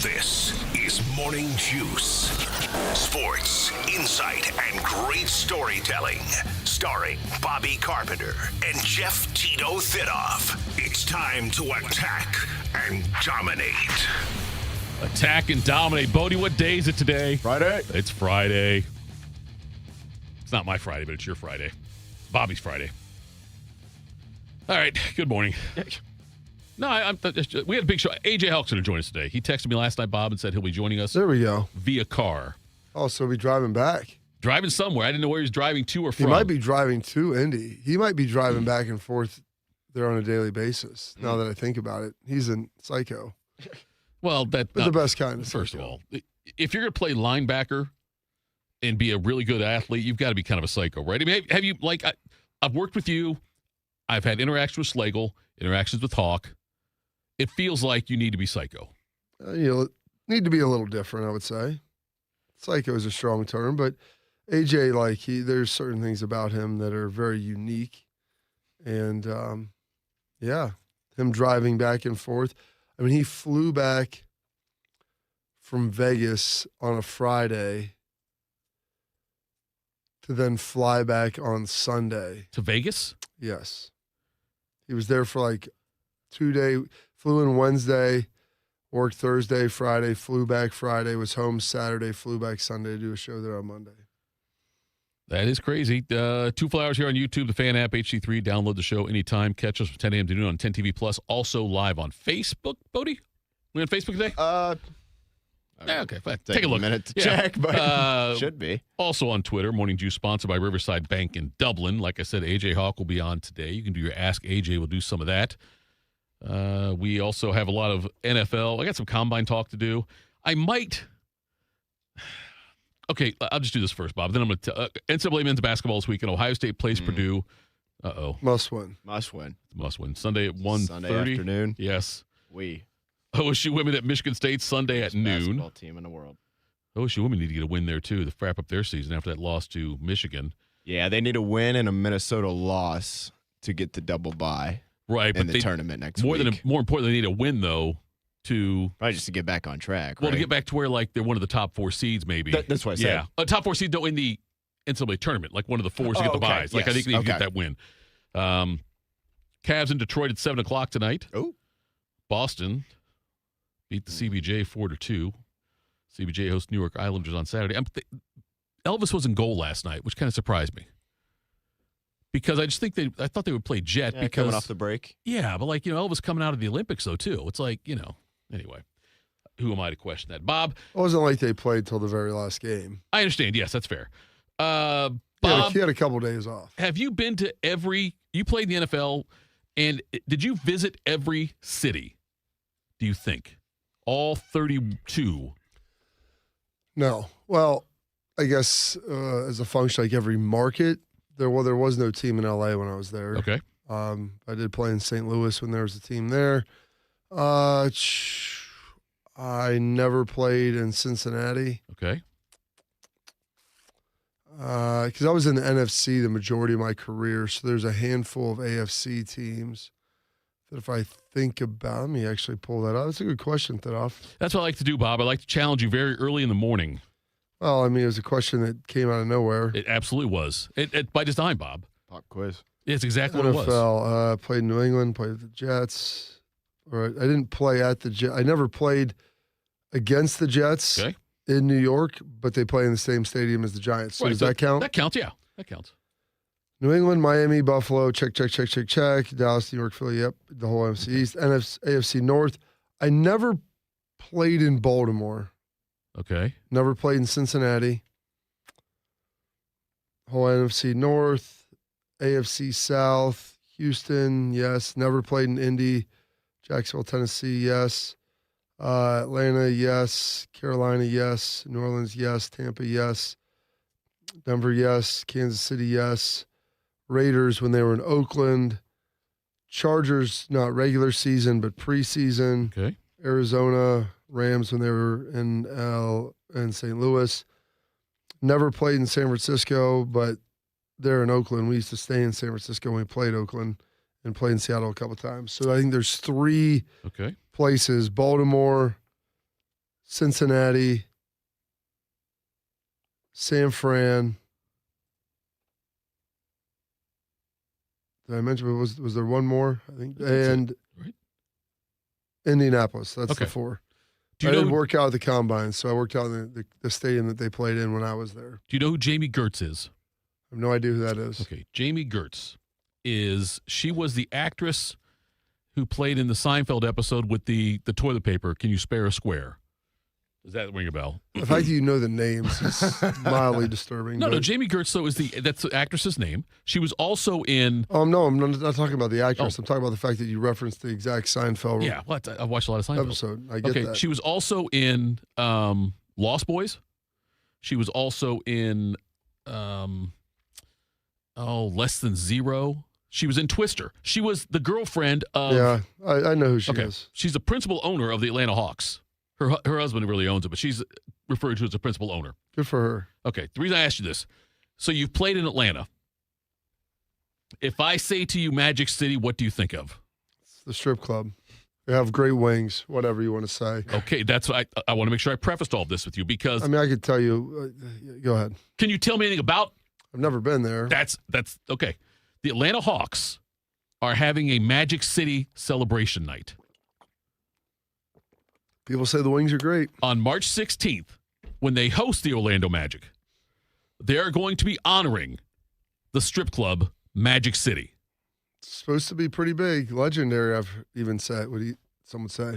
This is Morning Juice. Sports, insight, and great storytelling. Starring Bobby Carpenter and Jeff Tito Thitoff. It's time to attack and dominate. Attack and dominate. Bodie, what day is it today? Friday. It's Friday. It's not my Friday, but it's your Friday. Bobby's Friday. All right. Good morning. No, we had a big show. AJ Hawk's going to join us today. He texted me last night, Bob, and said he'll be joining us. There we go. Via car. Oh, so he'll be driving back. Driving somewhere. I didn't know where he was driving to or from. He might be driving to Indy. He might be driving back and forth there on a daily basis. Now that I think about it, he's a psycho. Well, but the best kind of first psycho. of all, if you're going to play linebacker and be a really good athlete, you've got to be kind of a psycho, right? I mean, have you, like, I've worked with you. I've had interactions with Schlegel, interactions with Hawk. It feels like you need to be psycho. Need to be a little different, I would say. Psycho is a strong term, but AJ, there's certain things about him that are very unique. And, him driving back and forth. I mean, he flew back from Vegas on a Friday to then fly back on Sunday. To Vegas? Yes. He was there for 2 days, flew in Wednesday, worked Thursday, Friday, flew back Friday, was home Saturday, flew back Sunday to do a show there on Monday. That is crazy. 2 full hours here on YouTube, the Fan app, HD3. Download the show anytime. Catch us from 10 a.m. to noon on 10 TV Plus. Also live on Facebook. Bodie, we on Facebook today? Okay, fine. Take a look. A minute to check, but should be. Also on Twitter, Morning Juice, sponsored by Riverside Bank in Dublin. Like I said, AJ Hawk will be on today. You can do your Ask AJ. We'll do some of that. We also have a lot of NFL. I got some combine talk to do. I might. Okay, I'll just do this first, Bob. Then I'm going to NCAA men's basketball this weekend. Ohio State plays Purdue. Must win. Must win. Must win. Sunday at 1:30. Sunday afternoon. Yes. We. OSU women at Michigan State Sunday at noon. Basketball team in the world. OSU women need to get a win there, too, to wrap up their season after that loss to Michigan. Yeah, they need a win and a Minnesota loss to get the double bye. Right, in the tournament next week. More importantly, they need a win, though, to... Probably just to get back on track, Well, right? to get back to where, they're one of the top 4 seeds, maybe. That's what I said. Yeah. A top 4 seed, though, in the NCAA tournament, one of the 4s to get the buys. Yes. I think they need to get that win. Cavs in Detroit at 7 o'clock tonight. Oh. Boston beat the CBJ 4-2. CBJ hosts New York Islanders on Saturday. Elvis was in goal last night, which kind of surprised me. Because I just think I thought they would play Jet because coming off the break. Yeah, but Elvis coming out of the Olympics though too. It's anyway. Who am I to question that? Bob. It wasn't like they played till the very last game. I understand. Yes, that's fair. Bob, he had a couple days off. Have you been to you played in the NFL, and did you visit every city, do you think? All 32? No. Well, I guess as a function, every market, there was no team in LA when I was there. Okay. I did play in St. Louis when there was a team there. I never played in Cincinnati. Okay. Because I was in the NFC the majority of my career, so there's a handful of AFC teams that if I think about, let me actually pull that out. That's a good question, Thitoff. That's what I like to do, Bob. I like to challenge you very early in the morning. Well, it was a question that came out of nowhere. It absolutely was. It by design, Bob. Pop quiz. It's exactly what it was. NFL, played in New England, played with the Jets. I didn't play at the Jets. I never played against the Jets in New York, but they play in the same stadium as the Giants. So does that count? That counts, yeah. That counts. New England, Miami, Buffalo, check. Dallas, New York, Philly, yep. The whole NFC East. AFC North. I never played in Baltimore. Okay. Never played in Cincinnati. Whole NFC North, AFC South, Houston, yes. Never played in Indy. Jacksonville, Tennessee, yes. Atlanta, yes. Carolina, yes. New Orleans, yes. Tampa, yes. Denver, yes. Kansas City, yes. Raiders when they were in Oakland. Chargers, not regular season, but preseason. Okay. Arizona, Rams when they were in St. Louis. Never played in San Francisco, but they're in Oakland. We used to stay in San Francisco when we played Oakland and played in Seattle a couple times. So I think there's 3 places, Baltimore, Cincinnati, San Fran. Did I mention, was there one more? I think. And right. Indianapolis. That's Okay. the 4. Do I you know? didn't work out at the Combine, so I worked out in the stadium that they played in when I was there. Do you know who Jamie Gertz is? I have no idea who that is. Okay, Jamie Gertz she was the actress who played in the Seinfeld episode with the toilet paper. Can you spare a square? Does that ring a bell? The fact that you know the names is mildly disturbing. No, but- Jamie Gertz though that's the actress's name. She was also in. No, I'm not talking about the actress. Oh. I'm talking about the fact that you referenced the exact Seinfeld Yeah, what? I watched a lot of Seinfeld. episode. I get Okay, that. she was also in Lost Boys. She was also in Less Than Zero. She was in Twister. She was the girlfriend of. Yeah, I know who she Okay, is. she's the principal owner of the Atlanta Hawks. Her husband really owns it, but she's referred to as the principal owner. Good for her. Okay, the reason I asked you this, so you've played in Atlanta. If I say to you Magic City, what do you think of? It's the strip club. They have great wings, whatever you want to say. Okay, that's what I want to make sure I prefaced all of this with you because I mean, I could tell you. Go ahead. can you tell me anything about I've never been there. that's okay. The Atlanta Hawks are having a Magic City celebration night People say the wings are great. on March 16th when they host the Orlando Magic. They are going to be honoring the strip club Magic City. It's supposed to be pretty big, legendary. I've even said. Some would say?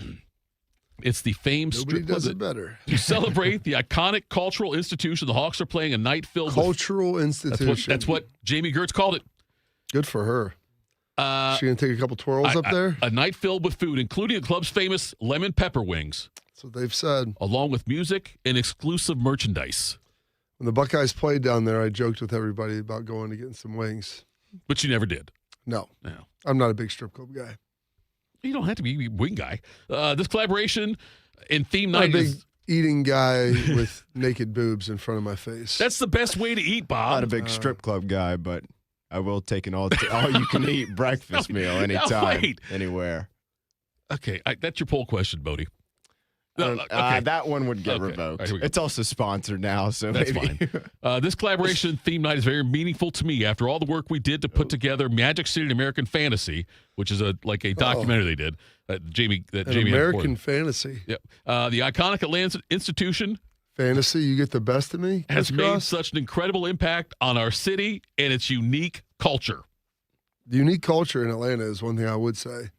It's the famed Nobody strip club does that- it better. to celebrate the iconic cultural institution. The Hawks are playing a night filled with Cultural institution. that's what Jamie Gertz called it. Good for her. She gonna take a couple twirls up there. A night filled with food, including the club's famous lemon pepper wings, That's what they've said. along with music and exclusive merchandise. When the Buckeyes played down there, I joked with everybody about going to get some wings. But you never did. No, No. I'm not a big strip club guy. You don't have to be a wing guy. This collaboration and theme Not a night big is eating guy with naked boobs in front of my face. that's the best way to eat, Not a Bob. big strip club guy, but I will take an all-you-can-eat breakfast meal anytime, wait. anywhere. Okay, that's your poll question, Bodie. Okay. That one would get Okay. All revoked. right, here we go. It's also sponsored now, so That's maybe. fine. This collaboration theme night is very meaningful to me after all the work we did to put together Magic City and American Fantasy, which is a documentary they did. Jamie An had American recorded. fantasy. Yep. The iconic Atlanta institution Fantasy, you get the best of me? has Chris made Cross? such an incredible impact on our city and its unique culture. The unique culture in Atlanta is one thing I would say.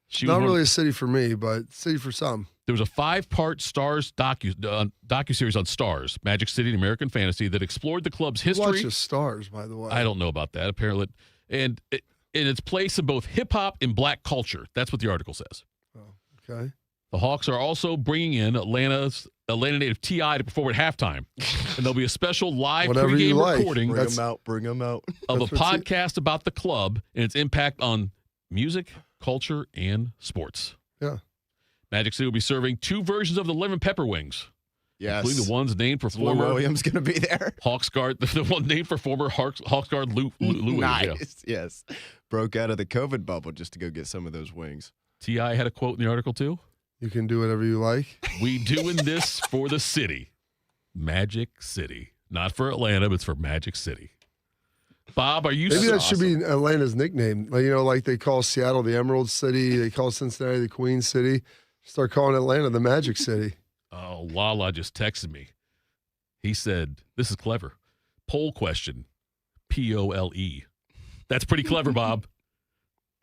She was Not one- really a city for me, but city for some. There was a 5-part Stars docuseries on Stars, Magic City and American Fantasy, that explored the club's Who history. watches Stars, by the way? I don't know about that, apparently. And in its place in both hip-hop and black culture. That's what the article says. Okay. The Hawks are also bringing in Atlanta native T.I. to perform at halftime. And there'll be a special live Whatever you pregame like. recording Bring That's- them out. Bring them out. of a That's what's it- podcast about the club and its impact on music, culture, and sports. Yeah. Magic City will be serving 2 versions of the lemon pepper wings, Yes. including the ones named for Is Lou former Williams going to be there? Hawks guard, the one named for former Hawks guard Lou Williams. Yeah. Nice. Yes. Broke out of the COVID bubble just to go get some of those wings. T.I. had a quote in the article, too. You can do whatever you like. We doing this for the city. Magic City. Not for Atlanta, but it's for Magic City. Bob, are you Maybe so- that should be Atlanta's nickname. Like, like they call Seattle the Emerald City. They call Cincinnati the Queen City. Start calling Atlanta the Magic City. Oh, Lala just texted me. He said, this is clever. Poll question. P-O-L-E. That's pretty clever, Bob.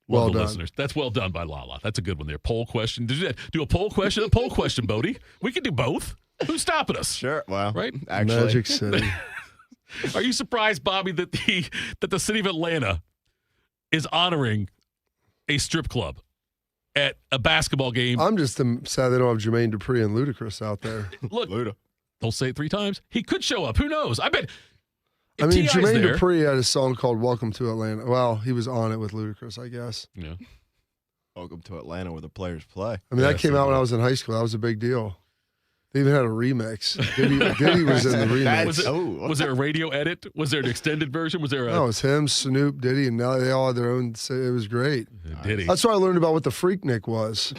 Well Love the done. listeners. That's well done by Lala. That's a good one there. Poll question. Do a poll question and a poll question, Bodie. We can do both. Who's stopping us? Sure. Well, Right? actually, Magic City. Are you surprised, Bobby, that the city of Atlanta is honoring a strip club at a basketball game? I'm just sad they don't have Jermaine Dupri and Ludacris out there. Look, Luda. they'll say it 3 times. He could show up. Who knows? I bet. I mean, T.I.'s Jermaine there. Dupri had a song called Welcome to Atlanta. Well, he was on it with Ludacris, I guess. Yeah. Welcome to Atlanta where the players play. I mean, Yeah, that came so out when good. I was in high school. That was a big deal. They even had a remix. Diddy was in the remix. Was it- Was there a radio edit? Was there an extended version? Was there a No, it was him, Snoop, Diddy, and now they all had their own. It was great. Diddy? That's why I learned about what the Freaknik was.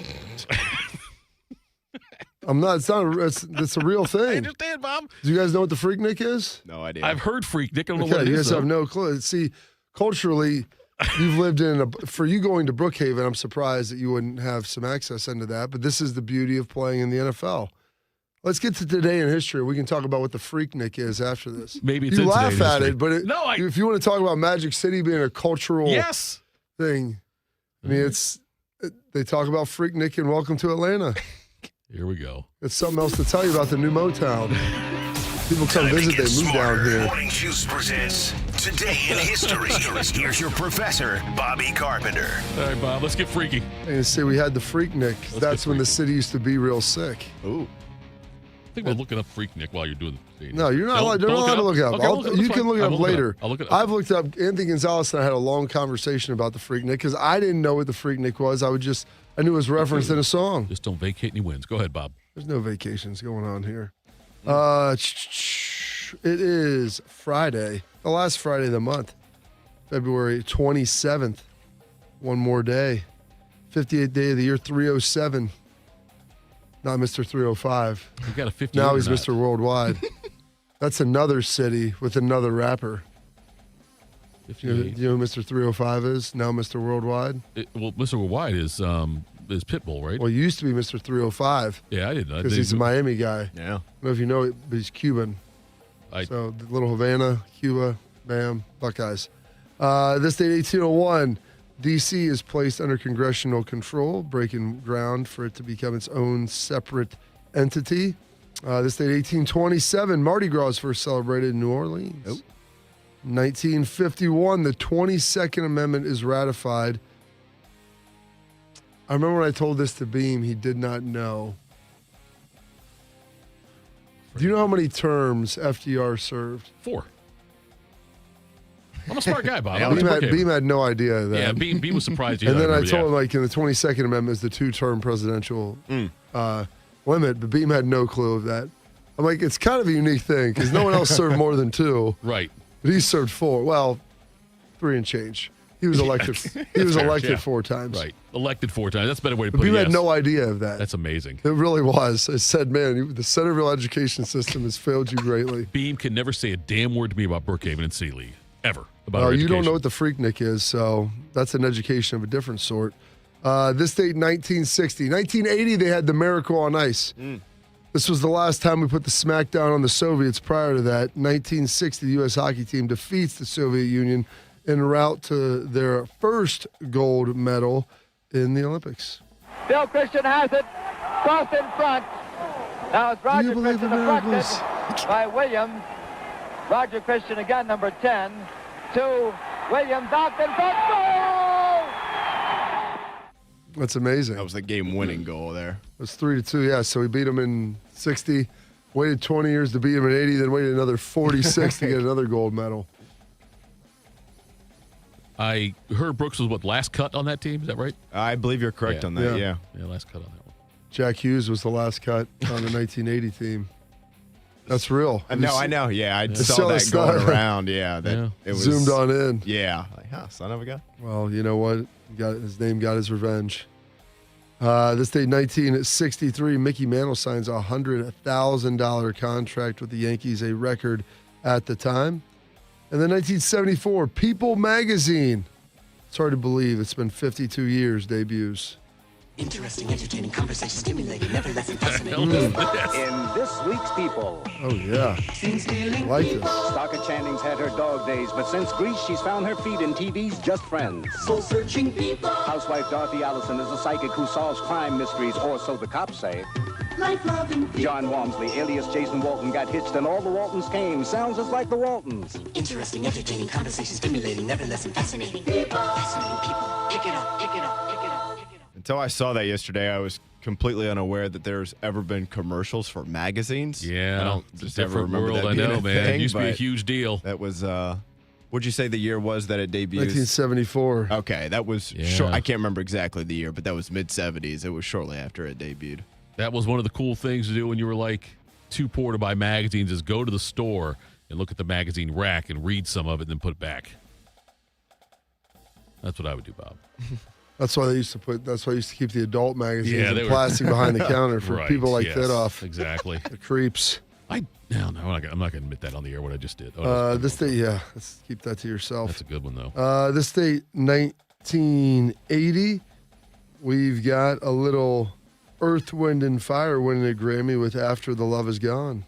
I'm not. It's not. It's a real I thing. understand, Bob. Do you guys know what the Freaknik is? No idea. I've heard Freaknik. I don't know Okay, what it you is, guys though. have no clue. See, culturally, you've lived for you going to Brookhaven, I'm surprised that you wouldn't have some access into that, but this is the beauty of playing in the NFL. Let's get to today in history. We can talk about what the Freaknik is after this. Maybe it's you in laugh Today in at History. it, but if you want to talk about Magic City being a cultural Yes. thing, I mean, they talk about Freaknik and Welcome to Atlanta. Here we go. It's something else to tell you about the new Motown. People come Time to visit, get they move down smarter. here. Morning Juice presents Today in History. Here's your professor, Bobby Carpenter. All right, Bob, let's get freaky. And say we had the Freaknik. That's get when the city used to be real sick. Ooh. I think we're looking up Freaknik while you're doing the No, you're not allowed. You're not allowed to look it up. Okay, You can look it up later. I'll look it up. I've looked up. Anthony Gonzalez and I had a long conversation about the Freaknik because I didn't know what the Freaknik was. I knew it was referenced in a song. Just don't vacate any wins. Go ahead, Bob. There's no vacations going on here. It is Friday, the last Friday of the month, February 27th. One more day. 58th day of the year, 307. Not Mr. 305. You got a 50. Now he's Mr. Worldwide. That's another city with another rapper. You know who Mr. 305 is? Now Mr. Worldwide? Well, Mr. Worldwide is Pitbull, right? Well, he used to be Mr. 305 Yeah, I didn't know. because he's a Miami guy. I Yeah. don't know if you know it, but he's Cuban. So the little Havana, Cuba, bam, Buckeyes. This date, 1801, D.C. is placed under congressional control, breaking ground for it to become its own separate entity. This date, 1827, Mardi Gras is first celebrated in New Orleans. 1951, the 22nd Amendment is ratified. I remember when I told this to Beam, he did not know. Do you know how many terms FDR served? 4. I'm a smart guy, Bob. Beam had no idea of that. Yeah, Beam was surprised. And then I told him, like, in the 22nd Amendment is the 2-term presidential limit, but Beam had no clue of that. I'm like, it's kind of a unique thing because no one else served more than 2. Right. But he served 4. Well, 3 and change. He was elected. He was elected 4 times. Right. Elected 4 times. That's a better way to But put it. Beam had Yes. no idea of that. That's amazing. It really was. I said, man, the Centerville education system has failed you greatly. Beam can never say a damn word to me about Brookhaven and City League. Ever. About Oh, our you don't education. know what the Freaknik is, so that's an education of a different sort. This date, 1960. 1980, they had the Miracle on Ice. This was the last time we put the smackdown on the Soviets. Prior to that, 1960, the U.S. hockey team defeats the Soviet Union en route to their first gold medal in the Olympics. Bill Christian has it. Crossed in front. Now it's Roger believe Christian in affronted miracles? by Williams. Roger Christian again, number 10. To Williams out in front. Goal! That's amazing. That was the game-winning goal there. It was 3-2, yeah. So we beat them in 60, waited 20 years to beat them in 80, then waited another 46 to get another gold medal. I heard Brooks was last cut on that team. Is that right? I believe you're correct Yeah. on that, Yeah. yeah. Last cut on that one. Jack Hughes was the last cut on the 1980 team. That's real. No, I know. Yeah, I saw So that it's going not- around. Yeah, that Yeah. it was Zoomed on in. Yeah, like, son of a gun. Well, you know what? His name got his revenge. This day, 1963, Mickey Mantle signs a $100,000 contract with the Yankees, a record at the time. And then 1974, People magazine. It's hard to believe it's been 52 years, debuts. Interesting, entertaining, conversation, stimulating, never less than fascinating. Hell, this- In this week's People, Oh, yeah. I like this. Stalker Channing's had her dog days, but since Greece, she's found her feet in TV's Just Friends. Soul searching people, Housewife Dorothy Allison is a psychic who solves crime mysteries, or so the cops say. life loving people. John Walmsley, alias Jason Walton, got hitched and all the Waltons came. Sounds just like the Waltons. Interesting, entertaining, conversation, stimulating, never less than fascinating. Fascinating people. Pick it up, pick it up, pick it up, pick it up. Until I saw that yesterday, I was completely unaware that there's ever been commercials for magazines. Yeah, I don't it's a just ever different remember world. that I being know, a man. thing, It used to be a but huge deal. That was, what'd you say the year was that it debuted? 1974. Okay, that was Yeah. short. I can't remember exactly the year, but that was mid-70s. It was shortly after it debuted. That was one of the cool things to do when you were like too poor to buy magazines is go to the store and look at the magazine rack and read some of it and then put it back. That's what I would do, Bob. That's why I used to keep the adult magazines Yeah, in plastic behind the counter for Right, people like yes, Thitoff. Exactly. The creeps. I'm not going to admit that on the air, what I just did. This date, let's keep that to yourself. That's a good one, though. This date, 1980, we've got a little Earth, Wind, and Fire winning a Grammy with After the Love Is Gone.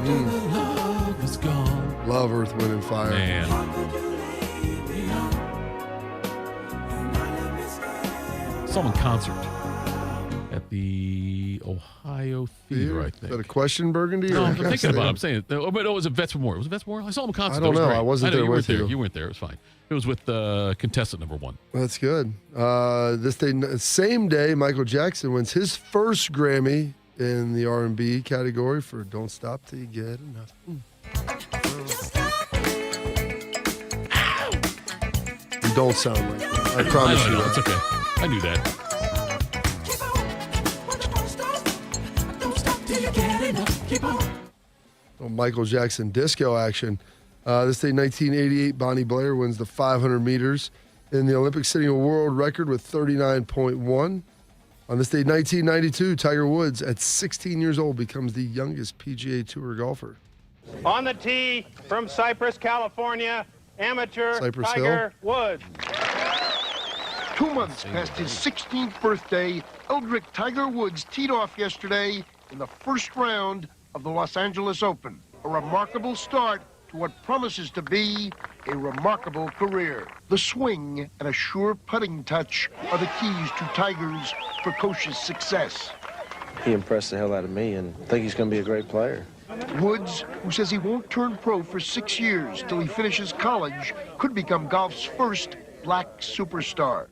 Love is gone. Love Earth, Wind, and Fire. Man. Saw him in concert at the Ohio Theater, I Is think. that a question, Burgundy? No, or I'm a thinking stand? about it. I'm saying, but it was a Vets Memorial. Was it Vets Memorial? I saw him in concert. I don't That was know. great. I wasn't there you with weren't there. you. You weren't there. It was fine. It was with contestant number 1. That's good. This day, same day, Michael Jackson wins his first Grammy in the R&B category for "Don't Stop Till You Get Enough." You don't sound like that. I promise you. It's okay. I knew that. Michael Jackson disco action. This day, 1988, Bonnie Blair wins the 500 meters in the Olympics, setting a world record with 39.1. On this day, 1992, Tiger Woods, at 16 years old, becomes the youngest PGA Tour golfer. On the tee from Cypress, California, amateur Cypress Tiger Woods. 2 months past his 16th birthday, Eldrick Tiger Woods teed off yesterday in the first round of the Los Angeles Open. A remarkable start to what promises to be a remarkable career. The swing and a sure putting touch are the keys to Tiger's precocious success. He impressed the hell out of me, and I think he's going to be a great player. Woods, who says he won't turn pro for 6 years till he finishes college, could become golf's first black superstar.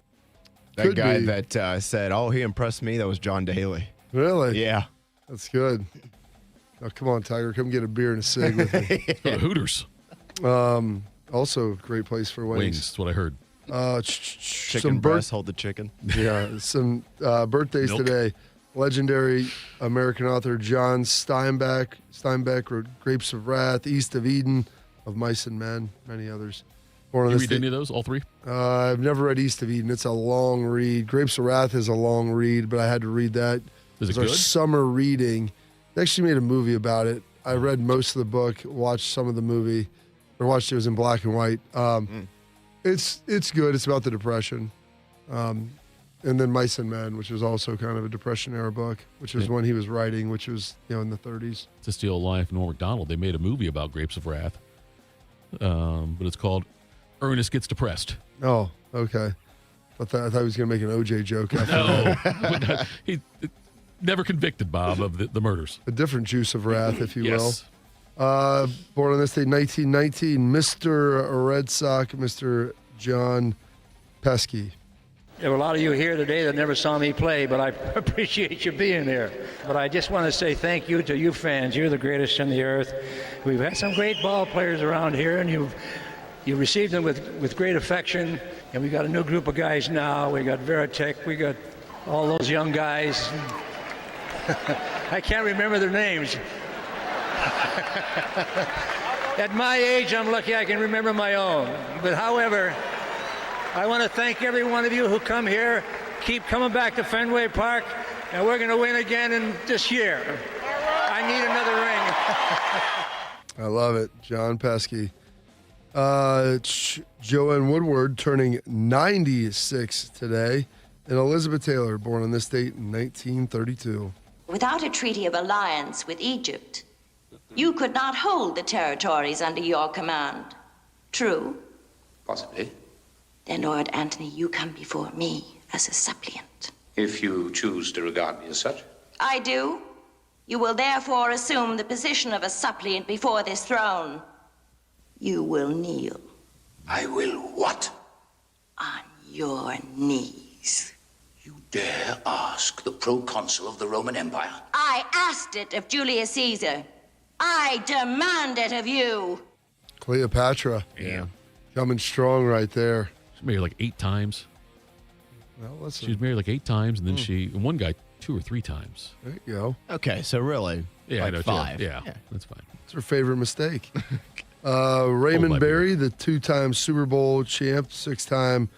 That Could guy be. that said, "Oh, he impressed me," that was John Daly. Really? Yeah. That's good. Now, come on, Tiger. Come get a beer and a cig with me. Go to Hooters. Also, great place for wings. That's what I heard. Chicken Some breast, hold the chicken. Yeah, some birthdays Milk. today. Legendary American author John Steinbeck. Steinbeck wrote Grapes of Wrath, East of Eden, Of Mice and Men, many others. Born on You this read any of those? All 3? I've never read East of Eden. It's a long read. Grapes of Wrath is a long read, but I had to read that. Is it our good? summer reading. They actually made a movie about it. I read most of the book, watched some of the movie, or watched it was in black and white. It's good. It's about the Depression. And then Mice and Men, which is also kind of a Depression era book, which is when he was writing, which was in the 30s. To Steal a Line from Norm Macdonald, they made a movie about Grapes of Wrath, but it's called Ernest Gets Depressed. Oh, okay. I thought he was going to make an OJ joke after that. No, he never convicted, Bob, of the murders. A different juice of wrath, if you Yes. will. Born on this day, 1919, Mr. Red Sox, Mr. John Pesky. There were a lot of you here today that never saw me play, but I appreciate you being here. But I just want to say thank you to you fans. You're the greatest on the earth. We've had some great ball players around here, and you received them with great affection. And we got a new group of guys now. We got Veritek. We got all those young guys. I can't remember their names. At my age, I'm lucky I can remember my own. But however, I want to thank every one of you who come here. Keep coming back to Fenway Park, and we're going to win again this year. I need another ring. I love it. John Pesky. Joanne Woodward turning 96 today. And Elizabeth Taylor, born on this date in 1932. Without a treaty of alliance with Egypt, you could not hold the territories under your command. True? Possibly. Then, Lord Antony, you come before me as a suppliant. If you choose to regard me as such. I do. You will therefore assume the position of a suppliant before this throne. You will kneel. I will what? On your knees. You dare ask the proconsul of the Roman Empire? I asked it of Julius Caesar. I demand it of you. Cleopatra. Yeah. Coming strong right there. She's married like 8 times. Well, listen. She was married like 8 times, and then one guy 2 or 3 times. There you go. Okay, so really, Yeah, I know. 5. Yeah, that's fine. It's her favorite mistake. Raymond Berry, the 2-time Super Bowl champ, 6-time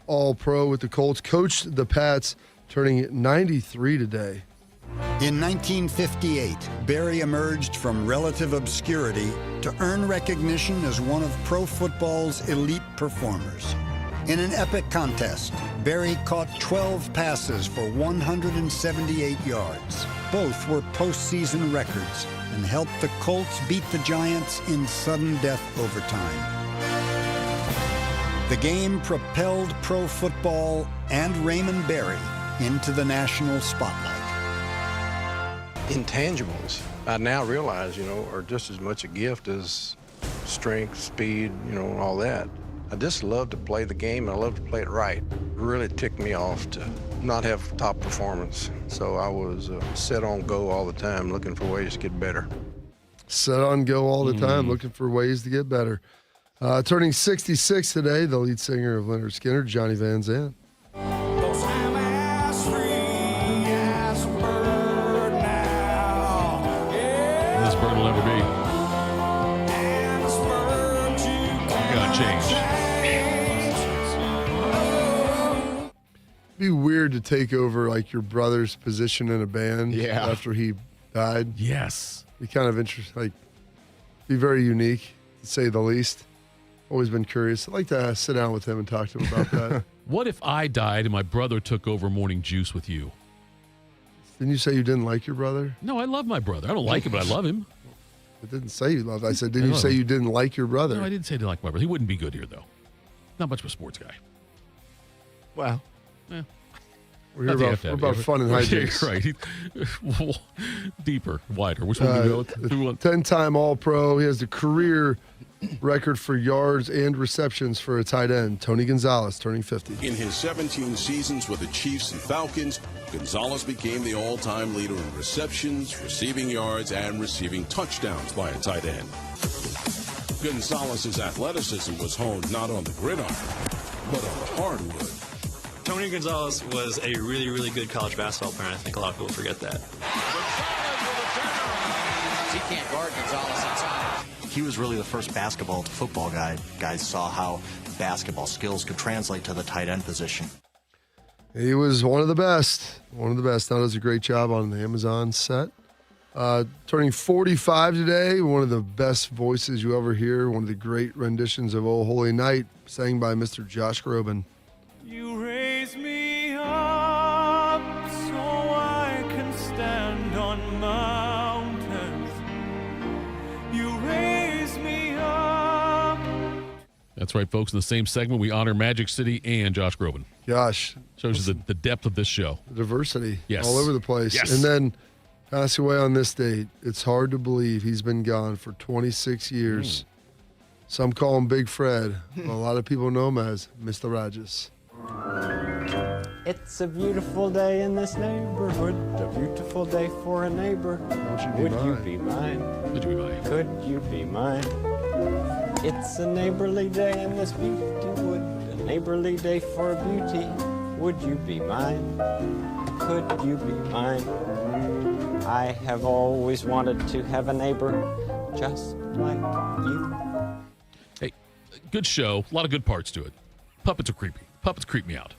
All-Pro with the Colts, coached the Pats, turning 93 today. In 1958, Berry emerged from relative obscurity to earn recognition as one of pro football's elite performers. In an epic contest, Berry caught 12 passes for 178 yards. Both were postseason records and helped the Colts beat the Giants in sudden death overtime. The game propelled pro football and Raymond Berry into the national spotlight. Intangibles, I now realize, are just as much a gift as strength, speed, all that. I just love to play the game, and I love to play it right. It really ticked me off to not have top performance. So I was set on go all the time, looking for ways to get better. Set on go all the time, looking for ways to get better. Turning 66 today, the lead singer of Lynyrd Skynyrd, Johnny Van Zandt. This bird will never be. You gotta change. It'd be weird to take over like your brother's position in a band after he died. Yes. Be kind of interesting, like be very unique, to say the least. Always been curious. I'd like to sit down with him and talk to him about that. What if I died and my brother took over Morning Juice with you? Didn't you say you didn't like your brother? No, I love my brother. I don't like him, but I love him. I didn't say you loved. I said, didn't you say you didn't like your brother? No, I didn't say I didn't like my brother. He wouldn't be good here, though. Not much of a sports guy. Well, yeah. We're here about fun and hijinks. Right. Deeper, wider. Which one do we go with? 10-time All-Pro. He has the career record for yards and receptions for a tight end. Tony Gonzalez, turning 50. In his 17 seasons with the Chiefs and Falcons, Gonzalez became the all-time leader in receptions, receiving yards, and receiving touchdowns by a tight end. Gonzalez's athleticism was honed not on the gridiron, but on the hardwood. Tony Gonzalez was a really, really good college basketball player. I think a lot of people forget that. He can't guard Gonzalez inside. He was really the first basketball to football guy. Guys saw how basketball skills could translate to the tight end position. He was one of the best. One of the best. Now does a great job on the Amazon set. Turning 45 today, one of the best voices you ever hear. One of the great renditions of "Oh Holy Night," sang by Mr. Josh Groban. You raise me up so I can stand on mountains. You raise me up. That's right, folks. In the same segment, we honor Magic City and Josh Groban. Gosh. Shows you the depth of this show. The diversity. Yes. All over the place. Yes. And then passing away on this date. It's hard to believe he's been gone for 26 years. Some call him Big Fred. But a lot of people know him as Mr. Rogers. It's a beautiful day in this neighborhood, a beautiful day for a neighbor. Would you be mine? Would you be mine? Could you be mine? It's a neighborly day in this beauty wood, a neighborly day for beauty. Would you be mine? Could you be mine? I have always wanted to have a neighbor just like you. Hey, good show. A lot of good parts to it. Puppets are creepy. Puppets creep me out.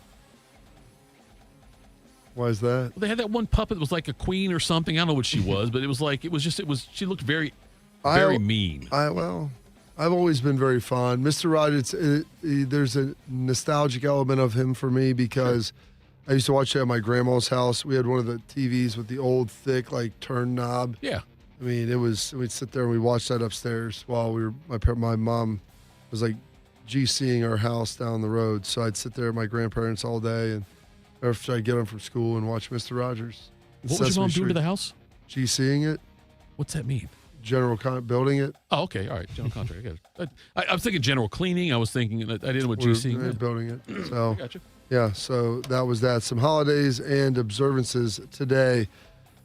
Why is that? Well, they had that one puppet that was like a queen or something. I don't know what she was, but it was she looked very mean. I've always been very fond. Mr. Rogers, there's a nostalgic element of him for me because I used to watch it at my grandma's house. We had one of the TVs with the old, thick, like, turn knob. Yeah. I mean, we'd sit there and we'd watch that upstairs while my mom was like GCing our house down the road. So I'd sit there with my grandparents all day and after I'd get home from school and watch Mr. Rogers. What was your mom doing to the house? GCing it. What's that mean? Building it. Oh, okay. All right. General contractor. I got it. I was thinking general cleaning. I was thinking, I didn't know what GCing meant. Building it. So, gotcha. Yeah, so that was that. Some holidays and observances today.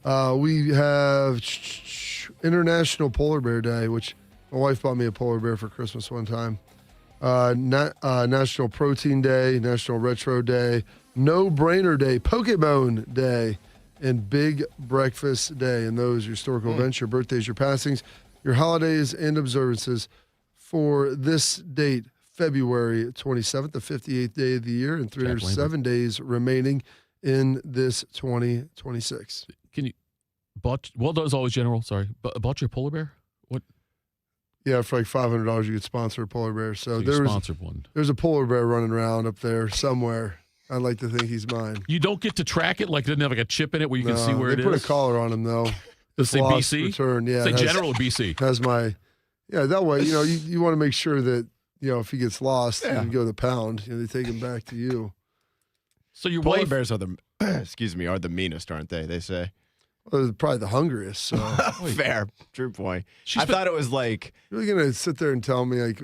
We have International Polar Bear Day, which my wife bought me a polar bear for Christmas one time. National Protein Day, National Retro Day, No Brainer Day, Pokemon Day, and Big Breakfast Day. And those are your historical events, your birthdays, your passings, your holidays, and observances for this date, February 27th, the 58th day of the year, and 307 days remaining in this 2026. Can you well, that was always general. Sorry, but bought your polar bear? What? Yeah, for like $500, you could sponsor a polar bear. So sponsored one. There's a polar bear running around up there somewhere. I'd like to think he's mine. You don't get to track it? Like it doesn't have like a chip in it where you can see where it is? They put a collar on him, though. Does it say BC? Return. Yeah, say general or BC? Has my, that way, you want to make sure that, if he gets lost and you go to the pound, they take him back to you. So your polar wife... bears are are the meanest, aren't they? They say. Well, they're probably the hungriest. So fair, true point. I thought it was like you're gonna sit there and tell me like,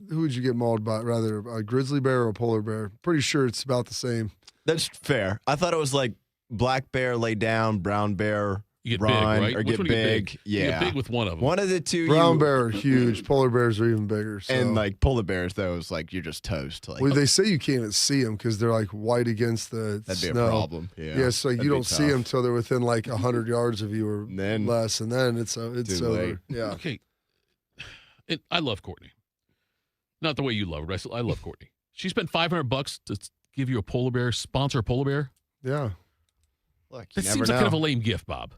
who would you get mauled by? Rather a grizzly bear or a polar bear? Pretty sure it's about the same. That's fair. I thought it was like black bear lay down, brown bear. You get run, big, right? Or get big. Yeah. You get big with one of them. One of the two. Brown bear are huge. Polar bears are even bigger. So. And like polar bears, those like you're just toast. Like, well, they say you can't see them because they're like white against the that'd snow. be a problem. Yeah, so you don't see them till they're within like 100 yards of you or less, and then it's over. Late. Yeah. Okay. I love Courtney. Not the way you love her, but I love Courtney. She spent $500 to give you a polar bear, sponsor a polar bear. Yeah. Look, that seems like kind of a lame gift, Bob.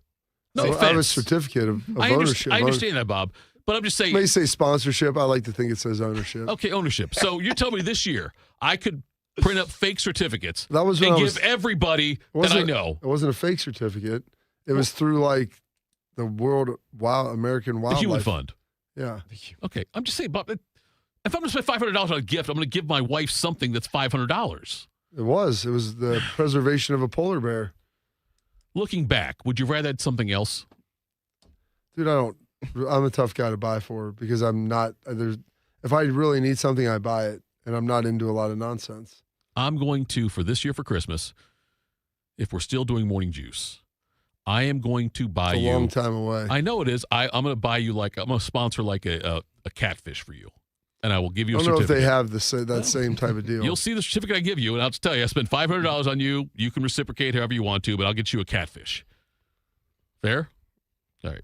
No offense. offense. I have a certificate of ownership. I understand that, Bob. But I'm just saying. They say sponsorship. I like to think it says ownership. Okay, ownership. So you're telling me this year I could print up fake certificates and give everybody that I know. It wasn't a fake certificate. It was through like the American Wildlife. The Human Fund. Yeah. Okay. I'm just saying, Bob, if I'm going to spend $500 on a gift, I'm going to give my wife something that's $500. It was the preservation of a polar bear. Looking back, would you rather had something else? Dude, I'm a tough guy to buy for because I'm not, if I really need something, I buy it, and I'm not into a lot of nonsense. I'm going to, for this year for Christmas, if we're still doing morning juice, I am going to buy you. It's a long time away. I know it is. I'm going to buy you I'm going to sponsor like a catfish for you. And I will give you a certificate. I don't know if they have that same type of deal. You'll see the certificate I give you, and I'll just tell you, I spent $500 on you. You can reciprocate however you want to, but I'll get you a catfish. Fair? All right.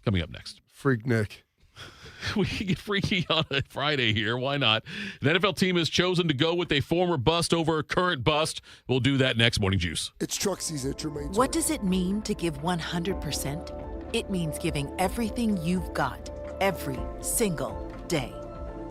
Coming up next. Freak Nick. We can get freaky on a Friday here. Why not? An NFL team has chosen to go with a former bust over a current bust. We'll do that next. Morning Juice. It's truck season at Tremaine. What does it mean to give 100%? It means giving everything you've got every single day.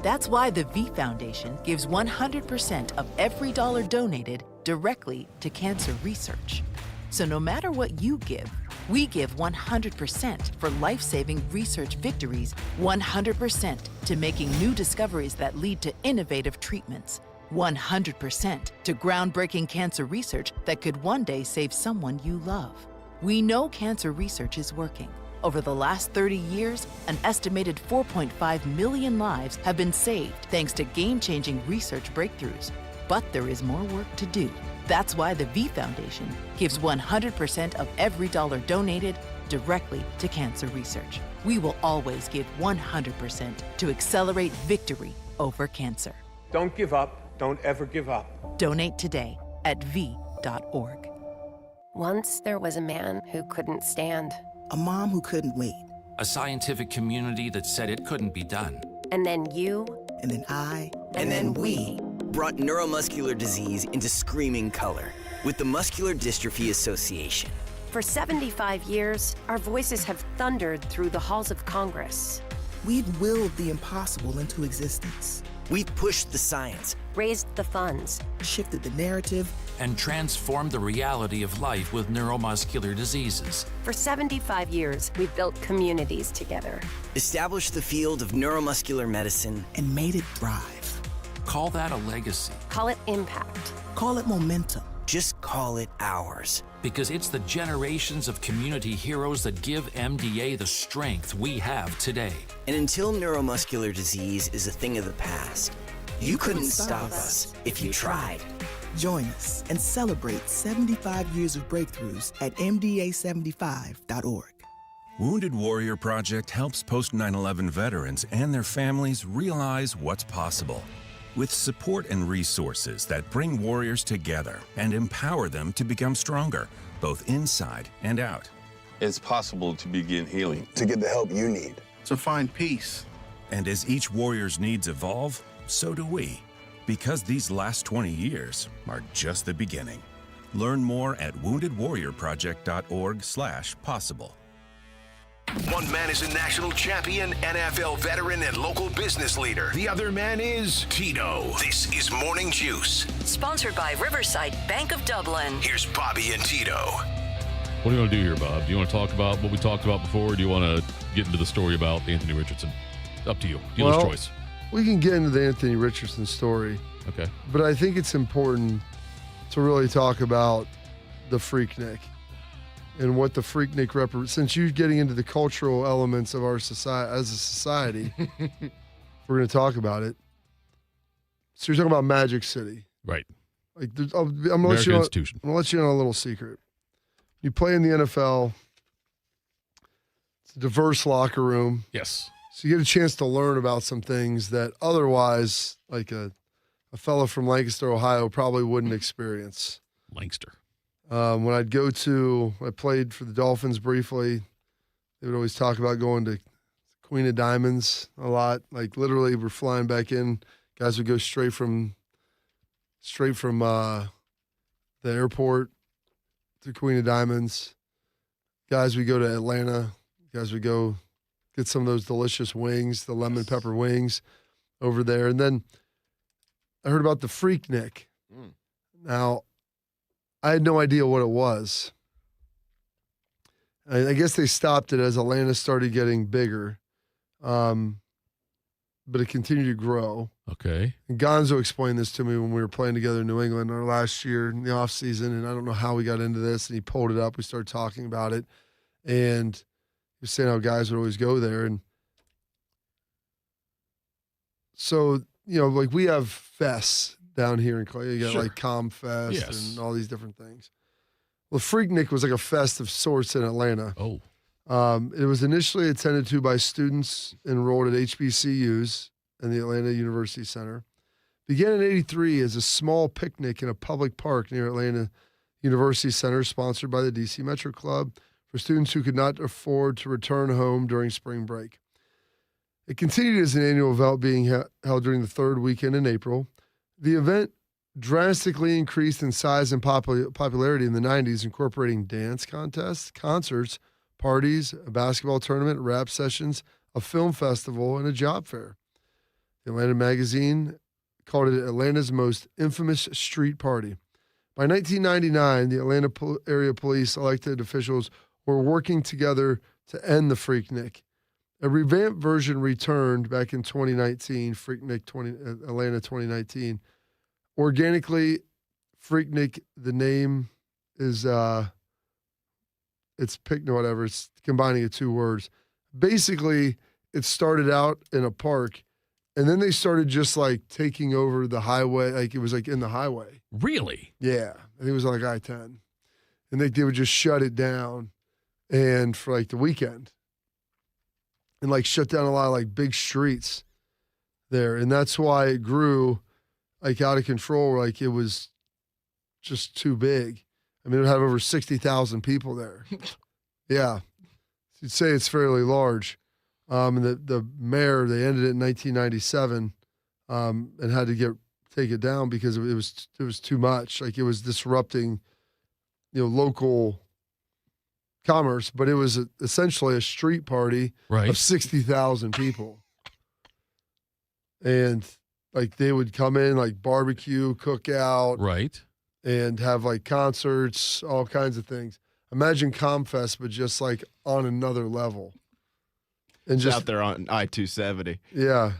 That's why the V Foundation gives 100% of every dollar donated directly to cancer research. So no matter what you give, we give 100% for life-saving research victories, 100% to making new discoveries that lead to innovative treatments, 100% to groundbreaking cancer research that could one day save someone you love. We know cancer research is working. Over the last 30 years, an estimated 4.5 million lives have been saved thanks to game-changing research breakthroughs. But there is more work to do. That's why the V Foundation gives 100% of every dollar donated directly to cancer research. We will always give 100% to accelerate victory over cancer. Don't give up. Don't ever give up. Donate today at v.org. Once there was a man who couldn't stand. A mom who couldn't wait. A scientific community that said it couldn't be done. And then you. And then I. And then we. Brought neuromuscular disease into screaming color with the Muscular Dystrophy Association. For 75 years, our voices have thundered through the halls of Congress. We've willed the impossible into existence. We've pushed the science, raised the funds, shifted the narrative, and transformed the reality of life with neuromuscular diseases. For 75 years, we've built communities together. Established the field of neuromuscular medicine, and made it thrive. Call that a legacy. Call it impact. Call it momentum. Just call it ours. Because it's the generations of community heroes that give MDA the strength we have today. And until neuromuscular disease is a thing of the past, you couldn't stop us if you tried. Join us and celebrate 75 years of breakthroughs at MDA75.org. Wounded Warrior Project helps post-9/11 veterans and their families realize what's possible. With support and resources that bring warriors together and empower them to become stronger, both inside and out. It's possible to begin healing. To get the help you need. To find peace. And as each Warrior's needs evolve, so do we. Because these last 20 years are just the beginning. Learn more at woundedwarriorproject.org/possible. One man is a national champion, NFL veteran, and local business leader. The other man is Tito. This is Morning Juice. Sponsored by Riverside Bank of Dublin. Here's Bobby and Tito. What do you want to do here, Bob? Do you want to talk about what we talked about before, or do you want to get into the story about Anthony Richardson? Up to you. Dealer's choice. We can get into the Anthony Richardson story. Okay. But I think it's important to really talk about the Freaknik and what the Freaknik represents. Since you're getting into the cultural elements of our society as a society, we're going to talk about it. So you're talking about Magic City. Right. Like I'm going to let you know a little secret. You play in the NFL. It's a diverse locker room. Yes. So you get a chance to learn about some things that otherwise, like a fellow from Lancaster, Ohio, probably wouldn't experience. Lancaster. When I played for the Dolphins briefly, they would always talk about going to Queen of Diamonds a lot. Like literally, we're flying back in. Guys would go straight from the airport to Queen of Diamonds. Guys would go to Atlanta. Guys would go get some of those delicious wings, the lemon pepper wings over there. And then I heard about the Freaknik. Now, I had no idea what it was. I guess they stopped it as Atlanta started getting bigger. But it continued to grow. Okay. And Gonzo explained this to me when we were playing together in New England our last year in the offseason, and I don't know how we got into this, and he pulled it up. We started talking about it, and he was saying how guys would always go there. And so, like we have fests down here in Clay. You got like ComFest and all these different things. Well, Freaknik was like a fest of sorts in Atlanta. Oh. It was initially attended to by students enrolled at HBCUs in the Atlanta University Center. Began in '83 as a small picnic in a public park near Atlanta University Center, sponsored by the DC Metro Club for students who could not afford to return home during spring break. It continued as an annual event being held during the third weekend in April. The event drastically increased in size and popularity in the 90s, incorporating dance contests, concerts, parties, a basketball tournament, rap sessions, a film festival, and a job fair. The Atlanta Magazine called it Atlanta's most infamous street party. By 1999, the Atlanta area police elected officials were working together to end the Freaknik. A revamped version returned back in 2019, Atlanta 2019. Organically, Freaknik, the name is it's combining of two words. Basically, it started out in a park, and then they started just like taking over the highway, like it was like in the highway. Really? Yeah. I think it was like I-10. And they would just shut it down and for like the weekend. And like shut down a lot of like big streets there. And that's why it grew like out of control. Like it was just too big. I mean, it would have over 60,000 people there. Yeah. You'd say it's fairly large. And the mayor, they ended it in 1997 and had to take it down because it was too much. Like it was disrupting, local commerce, but it was essentially a street party of 60,000 people. And like they would come in like barbecue, cookout. Right. And have like concerts, all kinds of things. Imagine ComFest, but just like on another level. And just out there on I-270. Yeah.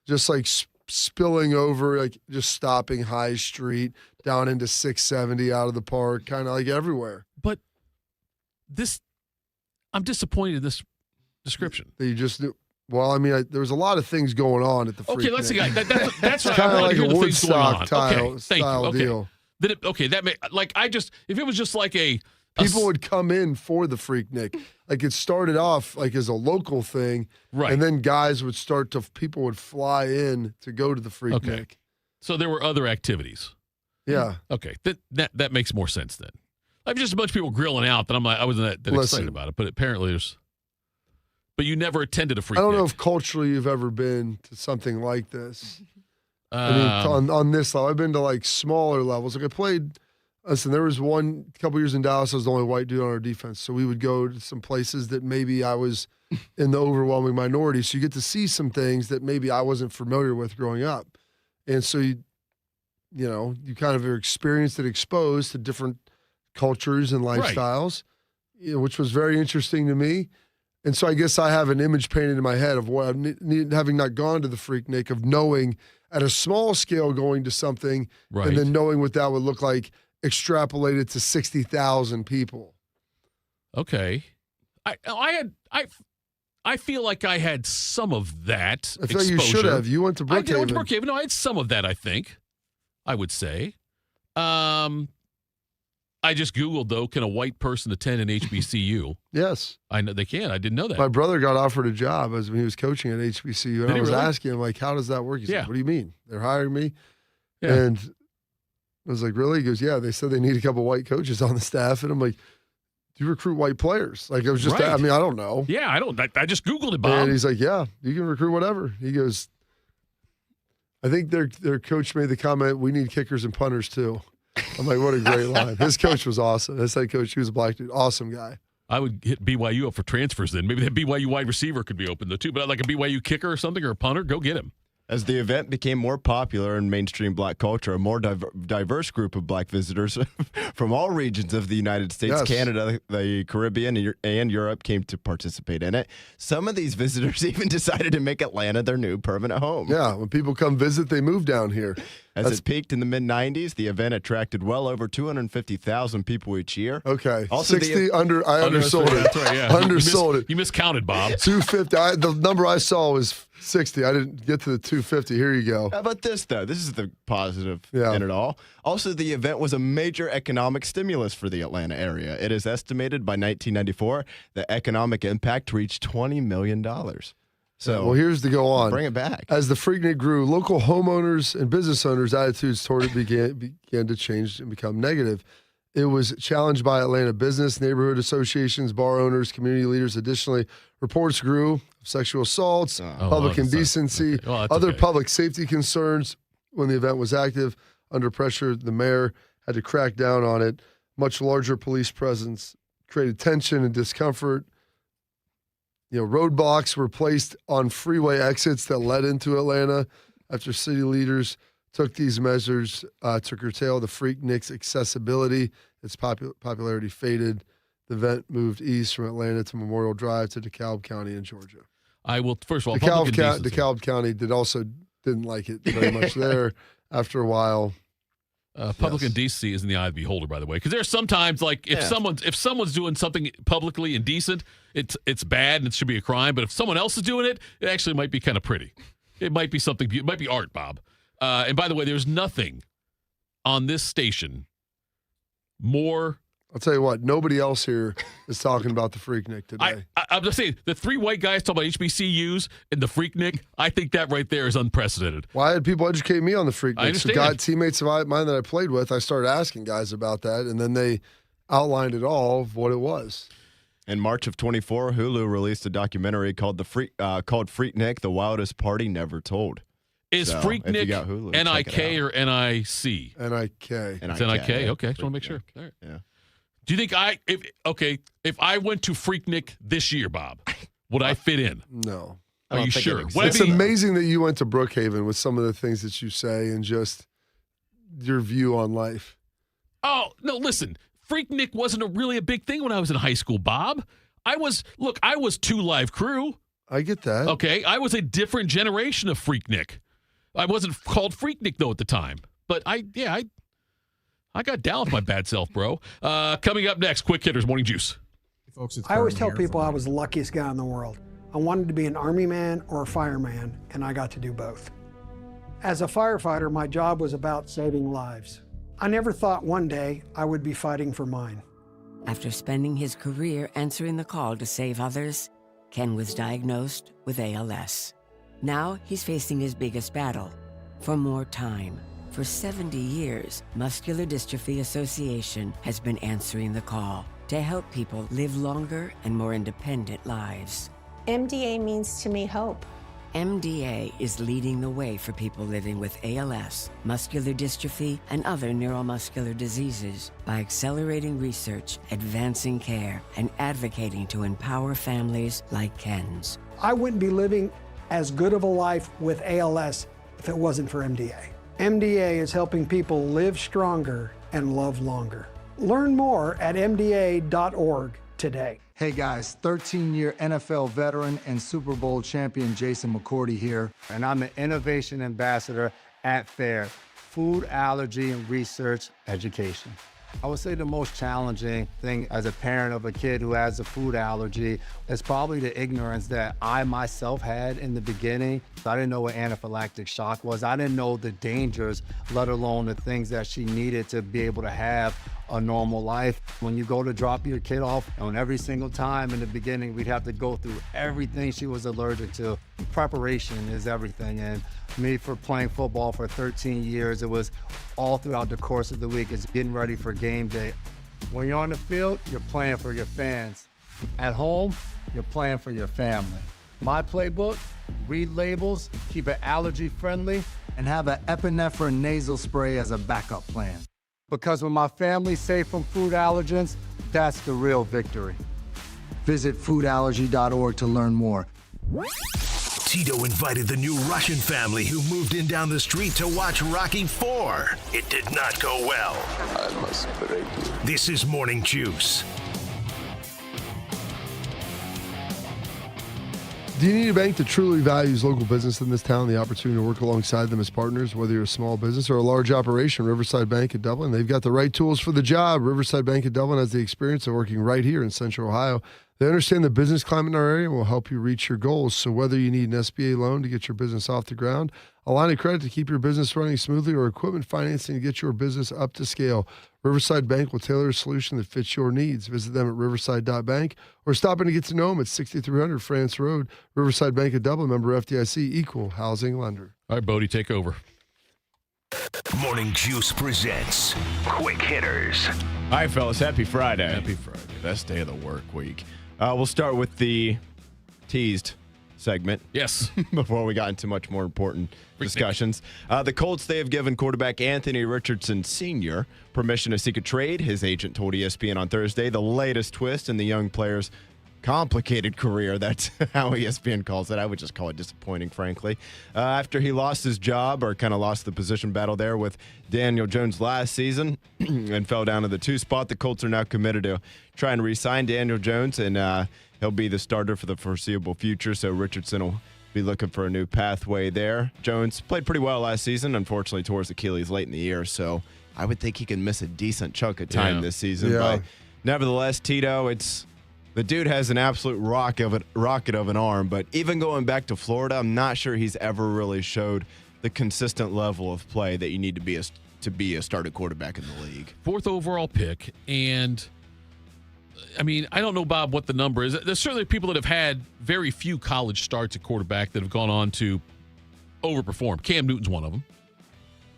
Just like spilling over, like just stopping High Street down into 670 out of the park, kind of like everywhere. But I'm disappointed in this description. That you just knew. Well, I mean, there was a lot of things going on at the Freaknik. Okay, let's see. That's what kind I of want like to hear a the things going on. Woodstock style Okay. deal. If it was just like people would come in for the Freaknik. Like it started off like as a local thing, right? And then people would fly in to go to the Freaknik. Okay. So there were other activities. Yeah. Okay. That makes more sense then. Like just a bunch of people grilling out. That I wasn't that excited about it. But apparently But you never attended a Freaknik. I don't know if culturally you've ever been to something like this. I mean, on this level, I've been to like smaller levels. Like I played. Listen, there was one couple years in Dallas. I was the only white dude on our defense, so we would go to some places that maybe I was in the overwhelming minority. So you get to see some things that maybe I wasn't familiar with growing up, and so you kind of are experienced and exposed to different cultures and lifestyles, which was very interesting to me. And so I guess I have an image painted in my head of what having not gone to the Freaknik, of knowing at a small scale going to something and then knowing what that would look like extrapolated to 60,000 people. Okay. I feel like I had some of that I feel exposure. like you should have. You went to Brookhaven. I went to Brookhaven. No, I had some of that, I think. I would say. I just Googled, though, can a white person attend an HBCU? Yes. I know they can. I didn't know that. My brother got offered a job when he was coaching at HBCU, and I was asking him, like, how does that work? He said, what do you mean? They're hiring me? Yeah. And I was like, really? He goes, yeah, they said they need a couple white coaches on the staff. And I'm like, do you recruit white players? Like, I was just, I mean, I don't know. Yeah, I just Googled it, Bob. And he's like, yeah, you can recruit whatever. He goes, I think their coach made the comment, we need kickers and punters too. I'm like, what a great line. His coach was awesome. His head coach, he was a black dude. Awesome guy. I would hit BYU up for transfers then. Maybe that BYU wide receiver could be open though too, but like a BYU kicker or something or a punter, go get him. As the event became more popular in mainstream black culture, a more diverse group of black visitors from all regions of the United States, Canada, the Caribbean, and Europe came to participate in it. Some of these visitors even decided to make Atlanta their new permanent home. Yeah, when people come visit, they move down here. As it peaked in the mid-'90s, the event attracted well over 250,000 people each year. Okay, also 60 I undersold it. That's right, yeah. Undersold it. You miscounted, Bob. 250. The number I saw was 60. I didn't get to the 250. Here you go. How about this, though? This is the positive in it all. Also, the event was a major economic stimulus for the Atlanta area. It is estimated by 1994 the economic impact reached $20 million. So, well, here's to go on. Bring it back. As the Freaknik grew, local homeowners and business owners' attitudes toward it began to change and become negative. It was challenged by Atlanta business, neighborhood associations, bar owners, community leaders. Additionally, reports grew of sexual assaults, public indecency, other public safety concerns. When the event was active, under pressure, the mayor had to crack down on it. Much larger police presence created tension and discomfort. Roadblocks were placed on freeway exits that led into Atlanta after city leaders took these measures to curtail the Freaknik's accessibility. Its popularity faded. The event moved east from Atlanta to Memorial Drive to DeKalb County in Georgia. I will, first of all, DeKalb County didn't like it very much there after a while. Public indecency is in the eye of the beholder, by the way, because there's sometimes like if someone's doing something publicly indecent, it's bad and it should be a crime. But if someone else is doing it, it actually might be kind of pretty. It might be something. It might be art, Bob. And by the way, there's nothing on this station more. I'll tell you what, nobody else here is talking about the Freaknik today. I'm just saying, the three white guys talk about HBCUs and the Freaknik, I think that right there is unprecedented. Well, I had people educate me on the Freaknik. I understand. So teammates of mine that I played with, I started asking guys about that, and then they outlined it all of what it was. In March of 24, Hulu released a documentary called Freaknik, The Wildest Party Never Told. Is Freaknik N-I-K or N-I-C? N-I-K. It's N-I-K? Okay, just want to make sure. All right. Yeah. Do you think if I went to Freaknik this year, Bob, would I fit in? No. Are you sure? It's amazing that you went to Brookhaven with some of the things that you say and just your view on life. Oh, no, listen. Freaknik wasn't really a big thing when I was in high school, Bob. I was 2 Live Crew. I get that. Okay, I was a different generation of Freaknik. I wasn't called Freaknik, though, at the time. But I got down with my bad self, bro. Coming up next, Quick Hitters Morning Juice. I always tell people I was the luckiest guy in the world. I wanted to be an Army man or a fireman, and I got to do both. As a firefighter, my job was about saving lives. I never thought one day I would be fighting for mine. After spending his career answering the call to save others, Ken was diagnosed with ALS. Now he's facing his biggest battle, for more time. For 70 years, Muscular Dystrophy Association has been answering the call to help people live longer and more independent lives. MDA means to me hope. MDA is leading the way for people living with ALS, muscular dystrophy, and other neuromuscular diseases by accelerating research, advancing care, and advocating to empower families like Ken's. I wouldn't be living as good of a life with ALS if it wasn't for MDA. MDA is helping people live stronger and love longer. Learn more at mda.org today. Hey guys, 13-year NFL veteran and Super Bowl champion Jason McCourty here, and I'm the Innovation Ambassador at FAIR, Food Allergy and Research Education. I would say the most challenging thing as a parent of a kid who has a food allergy is probably the ignorance that I myself had in the beginning. I didn't know what anaphylactic shock was. I didn't know the dangers, let alone the things that she needed to be able to have a normal life. When you go to drop your kid off, and every single time in the beginning, we'd have to go through everything she was allergic to. Preparation is everything. And me, for playing football for 13 years, it was all throughout the course of the week. It's getting ready for game day. When you're on the field, you're playing for your fans. At home, you're playing for your family. My playbook, read labels, keep it allergy friendly, and have an epinephrine nasal spray as a backup plan. Because when my family's safe from food allergens, that's the real victory. Visit foodallergy.org to learn more. Tito invited the new Russian family who moved in down the street to watch Rocky IV. It did not go well. I must break you. This is Morning Juice. Do you need a bank that truly values local business in this town, the opportunity to work alongside them as partners, whether you're a small business or a large operation? Riverside Bank of Dublin, they've got the right tools for the job. Riverside Bank of Dublin has the experience of working right here in Central Ohio. They understand the business climate in our area and will help you reach your goals. So whether you need an SBA loan to get your business off the ground, a line of credit to keep your business running smoothly, or equipment financing to get your business up to scale, Riverside Bank will tailor a solution that fits your needs. Visit them at riverside.bank or stop in to get to know them at 6300 France Road. Riverside Bank of Dublin, member FDIC, equal housing lender. All right, Bodie, take over. Morning Juice presents Quick Hitters. All right, fellas, happy Friday. Happy Friday. Best day of the work week. We'll start with the teased segment. Yes. Before we got into much more important discussions. The Colts, they have given quarterback Anthony Richardson Sr. permission to seek a trade. His agent told ESPN on Thursday the latest twist in the young player's complicated career. That's how ESPN calls it. I would just call it disappointing, frankly. After he lost his job, or kind of lost the position battle there with Daniel Jones last season and fell down to the 2 spot, the Colts are now committed to try and re-sign Daniel Jones, and he'll be the starter for the foreseeable future, so Richardson will be looking for a new pathway there. Jones played pretty well last season, unfortunately tore his Achilles late in the year, so I would think he can miss a decent chunk of time this season. Yeah. But nevertheless, Tito, the dude has an absolute rocket of an arm, but even going back to Florida, I'm not sure he's ever really showed the consistent level of play that you need to be a starting quarterback in the league. 4th overall pick, and I mean, I don't know, Bob, what the number is. There's certainly people that have had very few college starts at quarterback that have gone on to overperform. Cam Newton's one of them.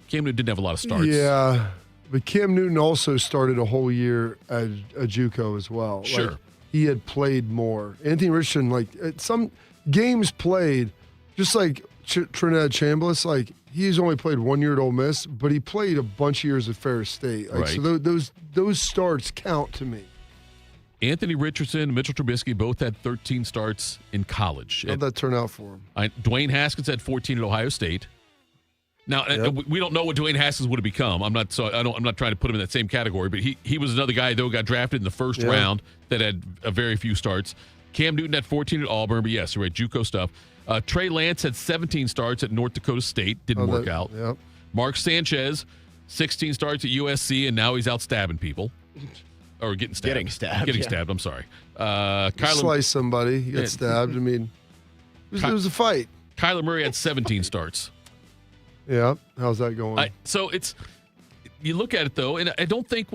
Cam Newton didn't have a lot of starts. Yeah, but Cam Newton also started a whole year at a JUCO as well. Sure. Like, he had played more. Anthony Richardson, like, at some games played, just like Trinidad Chambliss, like, he's only played 1 year at Ole Miss, but he played a bunch of years at Ferris State. Like, right. So those starts count to me. Anthony Richardson and Mitchell Trubisky both had 13 starts in college. How'd that turn out for him? Dwayne Haskins had 14 at Ohio State. Now, we don't know what Dwayne Haskins would have become. I'm not trying to put him in that same category, but he was another guy, though, got drafted in the first round that had a very few starts. Cam Newton had 14 at Auburn, but yes, you're right, JUCO stuff. Trey Lance had 17 starts at North Dakota State, didn't work out. Yep. Mark Sanchez, 16 starts at USC, and now he's out stabbing people. Or getting stabbed. Getting stabbed, I'm sorry. Slice somebody, you get stabbed. I mean, it was a fight. Kyler Murray had 17 starts. Yeah, how's that going? So you look at it, though, and I don't think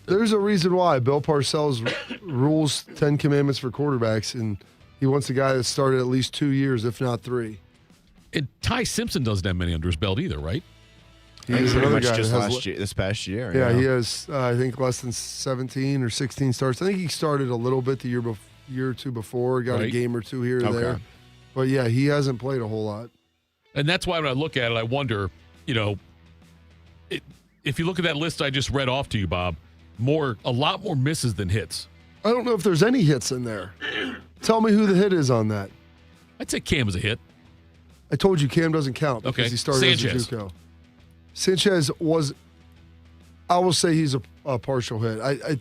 there's a reason why Bill Parcells rules 10 commandments for quarterbacks, and he wants a guy that started at least 2 years, if not 3. And Ty Simpson doesn't have many under his belt either, right? He's pretty much just this past year. Yeah, he has, I think, less than 17 or 16 starts. I think he started a little bit the year year or two before, got a Right. game or two here or there. But, yeah, he hasn't played a whole lot. And that's why when I look at it, I wonder, if you look at that list I just read off to you, Bob, a lot more misses than hits. I don't know if there's any hits in there. Tell me who the hit is on that. I'd say Cam is a hit. I told you Cam doesn't count because he started Sanchez. as a JUCO. Sanchez was, I will say he's a partial hit.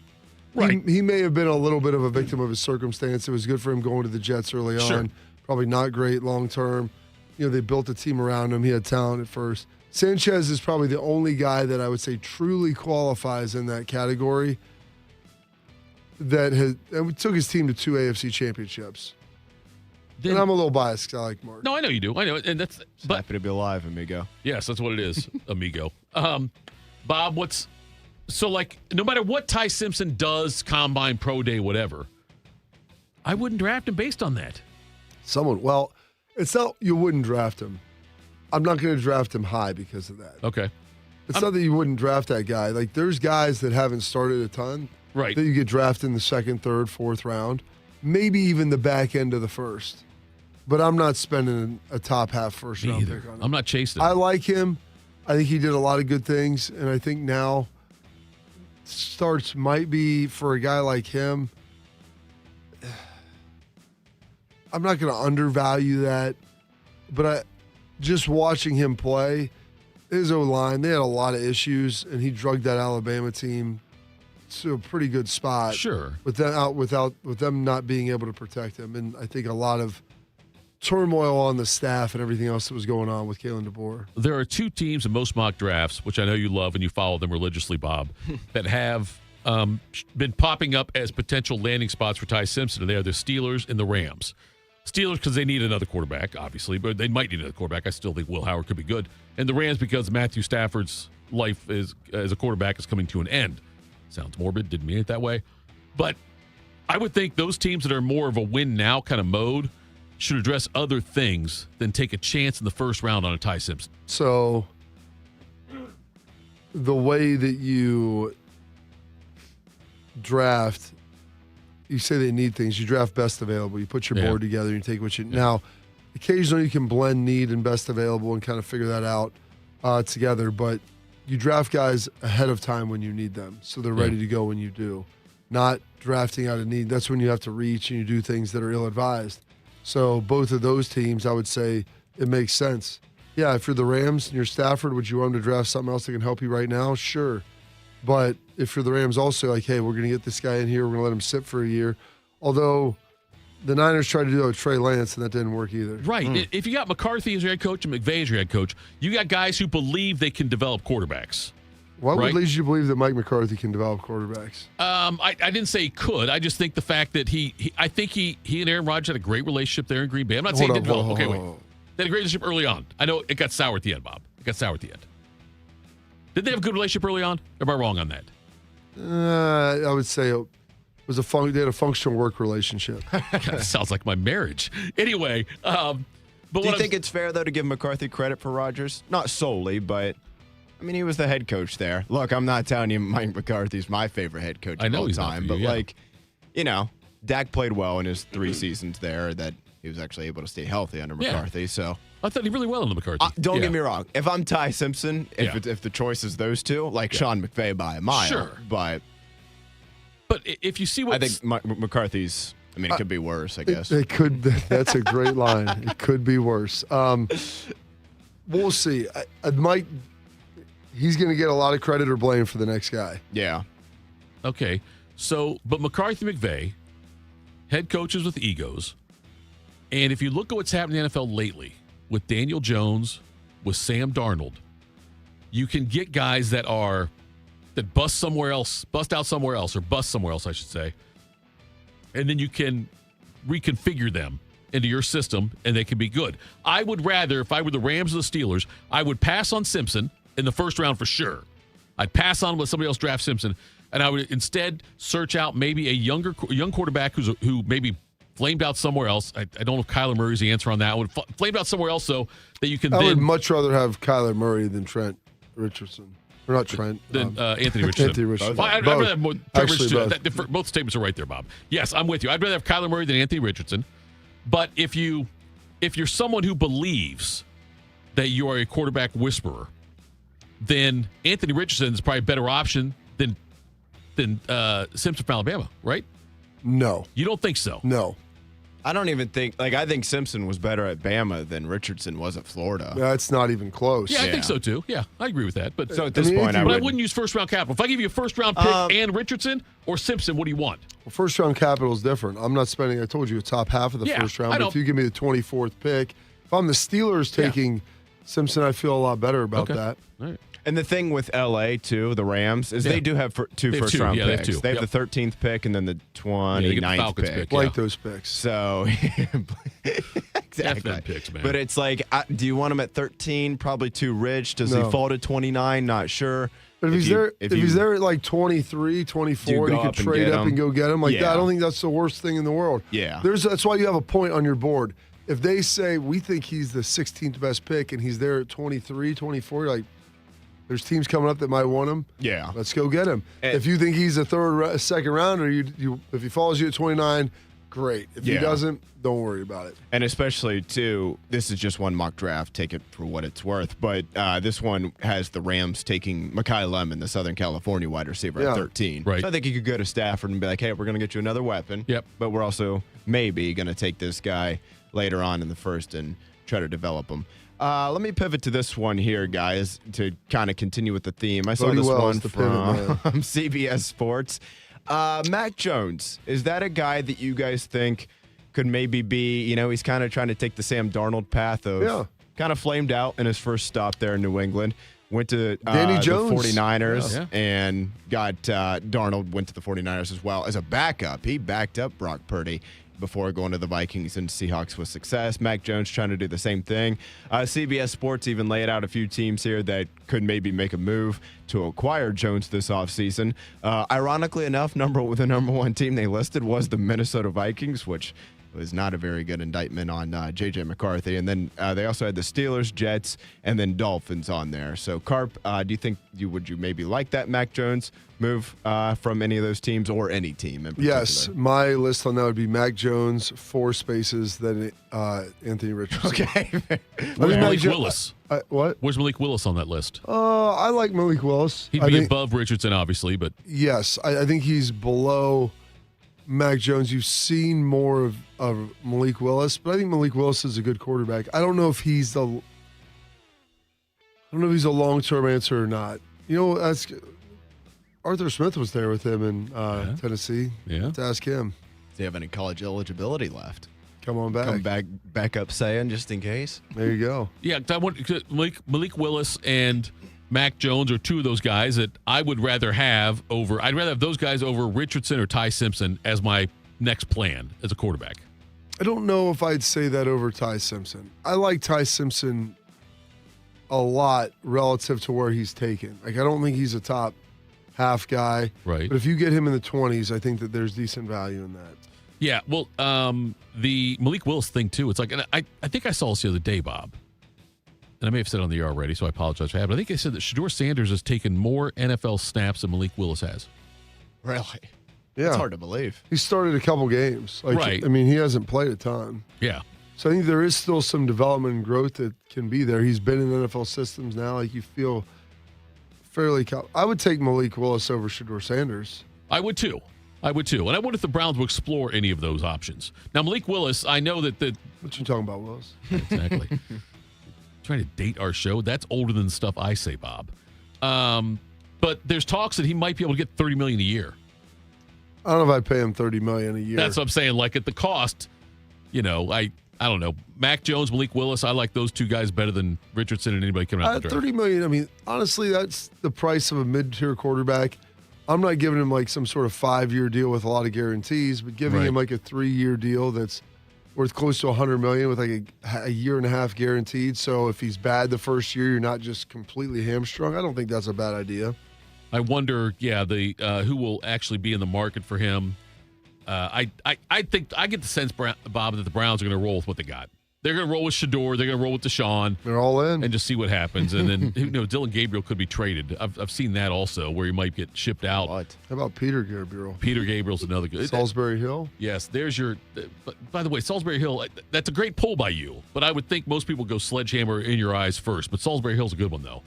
He may have been a little bit of a victim of his circumstance. It was good for him going to the Jets early on. Probably not great long term. They built a team around him. He had talent at first. Sanchez is probably the only guy that I would say truly qualifies in that category and took his team to 2 AFC championships. And I'm a little biased because I like Mark. No, I know you do. I know, and that's happy to be alive, amigo. Yes, that's what it is, amigo. Bob, no matter what Ty Simpson does, combine, pro day, whatever, I wouldn't draft him based on that. It's not you wouldn't draft him. I'm not going to draft him high because of that. Okay. It's not that you wouldn't draft that guy. Like, there's guys that haven't started a ton. Right. That you get drafted in the second, third, fourth round, maybe even the back end of the first. But I'm not spending a top half first round pick on him. I'm not chasing. I like him. I think he did a lot of good things, and I think now starts might be for a guy like him. I'm not going to undervalue that, but just watching him play, his O-line, they had a lot of issues, and he drugged that Alabama team to a pretty good spot. Sure. With them not being able to protect him, and I think a lot of turmoil on the staff and everything else that was going on with Kalen DeBoer. There are 2 teams in most mock drafts, which I know you love and you follow them religiously, Bob, that have been popping up as potential landing spots for Ty Simpson, and they are the Steelers and the Rams. Steelers because they need another quarterback, obviously, but they might need another quarterback. I still think Will Howard could be good. And the Rams because Matthew Stafford's life as a quarterback is coming to an end. Sounds morbid, didn't mean it that way. But I would think those teams that are more of a win now kind of mode should address other things than take a chance in the first round on a Ty Simpson. So the way that you draft, you say they need things. You draft best available. You put your board together and you take what you... Now, occasionally you can blend need and best available and kind of figure that out together, but you draft guys ahead of time when you need them, so they're ready to go when you do. Not drafting out of need. That's when you have to reach and you do things that are ill-advised. So both of those teams, I would say it makes sense. Yeah, if you're the Rams and you're Stafford, would you want them to draft something else that can help you right now? Sure. But if you're the Rams also, like, hey, we're going to get this guy in here. We're going to let him sit for a year. Although the Niners tried to do that with Trey Lance, and that didn't work either. Right. If you got McCarthy as your head coach and McVay as your head coach, you got guys who believe they can develop quarterbacks. What would lead you to believe that Mike McCarthy can develop quarterbacks? I didn't say he could. I just think the fact that I think he and Aaron Rodgers had a great relationship there in Green Bay. I'm not saying he didn't develop. Okay, wait. They had a great relationship early on. I know it got sour at the end, Bob. It got sour at the end. Did they have a good relationship early on? Or am I wrong on that? I would say it was they had a functional work relationship. That sounds like my marriage. Anyway, but do you think it's fair though to give McCarthy credit for Rodgers? Not solely, but I mean he was the head coach there. Look, I'm not telling you Mike McCarthy's my favorite head coach of all time, but Dak played well in his 3 seasons there. That he was actually able to stay healthy under McCarthy. So I thought he did really well under McCarthy. Don't get me wrong. If I'm Ty Simpson, if the choice is those two, like Sean McVay by a mile, sure. But if you see what I think McCarthy's, I mean, it could be worse. I guess it could. That's a great line. It could be worse. We'll see. Mike, he's going to get a lot of credit or blame for the next guy. Yeah. Okay. So, but McCarthy, McVay, head coaches with egos. And if you look at what's happened in the NFL lately with Daniel Jones, with Sam Darnold, you can get guys that bust somewhere else, bust somewhere else, I should say. And then you can reconfigure them into your system, and they can be good. I would rather, if I were the Rams or the Steelers, I would pass on Simpson in the first round for sure. I'd pass on let somebody else draft Simpson, and I would instead search out maybe a young quarterback who maybe flamed out somewhere else. I don't know if Kyler Murray's the answer on that one. Flamed out somewhere else, so that you can I would much rather have Kyler Murray than Trent Richardson. Or not Trent. Then Anthony Richardson. Anthony Richardson. I'd rather have more Actually, both statements are right there, Bob. Yes, I'm with you. I'd rather have Kyler Murray than Anthony Richardson. But if you're someone who believes that you are a quarterback whisperer, then Anthony Richardson is probably a better option than Simpson from Alabama, right? No. You don't think so? No. I don't even think, I think Simpson was better at Bama than Richardson was at Florida. That's not even close. Yeah, I think so too. Yeah, I agree with that. But so at this point, I wouldn't use first-round capital. If I give you a first-round pick and Richardson or Simpson, what do you want? Well, first-round capital is different. I'm not spending, I told you, the top half of the first round. But if you give me the 24th pick, if I'm the Steelers taking Simpson, I feel a lot better about that. All right. And the thing with L.A., too, the Rams, is they do have two first-round picks. They have the 13th pick and then the 29th pick. Like those picks. So, exactly. Picks, man. But it's like, do you want him at 13? Probably too rich. Does he fall to 29? Not sure. But if he's there at like 23, 24, you could trade up and go get him. Like that, I don't think that's the worst thing in the world. Yeah. That's why you have a point on your board. If they say, we think he's the 16th best pick and he's there at 23, 24, like, there's teams coming up that might want him. Yeah. Let's go get him. If you think he's a second rounder, if he follows you at 29, great. If he doesn't, don't worry about it. And especially, too, this is just one mock draft. Take it for what it's worth. But this one has the Rams taking Mekhi Lemon, the Southern California wide receiver, at 13. Right. So I think you could go to Stafford and be like, hey, we're going to get you another weapon. Yep. But we're also maybe going to take this guy later on in the first and try to develop him. Let me pivot to this one here, guys, to kind of continue with the theme. I saw this one from CBS Sports. Mac Jones, is that a guy that you guys think could maybe be, he's kind of trying to take the Sam Darnold path of kind of flamed out in his first stop there in New England. Went to Danny Jones. The 49ers and got Darnold went to the 49ers as well as a backup. He backed up Brock Purdy before going to the Vikings and Seahawks with success. Mac Jones trying to do the same thing. CBS Sports even laid out a few teams here that could maybe make a move to acquire Jones this offseason. Ironically enough, the number one team they listed was the Minnesota Vikings, which was not a very good indictment on J.J. McCarthy. And then they also had the Steelers, Jets, and then Dolphins on there. So, Carp, do you think would you maybe like that Mac Jones move from any of those teams or any team in particular? Yes, my list on that would be Mac Jones, 4 spaces, then Anthony Richardson. Okay. Where's Malik Willis? What? Where's Malik Willis on that list? I like Malik Willis. He'd be above Richardson, obviously, but yes, I think he's below Mac Jones. You've seen more of Malik Willis, but I think Malik Willis is a good quarterback. I don't know if he's a long-term answer or not. Arthur Smith was there with him in Tennessee. Yeah. To ask him. Does he have any college eligibility left? Come on back. Come back up saying just in case. There you go. Yeah, I want Malik Willis and Mac Jones are two of those guys that I would rather have over. I'd rather have those guys over Richardson or Ty Simpson as my next plan as a quarterback. I don't know if I'd say that over Ty Simpson. I like Ty Simpson a lot relative to where he's taken. Like, I don't think he's a top half guy. Right. But if you get him in the 20s, I think that there's decent value in that. Yeah, well, the Malik Willis thing, too, it's like, and I think I saw this the other day, Bob, and I may have said it on the air already, so I apologize for that, but I think I said that Shedeur Sanders has taken more NFL snaps than Malik Willis has. Really? Yeah. It's hard to believe. He started a couple games. Right. I mean, he hasn't played a ton. Yeah. So I think there is still some development and growth that can be there. He's been in NFL systems now. Like, you feel fairly I would take Malik Willis over Shedeur Sanders. I would too. And I wonder if the Browns will explore any of those options. Now, Malik Willis, I know that What you talking about, Willis? Exactly. Trying to date our show. That's older than the stuff I say, Bob. But there's talks that he might be able to get $30 million a year. I don't know if I'd pay him $30 million a year. That's what I'm saying. Like, at the cost, I don't know. Mac Jones, Malik Willis, I like those two guys better than Richardson and anybody coming out the draft. $30 million, I mean, honestly, that's the price of a mid-tier quarterback. I'm not giving him like some sort of 5-year deal with a lot of guarantees, but giving him like a 3-year deal that's worth close to $100 million with like a year and a half guaranteed. So if he's bad the first year, you're not just completely hamstrung. I don't think that's a bad idea. I wonder, who will actually be in the market for him. I think I get the sense, Bob, that the Browns are going to roll with what they got. They're going to roll with Shador. They're going to roll with Deshaun. They're all in. And just see what happens. And then, Dylan Gabriel could be traded. I've seen that also, where he might get shipped out. What? How about Peter Gabriel? Peter Gabriel's another good. Salisbury Hill? Yes, there's your. By the way, Salisbury Hill, that's a great pull by you. But I would think most people go Sledgehammer in your eyes first. But Salisbury Hill's a good one, though.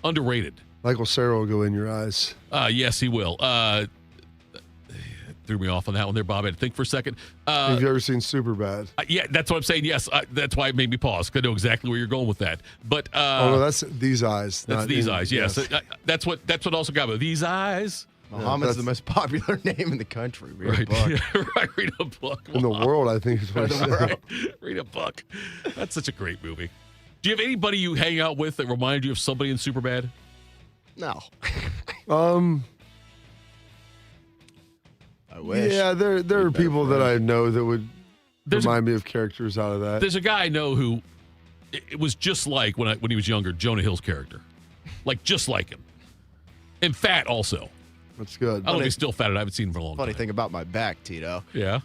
Underrated. Michael Cera will go in your eyes. Yes, he will. Threw me off on that one there, Bob. I had to think for a second. Have you ever seen Superbad? Yeah, that's what I'm saying. Yes, that's why it made me pause. Because I know exactly where you're going with that. But no, that's These Eyes. That's These Eyes. Yes, that's what also got me. These Eyes. Muhammad's the most popular name in the country. Read a book. Yeah, right, read a book. In the world, I think is what he said. Right. Read a book. That's such a great movie. Do you have anybody you hang out with that reminded you of somebody in Superbad? No. I wish. Yeah, there are people that I know that would remind me of characters out of that. There's a guy I know who it was just like when he was younger, Jonah Hill's character. Like just like him. And fat also. That's good. I don't think he's still fat. I haven't seen him for a long time. Funny thing about my back, Tito. Yeah.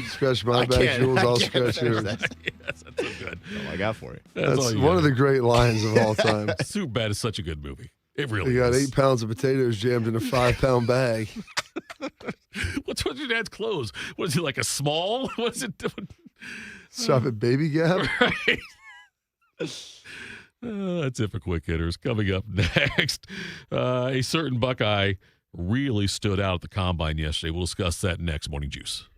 Scratch my back, Jules. I'll scratch yours. Yes, that's so good. That's all I got for you. That's one of the great lines of all time. Superbad is such a good movie. It really is. You got 8 pounds of potatoes jammed in a 5-pound bag. What's with your dad's clothes? Was he like a small? What's it doing? Shop at Baby Gap? Right. That's it for Quick Hitters. Coming up next, a certain Buckeye really stood out at the Combine yesterday. We'll discuss that next. Morning Juice.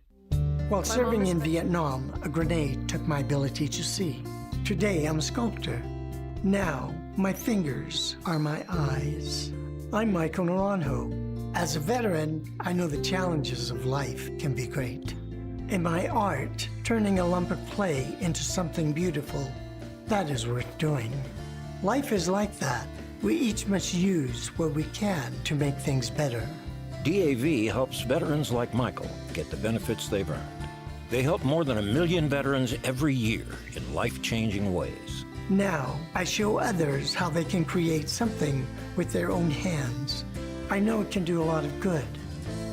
While serving in Vietnam, a grenade took my ability to see. Today, I'm a sculptor. Now, my fingers are my eyes. I'm Michael Naranjo. As a veteran, I know the challenges of life can be great. In my art, turning a lump of clay into something beautiful, that is worth doing. Life is like that. We each must use what we can to make things better. DAV helps veterans like Michael get the benefits they've earned. They help more than 1 million veterans every year in life-changing ways. Now, I show others how they can create something with their own hands. I know it can do a lot of good.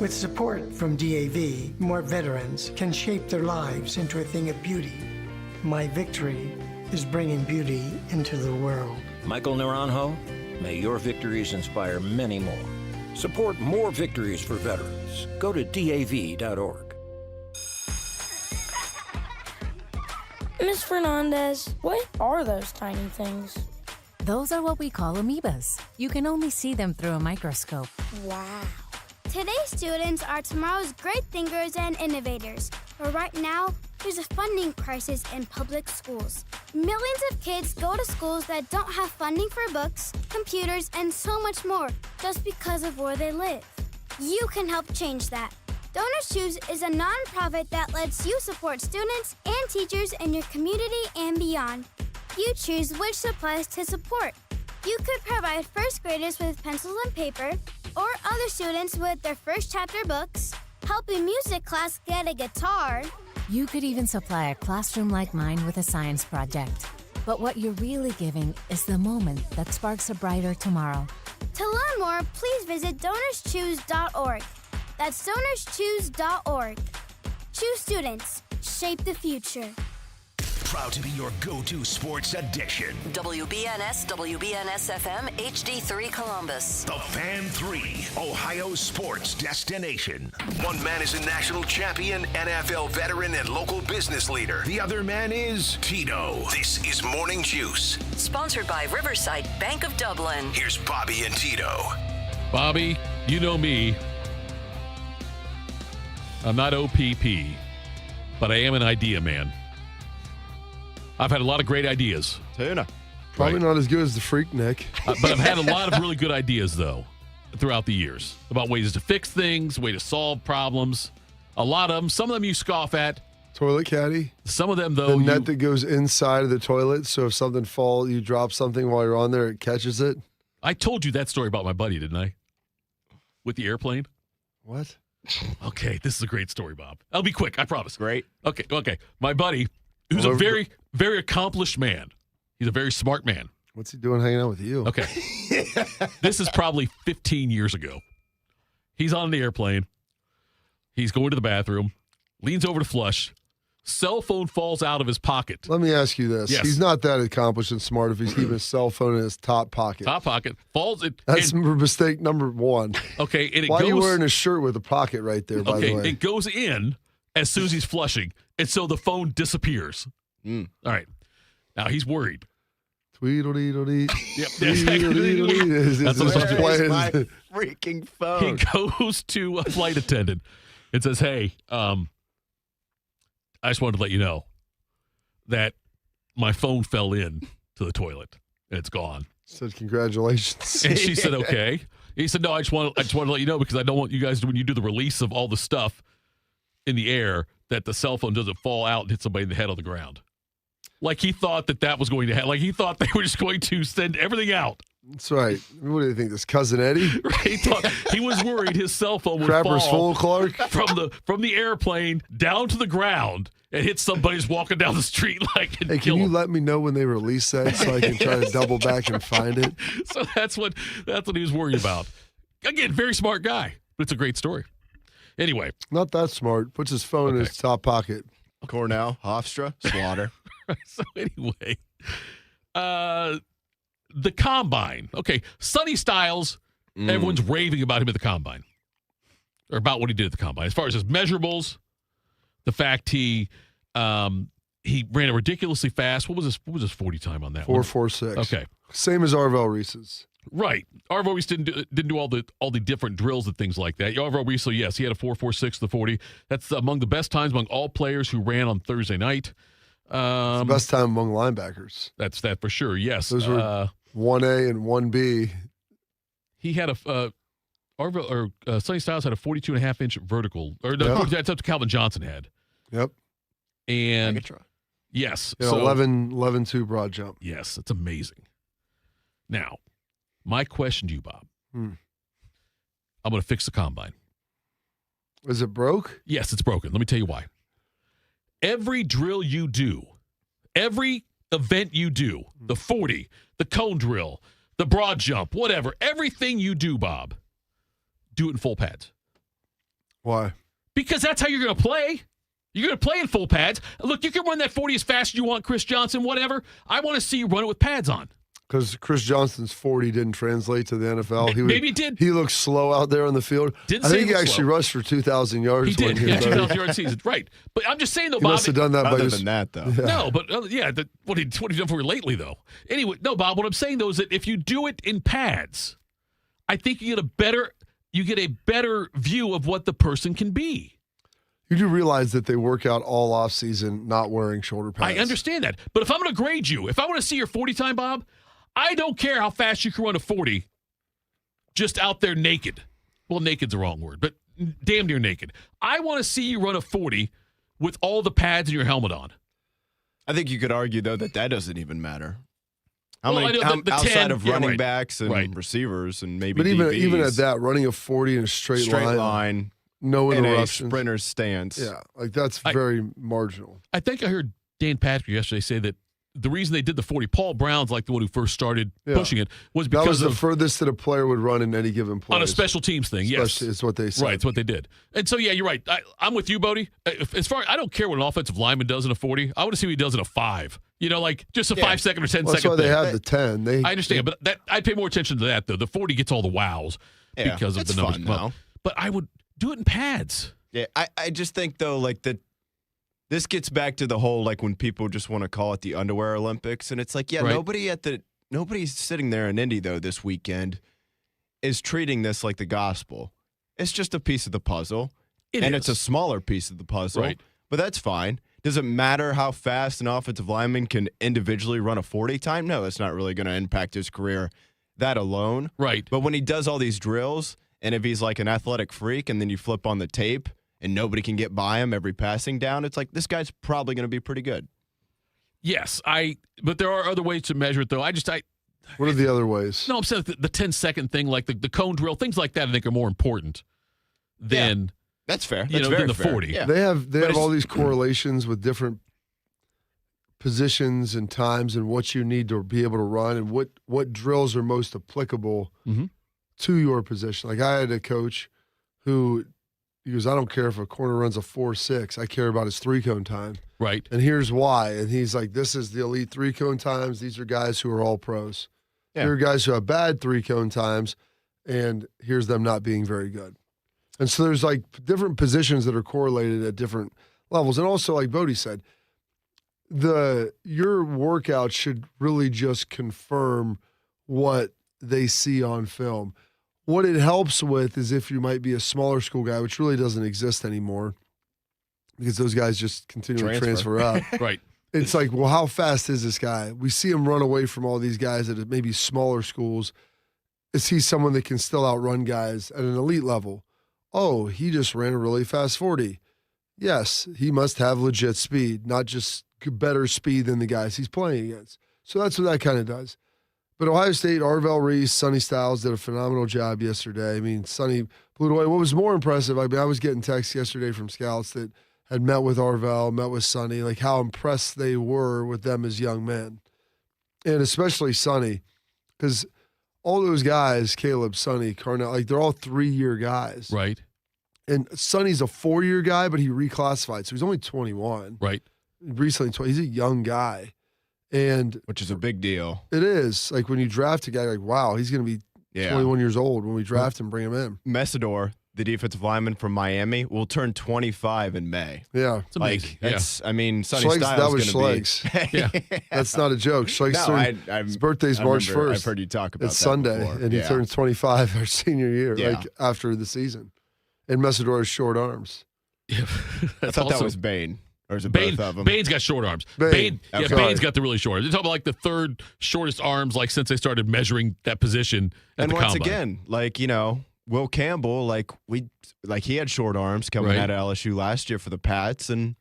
With support from DAV, more veterans can shape their lives into a thing of beauty. My victory is bringing beauty into the world. Michael Naranjo, may your victories inspire many more. Support more victories for veterans. Go to DAV.org. Ms. Fernandez, what are those tiny things? Those are what we call amoebas. You can only see them through a microscope. Wow. Today's students are tomorrow's great thinkers and innovators. But right now, there's a funding crisis in public schools. Millions of kids go to schools that don't have funding for books, computers, and so much more just because of where they live. You can help change that. Donors Choose is a nonprofit that lets you support students and teachers in your community and beyond. You choose which supplies to support. You could provide first graders with pencils and paper, or other students with their first chapter books, help a music class get a guitar. You could even supply a classroom like mine with a science project. But what you're really giving is the moment that sparks a brighter tomorrow. To learn more, please visit DonorsChoose.org. That's DonorsChoose.org. Choose students. Shape the future. Proud to be your go-to sports addiction. WBNS, WBNS-FM, HD3 Columbus. The Fan 3, Ohio sports destination. One man is a national champion, NFL veteran, and local business leader. The other man is Tito. This is Morning Juice. Sponsored by Riverside Bank of Dublin. Here's Bobby and Tito. Bobby, you know me. I'm not OPP, but I am an idea man. I've had a lot of great ideas. Tuna. Probably not as good as the Freak Nick. But I've had a lot of really good ideas, though, throughout the years about ways to fix things, way to solve problems. A lot of them. Some of them you scoff at. Toilet caddy. Some of them, though. The net that goes inside of the toilet, so if something falls, you drop something while you're on there, it catches it. I told you that story about my buddy, didn't I? With the airplane? What? Okay, this is a great story, Bob. I'll be quick, I promise. Great. Okay. My buddy, who's a very, very accomplished man. He's a very smart man. What's he doing hanging out with you? Okay. This is probably 15 years ago. He's on the airplane. He's going to the bathroom, leans over to flush, cell phone falls out of his pocket. Let me ask you this. Yes. He's not that accomplished and smart if he's keeping his cell phone in his top pocket. Top pocket. Falls. That's mistake number one. Okay. And Why are you wearing a shirt with a pocket right there, by the way? It goes in as soon as he's flushing, and so the phone disappears. All right. Now he's worried. Tweedledee. Yep. That's what what's playing. My freaking phone. He goes to a flight attendant and says, "Hey, I just wanted to let you know that my phone fell in to the toilet and it's gone." Said, "Congratulations." And she said, "Okay." He said, "No, I just want to let you know because I don't want you guys to, when you do the release of all the stuff in the air, that the cell phone doesn't fall out and hit somebody in the head on the ground." Like he thought that was going to happen. Like he thought they were just going to send everything out. That's right. What do you think? This Cousin Eddie? Right? He was worried his cell phone would Crappers fall full, Clark? from the airplane down to the ground and hit somebody who's walking down the street like and Hey, kill can you him. let me know when they release that so I can try to double back and find it? So that's what he was worried about. Again, very smart guy, but it's a great story. Anyway. Not that smart. Puts his phone in his top pocket. Cornell, Hofstra, Slaughter. So anyway, the Combine. Okay, Sonny Styles, everyone's raving about him at the Combine. Or about what he did at the Combine. As far as his measurables, the fact he ran a ridiculously fast. What was his 40 time on that one? 4.46. Okay. Same as Arvell Reese's. Right. Arvell Reese didn't do all the different drills and things like that. Arvell Reese, so yes, he had a 4.46 the 40. That's among the best times among all players who ran on Thursday night. It's the best time among linebackers. That's that for sure. Yes. Those were 1A and 1B. He had Sonny Styles had a 42.5-inch vertical. Or no, that's up to Calvin Johnson had. Yep. And yes. Yeah, so 11.2 broad jump. Yes, it's amazing. Now, my question to you, Bob. I'm going to fix the Combine. Is it broke? Yes, it's broken. Let me tell you why. Every drill you do, every event you do, the 40, the cone drill, the broad jump, whatever, everything you do, Bob, do it in full pads. Why? Because that's how you're going to play. You're going to play in full pads. Look, you can run that 40 as fast as you want, Chris Johnson, whatever. I want to see you run it with pads on. Because Chris Johnson's 40 didn't translate to the NFL. Maybe it did. He looked slow out there on the field. Didn't I say think he actually slow. rushed for 2,000 yards. He did. He Yeah, 2,000 yard season. Right. But I'm just saying, though, He Bob. must have done that Other by than that, though. Yeah. No, but what he done for you lately, though. Anyway, no, Bob. What I'm saying though is that if you do it in pads, I think you get a better view of what the person can be. You do realize that they work out all off season not wearing shoulder pads. I understand that, but if I'm going to grade you, if I want to see your 40 time, Bob, I don't care how fast you can run a 40. Just out there naked. Well, naked's the wrong word, but damn near naked. I want to see you run a 40 with all the pads and your helmet on. I think you could argue, though, that doesn't even matter. Well, I know the outside 10, of running right. backs and Right. receivers and maybe But DBs, even at that, running a 40 in a straight line, no in a interruptions. sprinter's stance. Yeah, like that's very marginal. I think I heard Dan Patrick yesterday say that the reason they did the 40, Paul Brown's like the one who first started pushing it, was because that was the of furthest that a player would run in any given play. on a special teams thing. Yes, is what they said. Right, it's what they did. And so, yeah, you're right. I'm with you, Bodie. As far I don't care what an offensive lineman does in a 40. I want to see what he does in a 5. Like just a 5 second or 10 Well, second that's why thing. they have the 10. I understand, but I'd pay more attention to that though. The 40 gets all the wows because of the numbers. Fun, though. But I would do it in pads. Yeah, I just think, though, like that. This gets back to the whole, like, when people just want to call it the underwear Olympics. And it's like, yeah, right. nobody's sitting there in Indy, though, this weekend is treating this like the gospel. It's just a piece of the puzzle. It's a smaller piece of the puzzle. Right. But that's fine. Does it matter how fast an offensive lineman can individually run a 40 time? No, that's not really going to impact his career, that alone. Right. But when he does all these drills, and if he's like an athletic freak, and then you flip on the tape, and nobody can get by him every passing down, it's like this guy's probably going to be pretty good. Yes, but there are other ways to measure it, though. What are the other ways? No, I'm saying the 10-second thing, like the cone drill, things like that, I think are more important than that's fair. That's very than the fair. 40. Yeah. They have all these correlations with different positions and times and what you need to be able to run and what drills are most applicable to your position. Like I had a coach who he goes, I don't care if a corner runs a 4.6. I care about his 3-cone time. Right. And here's why. And he's like, this is the elite 3-cone times. These are guys who are all pros. Yeah. Here are guys who have bad 3-cone times, and here's them not being very good. And so there's like different positions that are correlated at different levels. And also, like Bodie said, your workout should really just confirm what they see on film. What it helps with is if you might be a smaller school guy, which really doesn't exist anymore because those guys just continually transfer up. Right. It's like, well, how fast is this guy? We see him run away from all these guys at maybe smaller schools. Is he someone that can still outrun guys at an elite level? Oh, he just ran a really fast 40. Yes, he must have legit speed, not just better speed than the guys he's playing against. So that's what that kind of does. But Ohio State, Arvell Reese, Sonny Styles did a phenomenal job yesterday. I mean, Sonny blew it away. What was more impressive, I was getting texts yesterday from scouts that had met with Arvell, met with Sonny, like how impressed they were with them as young men. And especially Sonny, because all those guys, Caleb, Sonny, Carnell, like they're all 3-year guys. Right. And Sonny's a 4-year guy, but he reclassified, so he's only 21. Right. Recently, he's a young guy. And which is a big deal. It is. Like when you draft a guy, like, wow, he's going to be 21 years old when we draft him, bring him in. Messidor, the defensive lineman from Miami, will turn 25 in May. Yeah. It's amazing. I mean, Sonny Schleg's, Styles that was going to Schleg's. be. Yeah. That's not a joke. Schleg's his birthday's March 1st. I've heard you talk about it's that Sunday, before. and he turns 25 our senior year, like after the season. And Messidor has short arms. Yeah. I thought that was Bane. Or is it Bane, both of them? Bane's got short arms. Bane's got the really short arms. They're talking about like the third shortest arms, like since they started measuring that position at the once combine. again, like, you know, Will Campbell, he had short arms coming out of LSU last year for the Pats, and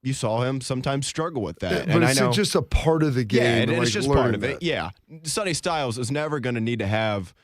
you saw him sometimes struggle with that. But and it's I know, just a part of the game. Yeah, it's just part of it. That. Yeah. Sonny Styles is never going to need to have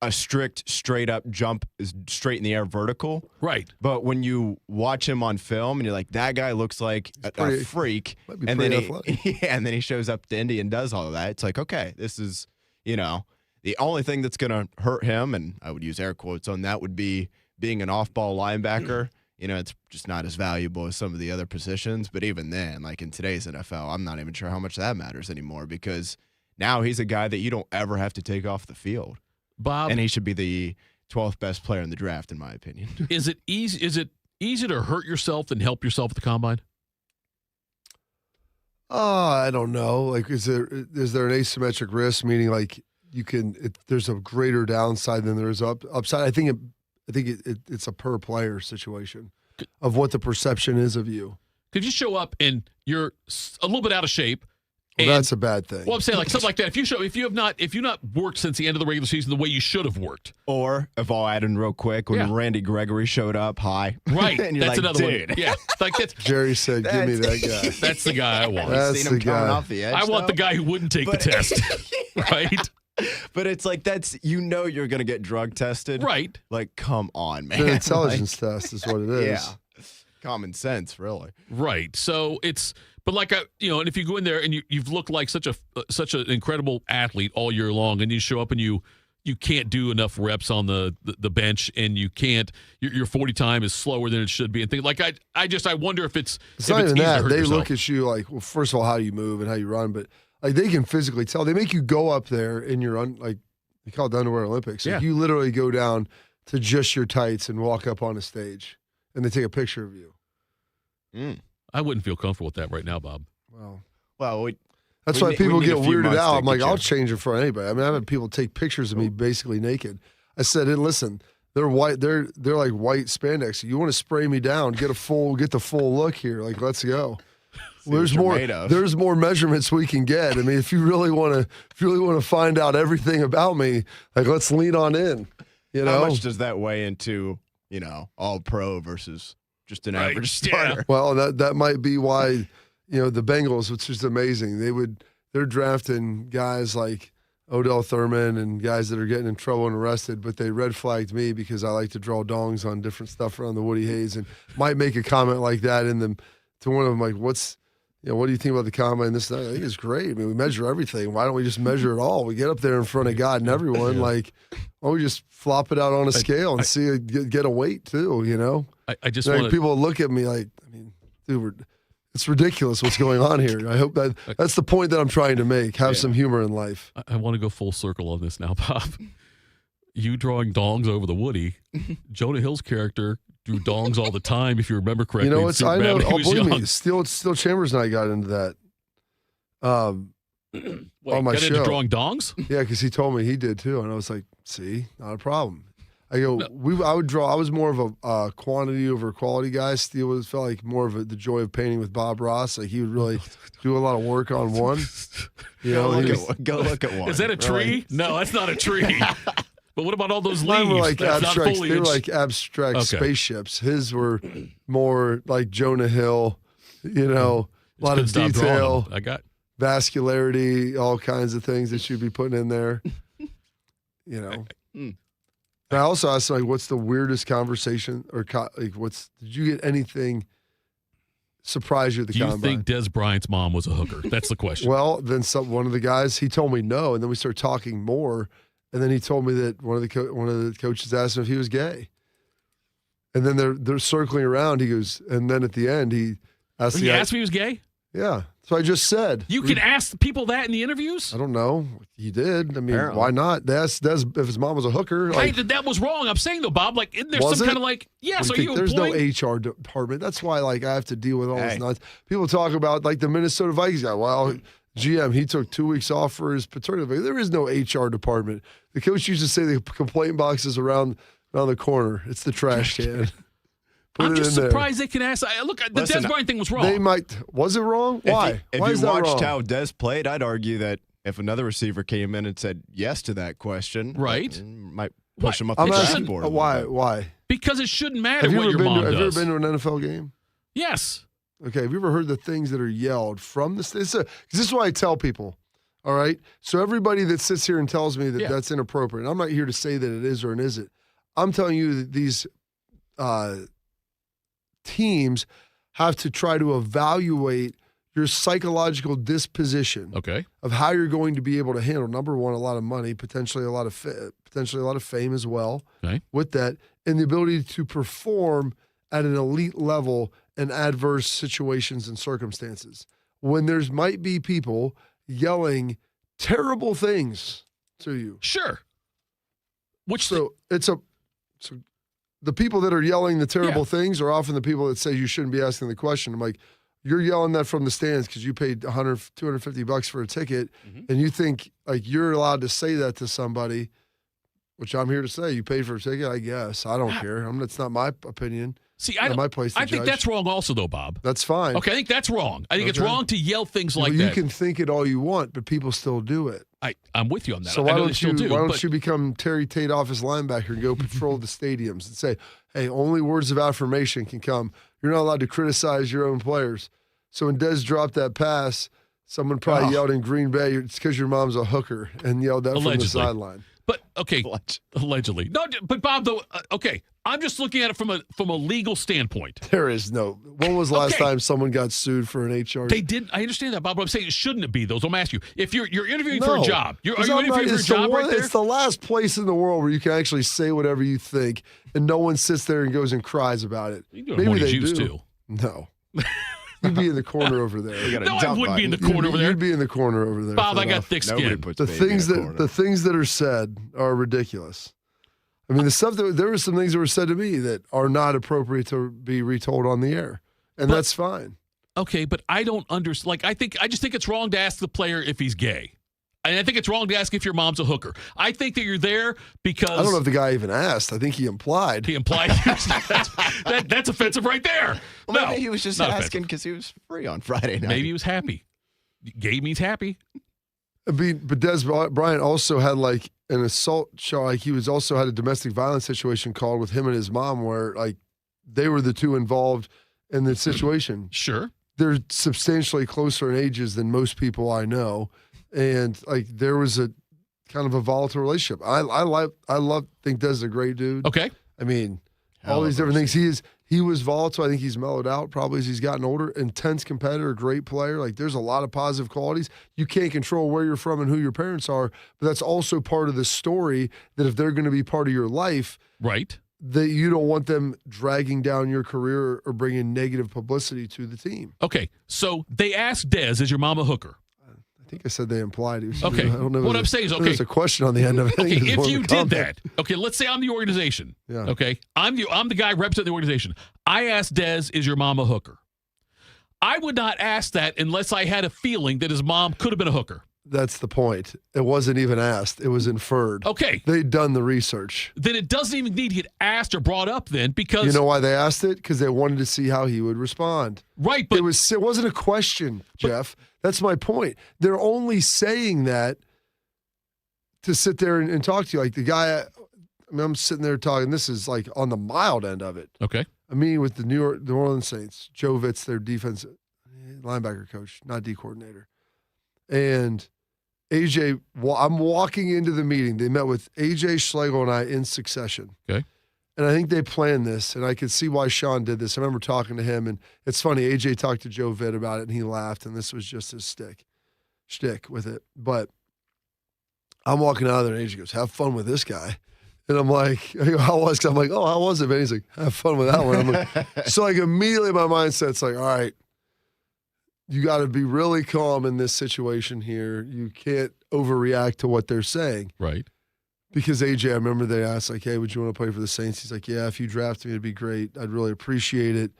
a strict, straight-up jump is straight in the air vertical. Right. But when you watch him on film and you're like, that guy looks like a freak, and then he shows up to Indy and does all of that, it's like, okay, this is, you know, the only thing that's going to hurt him, and I would use air quotes on that, would be being an off-ball linebacker. You know, it's just not as valuable as some of the other positions. But even then, like in today's NFL, I'm not even sure how much that matters anymore because now he's a guy that you don't ever have to take off the field. Bob, and he should be the 12th best player in the draft, in my opinion. Is it easy to hurt yourself than help yourself at the combine? I don't know. Like, is there an asymmetric risk? Meaning, like, there's a greater downside than there is upside. I think it's a per player situation of what the perception is of you. Could you show up and you're a little bit out of shape? Well, that's a bad thing. Well, I'm saying like something like that. If you have not worked since the end of the regular season the way you should have worked, or if I'll add in real quick, when Randy Gregory showed up, right? And you're that's like, another dude. one. Yeah, like that's, Jerry said, "Give me that guy." That's the guy I want. That's the guy. Off the edge, I want the guy who wouldn't take the test, right? But it's like you're going to get drug tested, right? Like, come on, man. It's an intelligence test is what it is. Yeah, common sense, really. Right. So it's. But like and if you go in there and you've looked like such an incredible athlete all year long, and you show up and you can't do enough reps on the bench, and you can't your 40 time is slower than it should be, and things like I wonder if it's not even that. They yourself. Look at you like, well, first of all, how you move and how you run, but like they can physically tell. They make you go up there in your like they call it the Underwear Olympics. Like you literally go down to just your tights and walk up on a stage, and they take a picture of you. I wouldn't feel comfortable with that right now, Bob. Well, that's why people get weirded out. I'm like, I'll change it for anybody. I mean, I've had people take pictures of me basically naked. I said, hey, listen, they're white. They're like white spandex. You want to spray me down? Get the full look here. Like, let's go. There's more measurements we can get. I mean, if you really want to find out everything about me, like, let's lean on in. You know, how much does that weigh into all pro versus just an average starter? Yeah. Well, that might be why, the Bengals, which is amazing, they're drafting guys like Odell Thurman and guys that are getting in trouble and arrested, but they red flagged me because I like to draw dongs on different stuff around the Woody Hayes and might make a comment like that to one of them, like, what's what do you think about the combine? This, I think it's great. I mean, we measure everything. Why don't we just measure it all? We get up there in front of God and everyone. Like, why don't we just flop it out on a scale and see get a weight too? I just like, want people look at me like, I mean, dude, it's ridiculous what's going on here. I hope that's the point that I'm trying to make. Have some humor in life. I want to go full circle on this now, Bob. You drawing dongs over the Woody. Jonah Hill's character drew dongs all the time, if you remember correctly. I know. Believe me, Steel Chambers and I got into that. On my got show. into drawing dongs? Yeah, because he told me he did too, and I was like, "See, not a problem." I go, I would draw. I was more of a quantity over quality guy. Steel felt like more of the joy of painting with Bob Ross. Like he would really do a lot of work on one. Go look at one. Is that a tree? Really? No, that's not a tree. But what about all those leaves? Mine were like That's not abstract. foliage. They were like abstract spaceships. His were more like Jonah Hill. A lot of detail. I got vascularity, all kinds of things that you'd be putting in there. I also asked, like, what's the weirdest conversation or did you get anything surprise you at the combine? Do you think Des Bryant's mom was a hooker? That's the question. Well, then one of the guys, he told me no, and then we started talking more, and then he told me that one of the coaches asked him if he was gay. And then they're circling around. He goes, and then at the end, he asked He asked me if he was gay? Yeah. So I just said. You can ask people that in the interviews? I don't know. He did. I mean, why not? They asked Des if his mom was a hooker. Like, that was wrong. I'm saying, though, Bob, like, isn't there some kind of like, yes, are you There's employing? no HR department. That's why, like, I have to deal with all this nonsense. People talk about, like, the Minnesota Vikings guy. Well, GM, he took 2 weeks off for his paternity leave. There is no HR department. The coach used to say the complaint box is around the corner. It's the trash can. I'm just surprised they can ask. Look, the Des Bryant thing was wrong. They might. Was it wrong? Why? If Why you is that watched wrong? how Des played, I'd argue that if another receiver came in and said yes to that question, right, might push him up I'm the asking, draft board. Why? Because it shouldn't matter Have what your mom Have you ever does. been to an NFL game? Yes. Okay. Have you ever heard the things that are yelled from the stage? Because this is what I tell people. All right. So everybody that sits here and tells me that that's inappropriate, I'm not here to say that it is or it isn't. I'm telling you that these teams have to try to evaluate your psychological disposition of how you're going to be able to handle, number one, a lot of money, potentially a lot of fame as well with that, and the ability to perform at an elite level in adverse situations and circumstances. When there's might be people yelling terrible things to you. Sure. The people that are yelling the terrible things are often the people that say you shouldn't be asking the question. I'm like, you're yelling that from the stands because you paid $100, $250 for a ticket, and you think like you're allowed to say that to somebody, which I'm here to say. You paid for a ticket, I guess. I don't care. It's not my opinion. See, my place to I think judge. that's wrong also, though, Bob. That's fine. Okay, I think that's wrong. I think it's wrong to yell things like that. You can think it all you want, but people still do it. I'm with you on that. So why don't you become Terry Thitoff linebacker and go patrol the stadiums and say, hey, only words of affirmation can come. You're not allowed to criticize your own players. So when Des dropped that pass, someone probably yelled in Green Bay, it's because your mom's a hooker, and yelled that from the sideline. But okay, allegedly. No, but Bob, though, okay, I'm just looking at it from a legal standpoint. There is no. When was the last time someone got sued for an HR? They did. I understand that, Bob. But I'm saying it shouldn't be those. I'm asking you if you're interviewing for a job. Are you interviewing for a job right there? It's the last place in the world where you can actually say whatever you think, and no one sits there and goes and cries about it. You Maybe they do. Too. No. You'd be in the corner over there. No, I wouldn't be in the corner over there. You'd be in the corner over there. Bob, I got thick skin. The things that are said are ridiculous. I mean, there were some things that were said to me that are not appropriate to be retold on the air, and that's fine. Okay, but I don't understand. Like, I just think it's wrong to ask the player if he's gay. And I think it's wrong to ask if your mom's a hooker. I think that you're there because... I don't know if the guy even asked. I think he implied. He implied. That's offensive right there. Well, maybe he was just asking because he was free on Friday night. Maybe he was happy. Gay means happy. But Des Bryant also had like an assault charge. He also had a domestic violence situation called with him and his mom where like they were the two involved in the situation. Sure. They're substantially closer in ages than most people I know. And like there was a kind of a volatile relationship. I think Des is a great dude. Okay. I mean, all these different things. he was volatile. I think he's mellowed out probably as he's gotten older. Intense competitor, great player. Like, there's a lot of positive qualities. You can't control where you're from and who your parents are, but that's also part of the story that if they're going to be part of your life, right, that you don't want them dragging down your career or bringing negative publicity to the team. Okay, so they asked Dez, is your mom a hooker? I think I said they implied it. Okay. I don't know. What I'm saying is, okay. There's a question on the end of it. Okay, if you did that, okay, let's say I'm the organization. Yeah. Okay, I'm the guy representing the organization. I asked Dez, is your mom a hooker? I would not ask that unless I had a feeling that his mom could have been a hooker. That's the point. It wasn't even asked. It was inferred. Okay. They'd done the research. Then it doesn't even need to get asked or brought up then because... You know why they asked it? Because they wanted to see how he would respond. Right, but... It wasn't a question, Jeff. That's my point. They're only saying that to sit there and talk to you. Like the guy, I'm sitting there talking. This is like on the mild end of it. Okay. I'm meeting with the New Orleans Saints. Joe Vitz, their defensive linebacker coach, not D coordinator. And AJ, I'm walking into the meeting. They met with AJ Schlegel and I in succession. Okay. And I think they planned this, and I could see why Sean did this. I remember talking to him, and it's funny. AJ talked to Joe Vitt about it, and he laughed, and this was just his shtick with it. But I'm walking out of there, and AJ goes, "Have fun with this guy." And I'm like, I go, "How was?" 'Cause I'm like, "Oh, how was it, man?" He's like, "Have fun with that one." I'm like, so like immediately my mindset's like, all right, you got to be really calm in this situation here. You can't overreact to what they're saying. Right. Because AJ, I remember they asked, like, "Hey, would you want to play for the Saints?" He's like, "Yeah, if you draft me, it'd be great. I'd really appreciate it.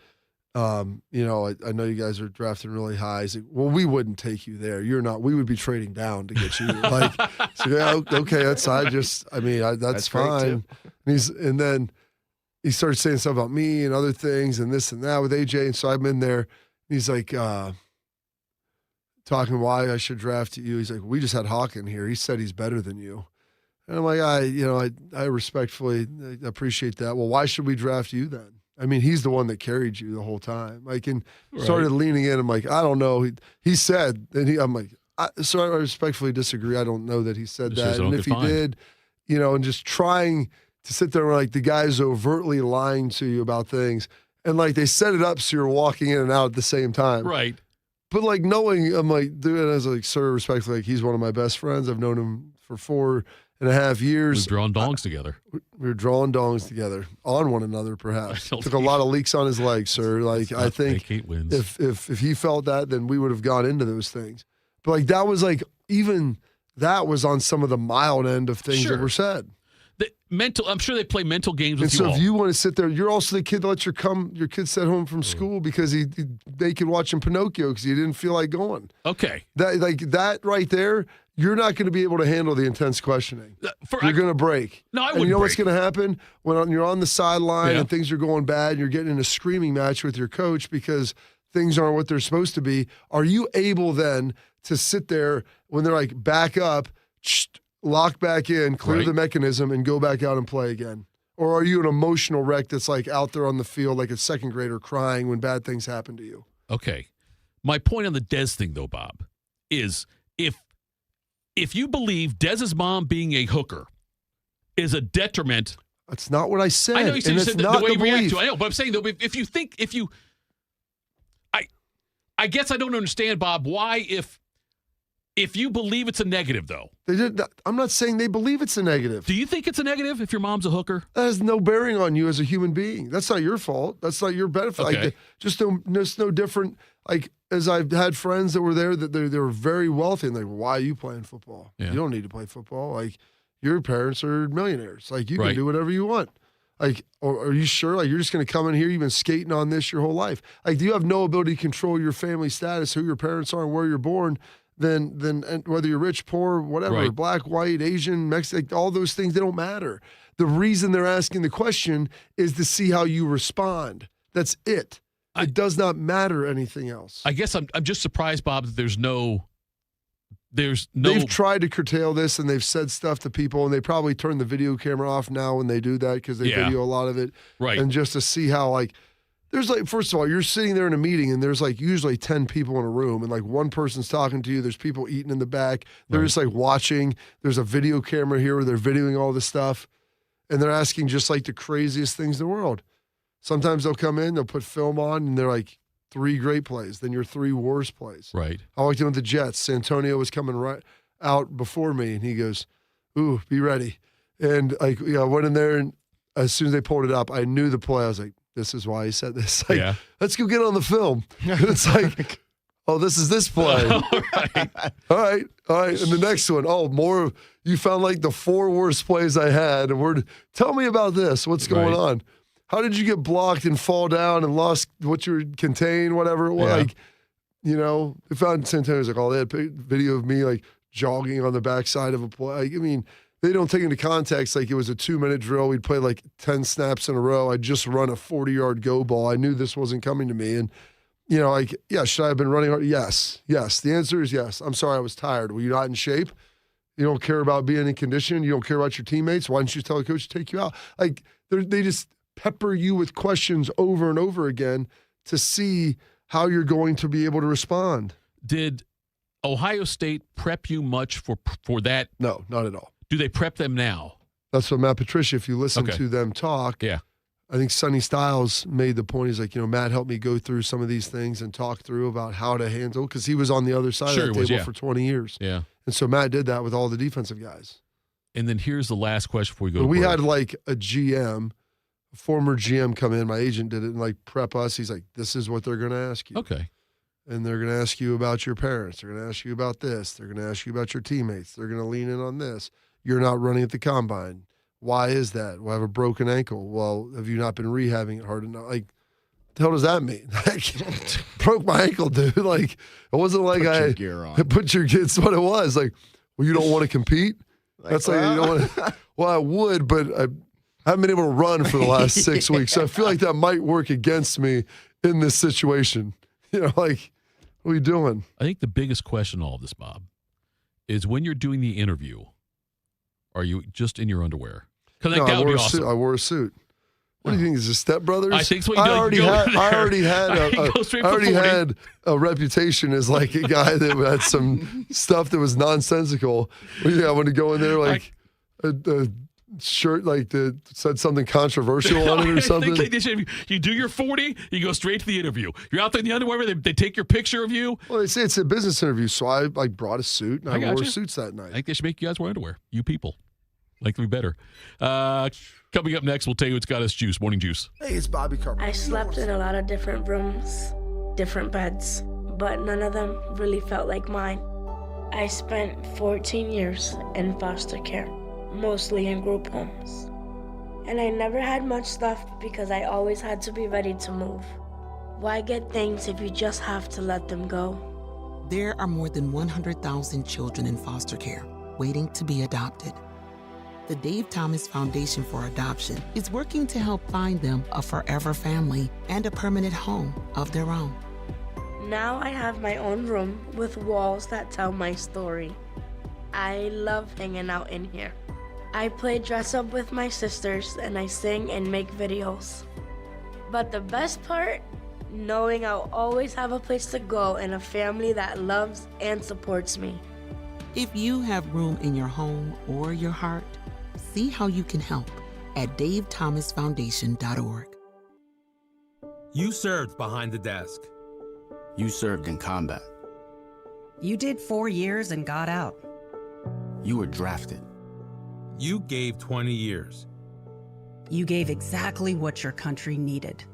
You know, I know you guys are drafting really high." He's like, "Well, we wouldn't take you there. You're not. We would be trading down to get you." Like, so yeah, okay, that's that's fine. And then he started saying stuff about me and other things and this and that with AJ. And so I'm in there. He's like, talking why I should draft you. He's like, "We just had Hawk in here. He said he's better than you." And I'm like, I respectfully appreciate that. Well, why should we draft you then? I mean, he's the one that carried you the whole time. Like, and started leaning in. I'm like, I don't know. He said, and I'm like, so I respectfully disagree. I don't know that he said that. And if he did, and just trying to sit there and like the guy's overtly lying to you about things. And like they set it up so you're walking in and out at the same time. Right. But like knowing, I'm like, dude, and I was like, sir, respectfully, like he's one of my best friends. I've known him for 4.5 years. We've drawn dongs together. We were drawing dongs together on one another, perhaps. Took a lot of leaks on his legs, sir. Like, I think if he felt that, then we would have gone into those things. But like that was like, even that was on some of the mild end of things that were said. I'm sure they play mental games with you. And so if you want to sit there, you're also the kid that lets your kid sit home from school because they could watch him Pinocchio because he didn't feel like going. Okay. That right there, you're not going to be able to handle the intense questioning. You're going to break. No, I wouldn't. And you know break. what's going to happen when you're on the sideline and things are going bad and you're getting in a screaming match with your coach because things aren't what they're supposed to be. Are you able then to sit there when they're like, back up, lock back in, clear the mechanism, and go back out and play again? Or are you an emotional wreck that's like out there on the field like a second grader crying when bad things happen to you? Okay. My point on the Dez thing, though, Bob, is if you believe Dez's mom being a hooker is a detriment. That's not what I said. I know you said, the way you react to it. I know, but I'm saying, though, I guess I don't understand, Bob, why if you believe it's a negative, though. I'm not saying they believe it's a negative. Do you think it's a negative if your mom's a hooker? That has no bearing on you as a human being. That's not your fault. That's not your benefit. Okay. Like, just no different. Like, as I've had friends that were there, that they were very wealthy, and like, why are you playing football? Yeah. You don't need to play football. Like, your parents are millionaires. Like, you can do whatever you want. Like, or are you sure? Like, you're just going to come in here, you've been skating on this your whole life. Like, do you have no ability to control your family status, who your parents are, and where you're born? Then whether you're rich, poor, whatever, black, white, Asian, Mexican, all those things, they don't matter. The reason they're asking the question is to see how you respond. That's it. It does not matter anything else. I guess I'm just surprised, Bob, that there's no. They've tried to curtail this, and they've said stuff to people, and they probably turn the video camera off now when they do that because they video a lot of it. Right. And just to see how, like, there's like, first of all, you're sitting there in a meeting and there's like usually 10 people in a room and like one person's talking to you. There's people eating in the back. They're just like watching. There's a video camera here where they're videoing all this stuff and they're asking just like the craziest things in the world. Sometimes they'll come in, they'll put film on, and they're like 3 great plays, then your 3 worst plays. Right. I walked in with the Jets. Santonio was coming right out before me, and he goes, "Ooh, be ready." And I went in there, and as soon as they pulled it up, I knew the play. I was like, "This is why he said this." Like, let's go get on the film. And it's like, "Oh, this is this play." All right. And the next one, more. You found like the 4 worst plays I had, and tell me about this. What's going on? How did you get blocked and fall down and lost what you were contained, whatever it was? Yeah. Like, they found Santonio's like, they had video of me like jogging on the backside of a play. I mean, they don't take into context like it was a 2-minute drill. We'd play like 10 snaps in a row. I'd just run a 40-yard go ball. I knew this wasn't coming to me. And, should I have been running hard? Yes. The answer is yes. I'm sorry I was tired. Were you not in shape? You don't care about being in condition? You don't care about your teammates? Why didn't you tell the coach to take you out? Like, they just pepper you with questions over and over again to see how you're going to be able to respond. Did Ohio State prep you much for that? No, not at all. Do they prep them now? That's what Matt Patricia, if you listen to them talk, I think Sonny Styles made the point. He's like, Matt helped me go through some of these things and talk through about how to handle, because he was on the other side of the table for 20 years. Yeah. And so Matt did that with all the defensive guys. And then here's the last question before we go to we break. had like a GM, a former GM come in. My agent did it and like prep us. He's like, this is what they're going to ask you. Okay. And they're going to ask you about your parents. They're going to ask you about this. They're going to ask you about your teammates. They're going to lean in on this. You're not running at the combine. Why is that? Well, I have a broken ankle. Well, have you not been rehabbing it hard enough? Like, the hell does that mean? Broke my ankle, dude. Like, it wasn't like put your kids. What it was like. Well, you don't want to compete. That's like you don't want to. Well, I would, but I haven't been able to run for the last 6 weeks. So I feel like that might work against me in this situation. Like, what are we doing? I think the biggest question in all of this, Bob, is when you're doing the interview, are you just in your underwear? Because that would be awesome. I wore a suit. What do you think? Is it Step Brothers? I think so. I already had a reputation as like a guy that had some stuff that was nonsensical. I want to go in there like a shirt like that said something controversial on it or something. I think you do your 40, you go straight to the interview. You're out there in the underwear, they take your picture of you. Well, they say it's a business interview, so I like brought a suit and I wore suits that night. I think they should make you guys wear underwear. You people. Like to be better. Coming up next, we'll tell you what's got us juice. Morning juice. Hey, it's Bobby Carpenter. I slept in a lot of different rooms, different beds, but none of them really felt like mine. I spent 14 years in foster care, mostly in group homes. And I never had much stuff because I always had to be ready to move. Why get things if you just have to let them go? There are more than 100,000 children in foster care waiting to be adopted. The Dave Thomas Foundation for Adoption is working to help find them a forever family and a permanent home of their own. Now I have my own room with walls that tell my story. I love hanging out in here. I play dress up with my sisters and I sing and make videos. But the best part, knowing I'll always have a place to go and a family that loves and supports me. If you have room in your home or your heart, see how you can help at davethomasfoundation.org. You served behind the desk. You served in combat. You did 4 years and got out. You were drafted. You gave 20 years. You gave exactly what your country needed.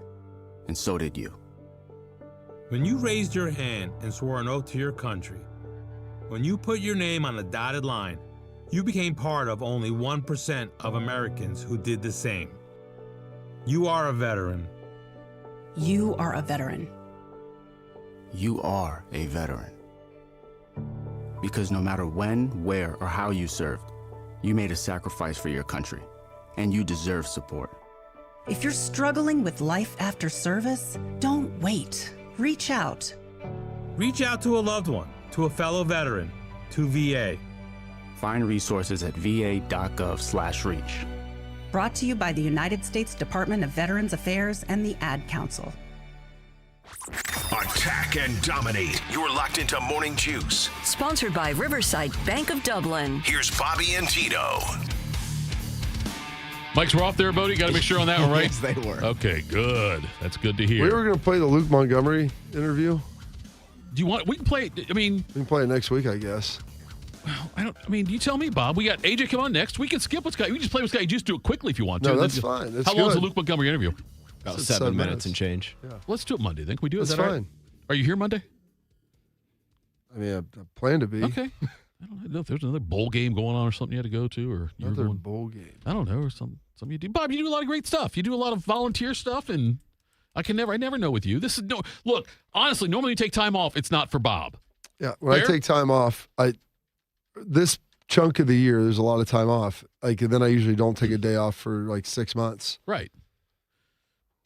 And so did you. When you raised your hand and swore an oath to your country, when you put your name on a dotted line, you became part of only 1% of Americans who did the same. You are a veteran. You are a veteran. You are a veteran. Because no matter when, where, or how you served, you made a sacrifice for your country, and you deserve support. If you're struggling with life after service, don't wait. Reach out. Reach out to a loved one, to a fellow veteran, to VA. Find resources at va.gov/reach. Brought to you by the United States Department of Veterans Affairs and the Ad Council. Attack and dominate. You're locked into Morning Juice. Sponsored by Riverside Bank of Dublin. Here's Bobby and Tito. Mics were off there, Bodie. Got to make sure on that one, right? Yes, they were. Okay, good. That's good to hear. We were going to play the Luke Montgomery interview. Do you want? We can play. I mean, we can play it next week, I guess. Well, you tell me, Bob. We got AJ come on next. We can skip with Scott. We can just play with Scott. You just do it quickly if you want to. No, that's fine. That's How long is the Luke Montgomery interview? About 7 minutes and change. Yeah. Let's do it Monday. Then can we do it? That's Is that fine. Right? Are you here Monday? I mean, I plan to be. Okay. I don't know if there's another bowl game going on or something you had to go to, or another bowl game. I don't know, or something you do. Bob, you do a lot of great stuff. You do a lot of volunteer stuff, and I never know with you. This is look. Honestly, normally you take time off. It's not for Bob. Yeah, when I take time off, this chunk of the year, there's a lot of time off. And then I usually don't take a day off for like 6 months. Right.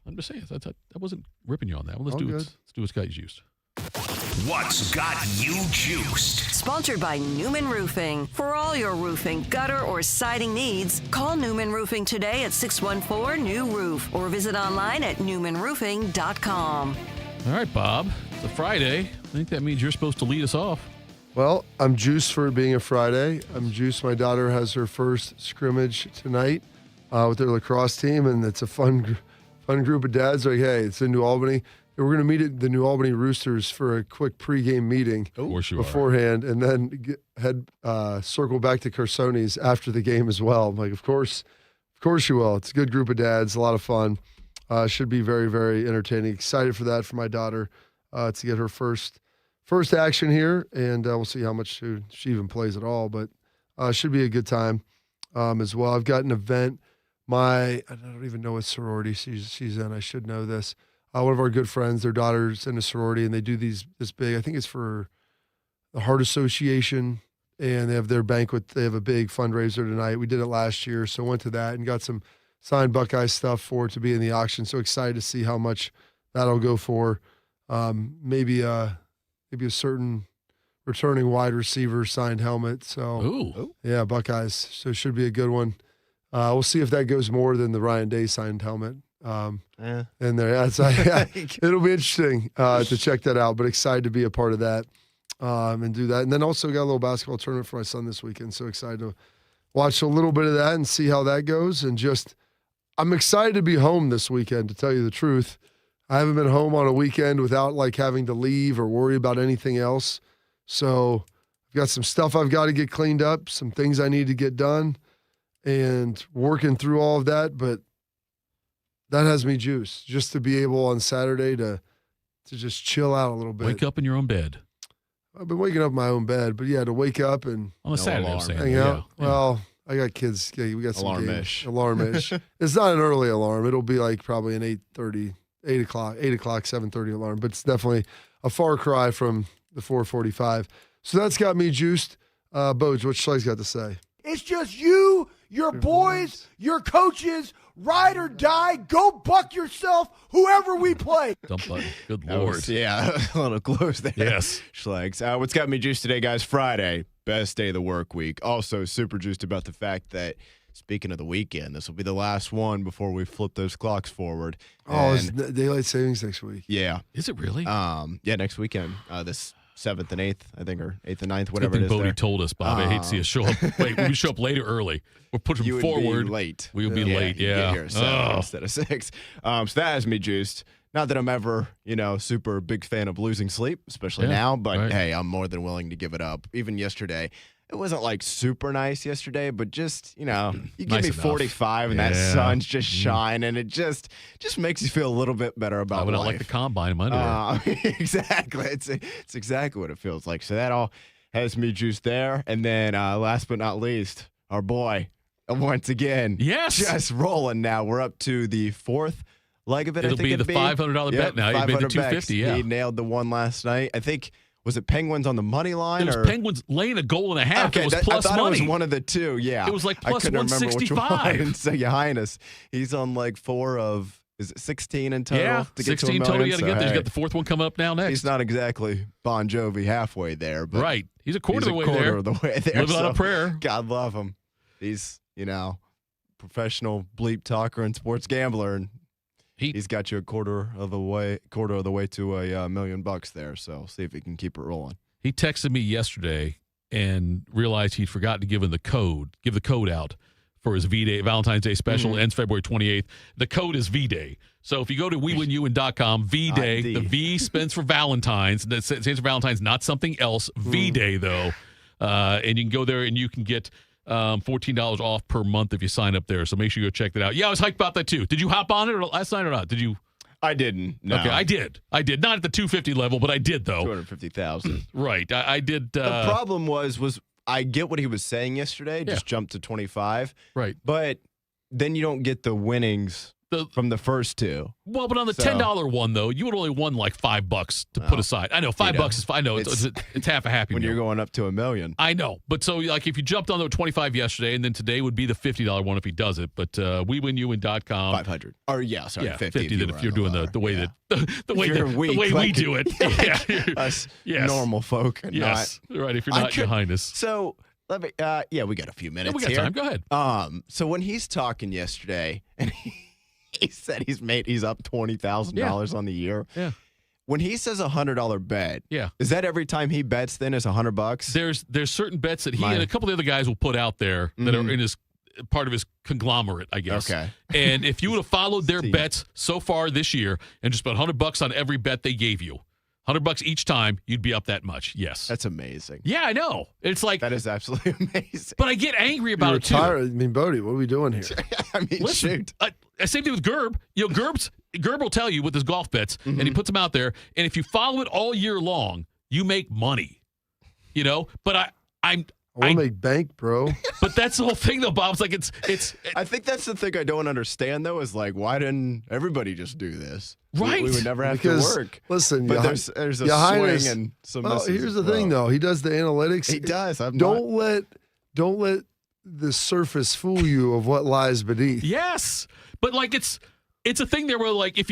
I'm just saying that wasn't ripping you on that one. Let's do what's got you juiced. What's got you juiced? Sponsored by Newman Roofing. For all your roofing, gutter, or siding needs, call Newman Roofing today at 614-NEW-ROOF or visit online at newmanroofing.com. All right, Bob. It's a Friday. I think that means you're supposed to lead us off. Well, I'm juiced for it being a Friday. I'm juiced. My daughter has her first scrimmage tonight with their lacrosse team, and it's a fun group of dads. Like, hey, it's in New Albany. We're going to meet at the New Albany Roosters for a quick pregame meeting beforehand, and then circle back to Carsoni's after the game as well. I'm like, of course you will. It's a good group of dads, a lot of fun. Should be very, very entertaining. Excited for that for my daughter to get her first action here, and we'll see how much she even plays at all. But should be a good time as well. I've got an event. I don't even know what sorority she's in. I should know this. One of our good friends, their daughter's in a sorority, and they do this big, I think it's for the Heart Association, and they have their banquet. They have a big fundraiser tonight. We did it last year, so went to that and got some signed Buckeye stuff for it to be in the auction. So excited to see how much that'll go for. Maybe a certain returning wide receiver signed helmet. So, yeah, Buckeyes. So it should be a good one. We'll see if that goes more than the Ryan Day signed helmet. In there, it'll be interesting to check that out. But excited to be a part of that and do that. And then also got a little basketball tournament for my son this weekend. So excited to watch a little bit of that and see how that goes. And I'm excited to be home this weekend. To tell you the truth, I haven't been home on a weekend without having to leave or worry about anything else. So I've got some stuff I've got to get cleaned up, some things I need to get done, and working through all of that. But that has me juiced, just to be able on Saturday to just chill out a little bit. Wake up in your own bed. I've been waking up in my own bed, but yeah, to wake up and on a Saturday, hang out. Yeah. Well, I got kids. Yeah, we got some alarm-ish. Alarm-ish. It's not an early alarm. It'll be probably an 8:30, 8 o'clock, 7:30 alarm, but it's definitely a far cry from the 4:45. So that's got me juiced. Bodes, what Schleig's got to say? It's just you, your boys, your coaches, ride or die, go buck yourself, whoever we play. Dump button. Good Lord. A little close there. Yes. Schlegs. What's got me juiced today, guys? Friday, best day of the work week. Also super juiced about the fact that, speaking of the weekend, this will be the last one before we flip those clocks forward. It's daylight savings next week. Yeah. Is it really? Yeah, next weekend. This 7th and 8th, I think, or 8th and 9th, whatever it is. Bodie told us, Bob. I hate to see us show up. Wait, we show up late or early. We're pushing forward. Be late. We would be late, Get here at 7 instead of 6. So that has me juiced. Not that I'm ever, super big fan of losing sleep, especially now, but hey, I'm more than willing to give it up. Even yesterday, it wasn't super nice yesterday, but just, you give nice me enough. 45 and that sun's just shining. It just makes you feel a little bit better about life. I like the combine in my underwear. Exactly. It's exactly what it feels like. So that all has me juiced there. And then last but not least, our boy, once again, just rolling now. We're up to the 4th leg of it. It'll be the $500 bet now. He made the $250, yeah. He nailed the one last night. I think, was it Penguins on the money line? It was Penguins laying a goal and a half. Okay, it was plus I thought money. It was one of the two, yeah. It was plus I couldn't remember which 165. one. So, Your Highness, he's on 4 of, is it 16 in total? Yeah, to 16 get to total you million? got to get there. He's got the 4th one coming up now next. He's not exactly Bon Jovi halfway there. But right. He's a quarter of the way there. Living on a prayer. God love him. He's, professional bleep talker and sports gambler, and he's got you a quarter of the way to $1 million there. So see if he can keep it rolling. He texted me yesterday and realized he'd forgotten to give the code out for his V-Day, Valentine's Day special. Ends February 28th. The code is V-Day. So if you go to WeWinUwin.com, V-Day, the V stands for Valentine's. That stands for Valentine's, not something else. V-Day, though. And you can go there and you can get $14 off per month if you sign up there. So make sure you go check that out. Yeah, I was hyped about that, too. Did you hop on it last night or not? Did you? I didn't. No. Okay, I did. Not at the 250 level, but I did, though. 250,000. Right. I did. The problem was I get what he was saying yesterday, just jumped to 25. Right. But then you don't get the winnings from the first two. Well, but on the $10 one, though, you would only won like $5 to put aside. I know, $5 is fine. I know, it's half a happy when meal. You're going up to $1 million. I know. But so, like, if you jumped on the 25 yesterday, and then today would be the $50 one if he does it. But WeWinUwin.com. 500. Or, yeah, sorry, yeah, 50 if you're doing the way that the way weak, we do it. Us normal folk. And yes. Right, if you're not Your Highness. So, let me, we got a few minutes we got here. time. Go ahead. So when he's talking yesterday, and he said he's up $20,000 on the year. Yeah. When he says $100 bet, yeah, is that every time he bets? Then is $100? There's certain bets that he and a couple of the other guys will put out there that are in his part of his conglomerate, I guess. Okay. And if you would have followed their bets so far this year and just put $100 on every bet they gave you, $100 each time, you'd be up that much. Yes. That's amazing. Yeah, I know. It's like that is absolutely amazing. But I get angry about it too. I mean, Bodie, what are we doing here? I mean, shoot. Same thing with Gerb. You know, Gerb will tell you with his golf bets, and he puts them out there. And if you follow it all year long, you make money. You know, but I want to make bank, bro. But that's the whole thing, though, Bob. It's like it's. I think that's the thing I don't understand, though, is like, why didn't everybody just do this? Right. We would never have to work. Listen, but there's a swing and some misses. Here's the thing, though. He does the analytics. He does. Don't let the surface fool you of what lies beneath. Yes, but like it's a thing there where like if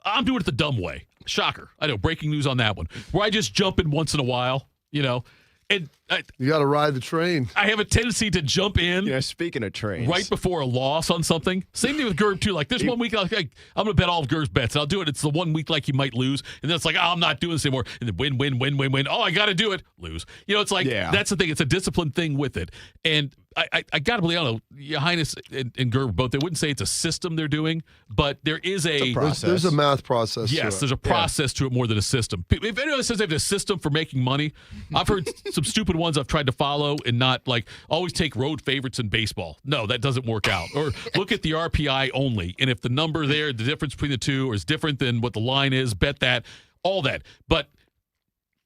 I'm doing it the dumb way. Shocker. I know, breaking news on that one. Where I just jump in once in a while, you know. And you got to ride the train. I have a tendency to jump in. Yeah, speaking of trains. Right before a loss on something. Same thing with Gerb, too. Like, this 1 week, I'm going to bet all of Gerb's bets. And I'll do it. It's the 1 week like he might lose. And then it's like, I'm not doing this anymore. And then win. Oh, I got to do it. Lose. You know, it's like, that's the thing. It's a disciplined thing with it. And I got to believe, I don't know, Your Highness and Gerb both, they wouldn't say it's a system they're doing, but there is a process. There's a math process. Yes, there's a process to it more than a system. If anyone says they have a system for making money, I've heard some stupid ones I've tried to follow and not like always take road favorites in baseball. No, that doesn't work out. Or look at the RPI only. And if the number there, the difference between the two is different than what the line is, bet that, all that. But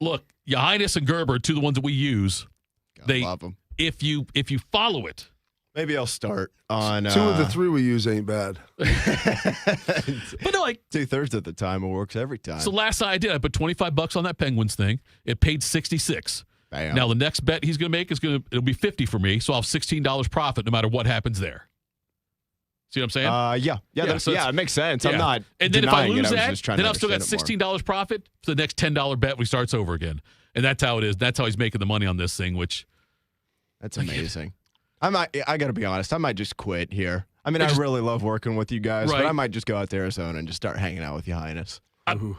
look, Your Highness and Gerber are two of the ones that we use. Love them. If you follow it. Maybe I'll start on 2 of the 3 we use ain't bad. But no, like 2/3 of the time it works every time. So last night I did. I put $25 on that Penguins thing. It paid $66. Bam. Now the next bet he's going to make it'll be $50 for me. So I'll have $16 profit no matter what happens there. See what I'm saying? Yeah, it makes sense. Yeah. I'm not. And then if I denying lose it, that, then I've still got $16 profit for the next $10 bet when he starts over again. And that's how it is. That's how he's making the money on this thing, which. That's amazing. I got to be honest. I might just quit here. I mean, I really love working with you guys, but I might just go out to Arizona and just start hanging out with Your Highness.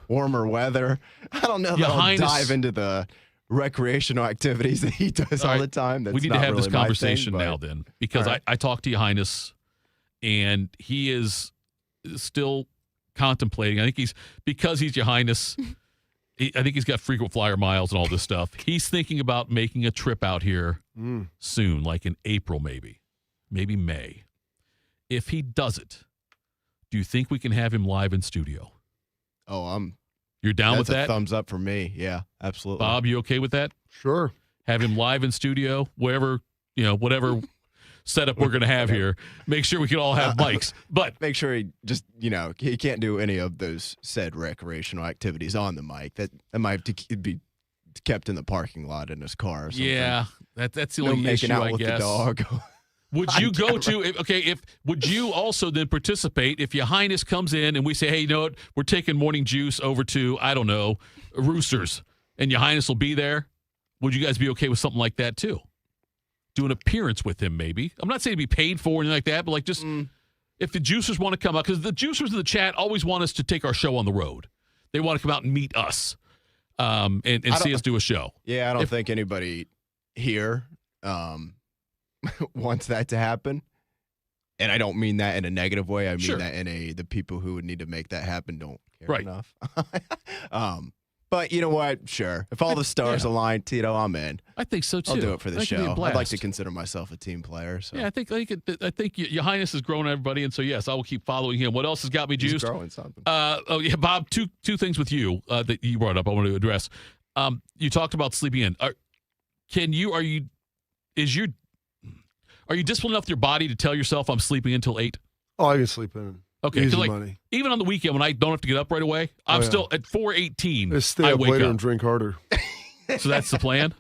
Warmer weather. I don't know that I'll dive into the recreational activities that he does all the time. That's we need not to have really this conversation my thing, now then, because I talked to Your Highness, and he is still contemplating. I think because he's Your Highness, I think he's got frequent flyer miles and all this stuff. He's thinking about making a trip out here soon, like in April maybe May. If he does it, do you think we can have him live in studio? Oh, You're down with that? That's a thumbs up for me. Yeah, absolutely. Bob, you okay with that? Sure. Have him live in studio, whatever setup we're going to have here. Make sure we can all have mics, but make sure he just, he can't do any of those said recreational activities on the mic. That might have to be kept in the parking lot in his car or something. Yeah, that's the only issue, making out I with guess. the dog. Would you go to, would you also then participate if Your Highness comes in and we say, hey, you know what, we're taking morning juice over to, I don't know, Roosters, and Your Highness will be there? Would you guys be okay with something like that too? Do an appearance with him, maybe. I'm not saying to be paid for or anything like that, but like just if the juicers want to come out, because the juicers in the chat always want us to take our show on the road. They want to come out and meet us and see us do a show. Yeah, I don't think anybody here wants that to happen. And I don't mean that in a negative way. I mean that in the people who would need to make that happen don't care enough. But you know what? Sure. If all the stars align, Tito, I'm in. I think so, too. I'll do it for the show. I'd like to consider myself a team player. So. Yeah, I think Your Highness has grown everybody, and so, yes, I will keep following him. What else has got me juiced? He's growing something. Bob, two things with you that you brought up I want to address. You talked about sleeping in. Are you disciplined enough with your body to tell yourself I'm sleeping until 8? Oh, I can sleep in. Okay, Easy like, money. Even on the weekend when I don't have to get up right away, I'm still at 4:18. Just stay up later and drink harder. So that's the plan?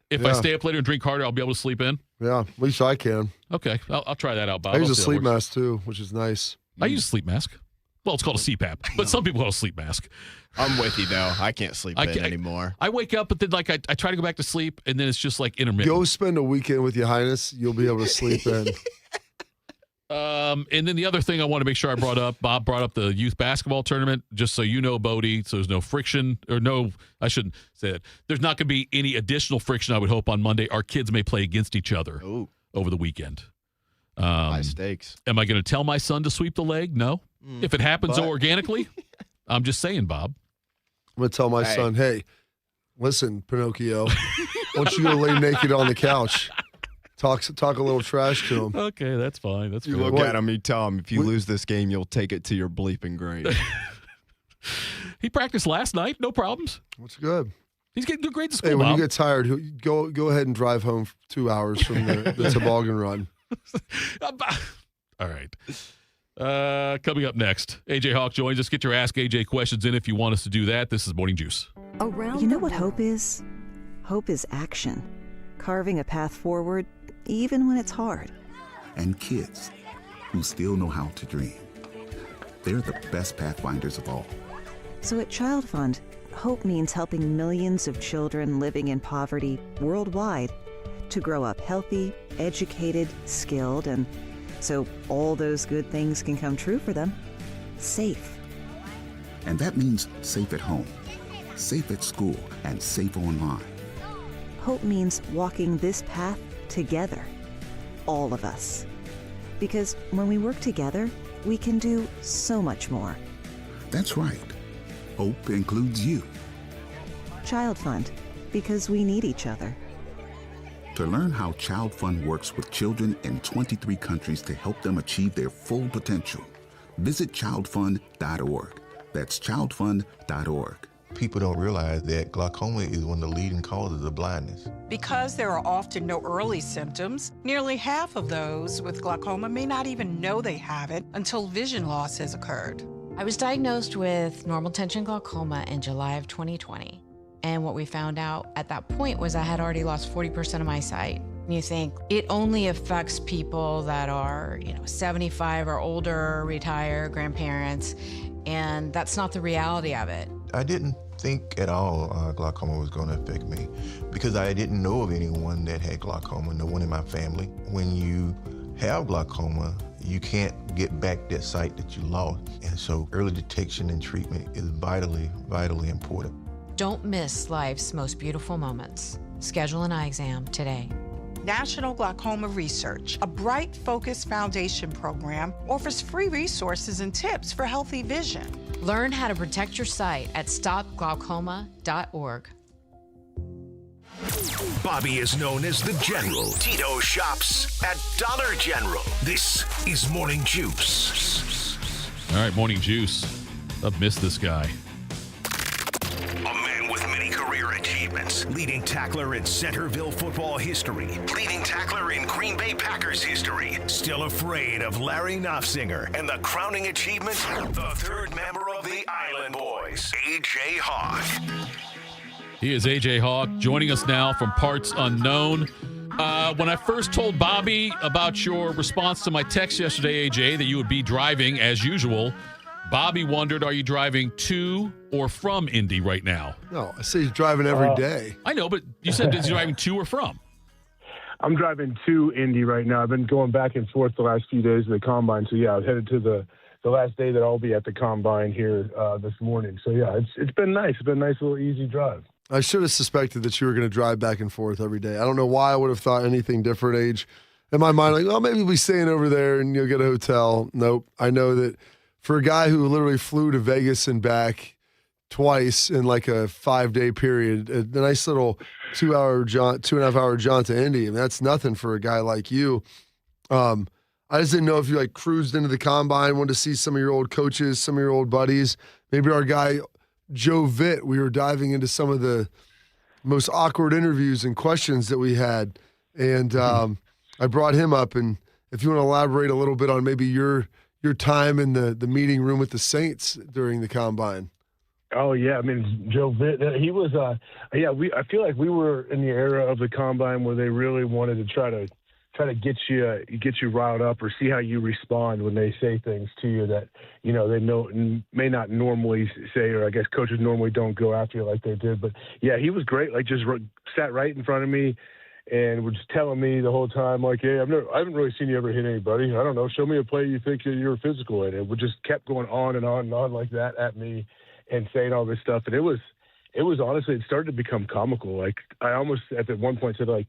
If I stay up later and drink harder, I'll be able to sleep in? Yeah, at least I can. Okay, I'll try that out, Bob. I use a sleep mask, too, which is nice. I use a sleep mask. Well, it's called a CPAP, but some people call it a sleep mask. I'm with you, though. I can't sleep in anymore. I wake up, but then I try to go back to sleep, and then it's just like intermittent. Go spend a weekend with Your Highness. You'll be able to sleep in. And then the other thing I want to make sure I brought up, Bob brought up the youth basketball tournament, just so you know, Bodie, so there's no friction, I shouldn't say that. There's not going to be any additional friction, I would hope, on Monday. Our kids may play against each other over the weekend. High stakes. Am I going to tell my son to sweep the leg? No. If it happens organically, I'm just saying, Bob. I'm going to tell my son, hey, listen, Pinocchio, why don't you go lay naked on the couch? Talk a little trash to him. Okay, that's fine. That's you look at him, you tell him, if you lose this game, you'll take it to your bleeping grave. He practiced last night, no problems. That's good. He's getting good grades at school, Hey, when Bob. you get tired, go ahead and drive home for 2 hours from the toboggan run. All right. Coming up next, AJ Hawk joins us. Get your Ask AJ questions in if you want us to do that. This is Morning Juice. You know what hope is? Hope is action. Carving a path forward, even when it's hard. And kids who still know how to dream. They're the best pathfinders of all. So at Child Fund, hope means helping millions of children living in poverty worldwide to grow up healthy, educated, skilled, and so all those good things can come true for them. Safe. And that means safe at home, safe at school, and safe online. Hope means walking this path together, all of us. Because when we work together, we can do so much more. That's right. Hope includes you. Child Fund, because we need each other. To learn how Child Fund works with children in 23 countries to help them achieve their full potential, visit childfund.org. That's childfund.org. People don't realize that glaucoma is one of the leading causes of blindness. Because there are often no early symptoms, nearly half of those with glaucoma may not even know they have it until vision loss has occurred. I was diagnosed with normal tension glaucoma in July of 2020. And what we found out at that point was I had already lost 40% of my sight. And you think it only affects people that are, 75 or older, retired, grandparents, and that's not the reality of it. I didn't think at all glaucoma was going to affect me because I didn't know of anyone that had glaucoma, no one in my family. When you have glaucoma, you can't get back that sight that you lost. And so early detection and treatment is vitally, vitally important. Don't miss life's most beautiful moments. Schedule an eye exam today. National Glaucoma Research, a Bright Focus Foundation program, offers free resources and tips for healthy vision. Learn how to protect your sight at stopglaucoma.org. Bobby is known as the General. Tito shops at Dollar General. This is Morning Juice. All right, Morning Juice. I've missed this guy. A man with many career achievements. Leading tackler in Centerville football history. Leading tackler in Green Bay Packers history. Still afraid of Larry Knopfsinger. And the crowning achievement, the third member of the Island Boys, AJ Hawk. He is AJ Hawk, joining us now from Parts Unknown. When I first told Bobby about your response to my text yesterday, AJ, that you would be driving as usual, Bobby wondered, are you driving to or from Indy right now? No, I say he's driving every day. I know, but you said he's driving to or from? I'm driving to Indy right now. I've been going back and forth the last few days of the Combine. So, yeah, I was headed to the last day that I'll be at the Combine here this morning. So, yeah, it's been nice. It's been a nice little easy drive. I should have suspected that you were going to drive back and forth every day. I don't know why I would have thought anything different, Age. in my mind, like, well, maybe we'll be staying over there and you'll get a hotel. Nope. I know that for a guy who literally flew to Vegas and back twice in like a 5-day period, a nice little 2.5 hour jaunt to Indy, and that's nothing for a guy like you. I just didn't know if you like cruised into the combine, wanted to see some of your old coaches, some of your old buddies. Maybe our guy Joe Vitt, we were diving into some of the most awkward interviews and questions that we had. And I brought him up, and if you want to elaborate a little bit on maybe your time in the meeting room with the Saints during the combine. Oh yeah, I mean Joe Vitt, he was. I feel like we were in the era of the combine where they really wanted to try to get you riled up or see how you respond when they say things to you that they may not normally say, or I guess coaches normally don't go after you like they did. But yeah, he was great. Like just sat right in front of me and was just telling me the whole time, like, hey, I haven't really seen you ever hit anybody. I don't know. Show me a play you think you're physical in. It just kept going on and on and on like that at me and saying all this stuff. And it was honestly, it started to become comical. Like I almost at that one point said, like,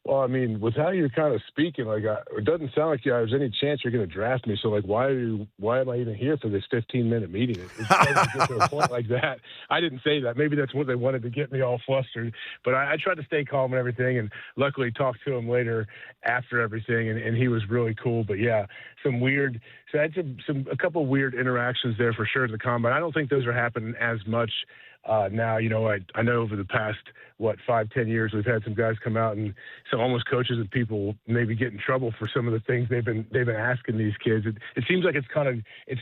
well, I mean, with how you're kind of speaking, like, it doesn't sound like there's any chance you're going to draft me. So, like, why am I even here for this 15-minute meeting? It started to get to a point like that. I didn't say that. Maybe that's what they wanted to get me all flustered. But I tried to stay calm and everything, and luckily talked to him later after everything, and he was really cool. But, yeah, so I had a couple weird interactions there for sure at the combine. I don't think those are happening as much now. I know over the past 5-10 years we've had some guys come out and some almost coaches and people maybe get in trouble for some of the things they've been asking these kids. It seems like it's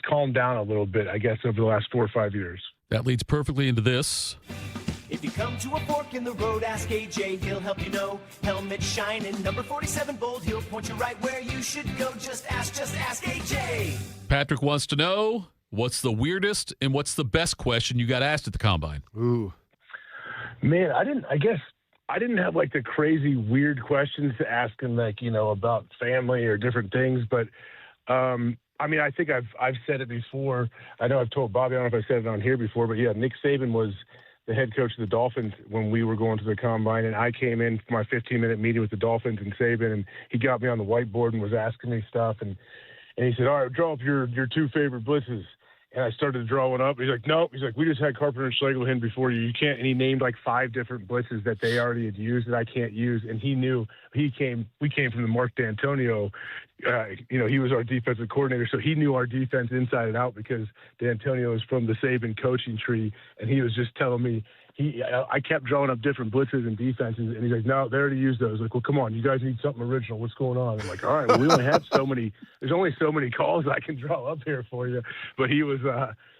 calmed down a little bit, I guess, over the last 4 or 5 years. That leads perfectly into this. If you come to a fork in the road, ask AJ, he'll help you know. Helmet shining, number 47 bold, he'll point you right where you should go. Just ask AJ. Patrick wants to know, what's the weirdest and what's the best question you got asked at the combine? Ooh. Man, I didn't have like the crazy weird questions to ask him, like, about family or different things. But, I mean, I think I've said it before. I know I've told Bobby, I don't know if I said it on here before, but yeah, Nick Saban was the head coach of the Dolphins when we were going to the combine. And I came in for my 15-minute meeting with the Dolphins and Saban, and he got me on the whiteboard and was asking me stuff. And he said, all right, draw up your 2 favorite blitzes. And I started to draw one up. He's like, nope. He's like, we just had Carpenter and Schlegel in before you. You can't. And he named like 5 different blitzes that they already had used that I can't use. And he knew we came from the Mark D'Antonio. He was our defensive coordinator. So he knew our defense inside and out because D'Antonio is from the Saban coaching tree. And he was just telling me, I kept drawing up different blitzes and defenses, and he's like, no, they already used those. Like, well, come on, you guys need something original. What's going on? I'm like, all right, well, we only have so many. There's only so many calls I can draw up here for you. But he was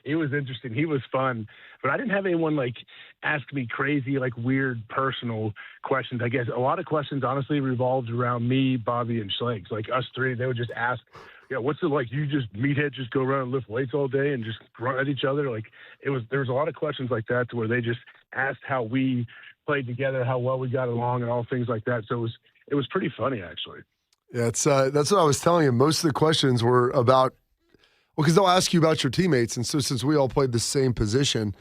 interesting. He was fun. But I didn't have anyone like ask me crazy, like weird personal questions. I guess a lot of questions honestly revolved around me, Bobby, and Schlegs. Like us three, they would just ask, yeah, what's it like? You just meatheads just go around and lift weights all day and just run at each other. Like there was a lot of questions like that to where they just asked how we played together, how well we got along, and all things like that. So it was pretty funny actually. Yeah, that's what I was telling you. Most of the questions were about, because they'll ask you about your teammates, and so since we all played the same position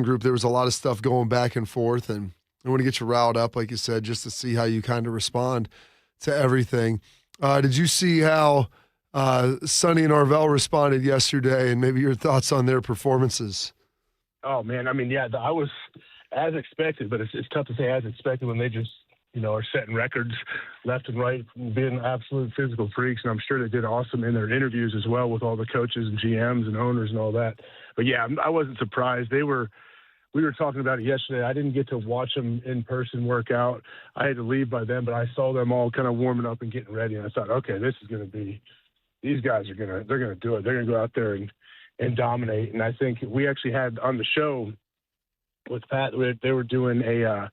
group, there was a lot of stuff going back and forth, and I want to get you riled up, like you said, just to see how you kind of respond to everything. Did you see how Sonny and Arvell responded yesterday, and maybe your thoughts on their performances? Oh man, I mean, yeah, I was as expected, but it's tough to say as expected when they just, are setting records left and right, being absolute physical freaks. And I'm sure they did awesome in their interviews as well with all the coaches and GMs and owners and all that. But yeah, I wasn't surprised. We were talking about it yesterday. I didn't get to watch them in person work out. I had to leave by then, but I saw them all kind of warming up and getting ready. And I thought, okay, this is going to be, these guys they're going to do it. They're going to go out there and dominate. And I think we actually had on the show with Pat, they were doing a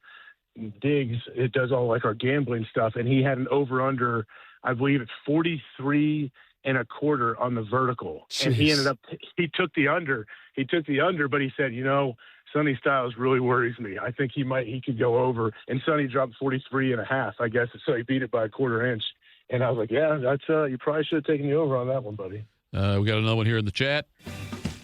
Diggs. It does all like our gambling stuff. And he had an over under, I believe it's 43.25 on the vertical. Jeez. And he took the under, but he said, Sonny Styles really worries me. I think he could go over. And Sonny dropped 43.5, I guess. So he beat it by a quarter inch. And I was like, yeah, that's you probably should have taken the over on that one, buddy. We got another one here in the chat.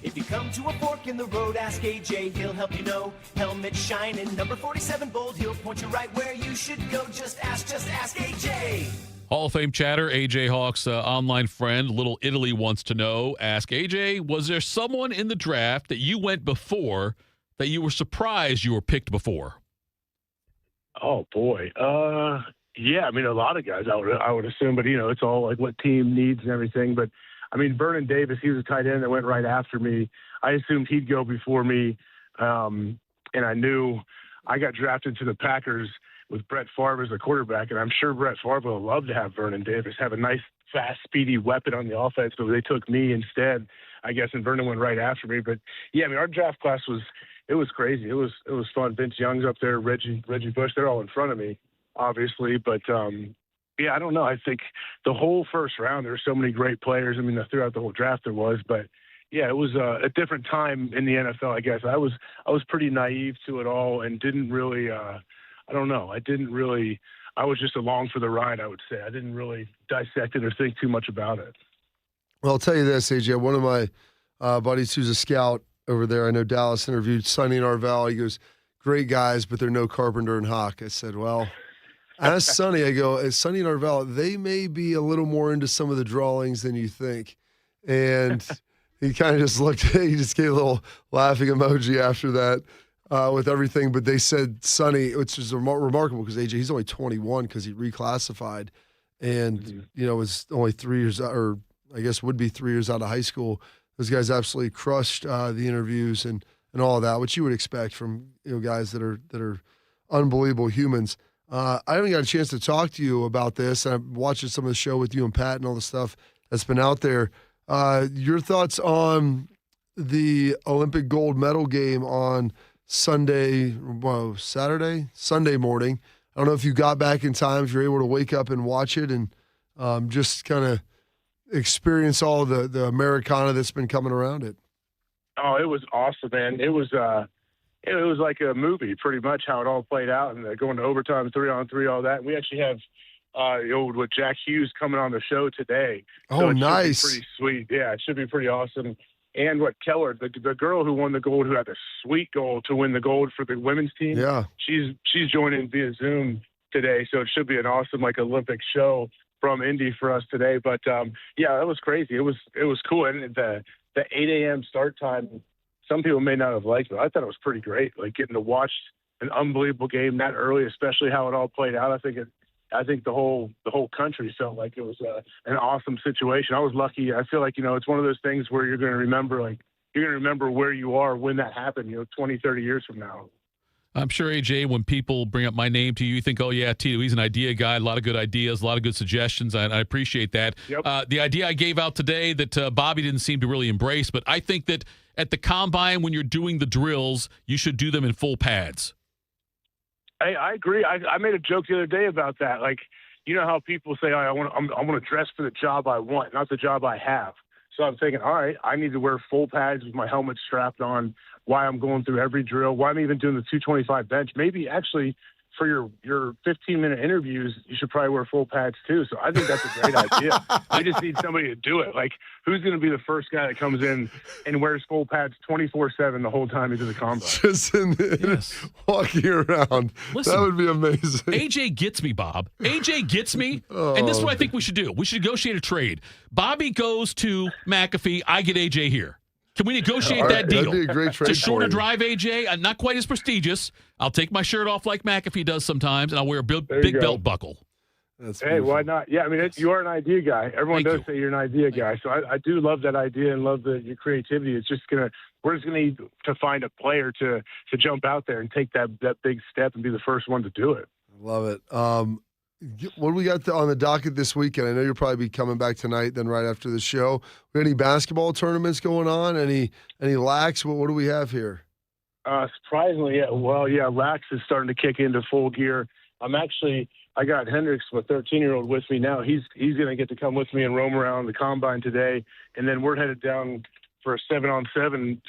If you come to a fork in the road, ask AJ, he'll help you know. Helmet shining, number 47 bold, he'll point you right where you should go. Just ask AJ. Hall of Fame chatter, AJ Hawk's online friend, Little Italy, wants to know, ask AJ, was there someone in the draft that you went before that you were surprised you were picked before? Oh, boy. Yeah, I mean, a lot of guys I would assume, but, it's all like what team needs and everything. But, I mean, Vernon Davis, he was a tight end that went right after me. I assumed he'd go before me, and I knew I got drafted to the Packers with Brett Favre as the quarterback, and I'm sure Brett Favre would love to have Vernon Davis have a nice, fast, speedy weapon on the offense, but they took me instead, I guess, and Vernon went right after me. But, yeah, I mean, our draft class was crazy. It was fun. Vince Young's up there, Reggie Bush, they're all in front of me, obviously. But, yeah, I don't know. I think the whole first round, there were so many great players. I mean, throughout the whole draft there was, but yeah, it was a different time in the NFL, I guess. I was pretty naive to it all and didn't really, I don't know. I was just along for the ride, I would say. I didn't really dissect it or think too much about it. Well, I'll tell you this, AJ. One of my buddies who's a scout over there, I know Dallas interviewed Sonny and Arvell. He goes, great guys, but they're no Carpenter and Hawk. I said, well, ask Sonny. I go, as Sonny and Arvell, they may be a little more into some of the drawings than you think. And he kind of just looked at it. He just gave a little laughing emoji after that with everything. But they said Sonny, which is remarkable because AJ, he's only 21 because he reclassified and, was only 3 years, or I guess would be 3 years out of high school. Those guys absolutely crushed the interviews and all of that, which you would expect from guys that are unbelievable humans. I haven't got a chance to talk to you about this. I'm watching some of the show with you and Pat and all the stuff that's been out there. Your thoughts on the Olympic gold medal game on Sunday morning. I don't know if you got back in time, if you're able to wake up and watch it and just kind of experience all the Americana that's been coming around it. Oh, it was awesome, man. It was like a movie, pretty much how it all played out, and going to overtime, 3-on-3, all that. We actually have with Jack Hughes coming on the show today. Oh, so nice! Pretty sweet. Yeah, it should be pretty awesome. And what Keller, the girl who won the gold, who had the sweet goal to win the gold for the women's team. Yeah, she's joining via Zoom today, so it should be an awesome Olympic show from Indy for us today. But yeah, that was crazy. It was cool, and the 8 a.m. start time. Some people may not have liked it. I thought it was pretty great, getting to watch an unbelievable game that early, especially how it all played out. I think the whole country felt like it was an awesome situation. I was lucky. I feel like, it's one of those things where you're going to remember where you are when that happened, 20, 30 years from now. I'm sure, AJ, when people bring up my name to you, you think, oh, yeah, Tito, he's an idea guy, a lot of good ideas, a lot of good suggestions, and I appreciate that. Yep. The idea I gave out today that Bobby didn't seem to really embrace, but I think that at the combine, when you're doing the drills, you should do them in full pads. I agree. I made a joke the other day about that. How people say, I want to dress for the job I want, not the job I have. So I'm thinking, all right, I need to wear full pads with my helmet strapped on while I'm going through every drill, why I'm even doing the 225 bench. Maybe actually for your 15-minute interviews, you should probably wear full pads too. So I think that's a great idea. I just need somebody to do it. Who's going to be the first guy that comes in and wears full pads 24/7 the whole time he's in the combine? Just walking around. Listen, that would be amazing. AJ gets me, Bob. AJ gets me. And this is what I think we should do. We should negotiate a trade. Bobby goes to McAfee. I get AJ here. Can we negotiate that deal? That'd be a great trade. It's a shorter drive, AJ. Not quite as prestigious. I'll take my shirt off like McAfee does sometimes, and I'll wear a big belt buckle. Hey, why not? Yeah, I mean, you are an idea guy. Everyone does say you're an idea guy. So I do love that idea and love your creativity. It's just we're just gonna need to find a player to jump out there and take that big step and be the first one to do it. Love it. What do we got on the docket this weekend? I know you'll probably be coming back tonight, then right after the show. Any basketball tournaments going on? Any lax? What do we have here? Surprisingly, yeah. Well, yeah, lax is starting to kick into full gear. I got Hendricks, my 13-year-old, with me now. He's going to get to come with me and roam around the combine today, and then we're headed down for a 7-on-7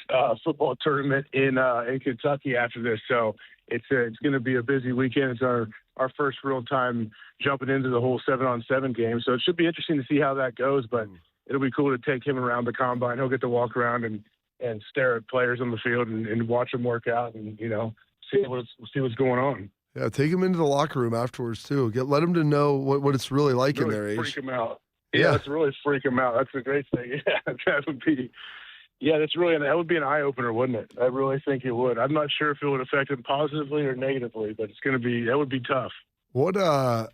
football tournament in Kentucky after this. So it's going to be a busy weekend. It's our first real time jumping into the whole 7-on-7 game. So it should be interesting to see how that goes, but it'll be cool to take him around the combine. He'll get to walk around and stare at players on the field and watch them work out and, see what's going on. Yeah, take them into the locker room afterwards too. Let them to know what it's really like in their age. Freak them out. Yeah, let's really freak them out. That's a great thing. Yeah, that would be. Yeah, that would be an eye opener, wouldn't it? I really think it would. I'm not sure if it would affect them positively or negatively, but that would be tough. What are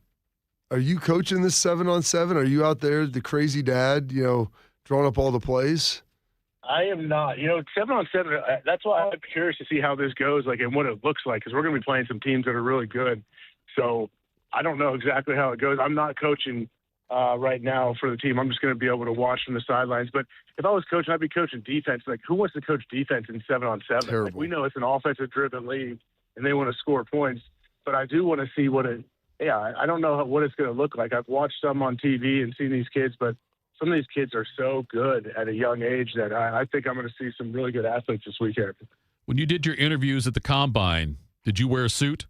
you coaching this 7-on-7? Are you out there, the crazy dad, drawing up all the plays? I am not. 7-on-7, that's why I'm curious to see how this goes, and what it looks like, because we're going to be playing some teams that are really good. So I don't know exactly how it goes. I'm not coaching right now for the team. I'm just going to be able to watch from the sidelines. But if I was coaching, I'd be coaching defense. Who wants to coach defense in 7-on-7? We know it's an offensive-driven league, and they want to score points. But I do want to see I don't know what it's going to look like. I've watched some on TV and seen these kids, but some of these kids are so good at a young age that I think I'm going to see some really good athletes this weekend. When you did your interviews at the Combine, did you wear a suit?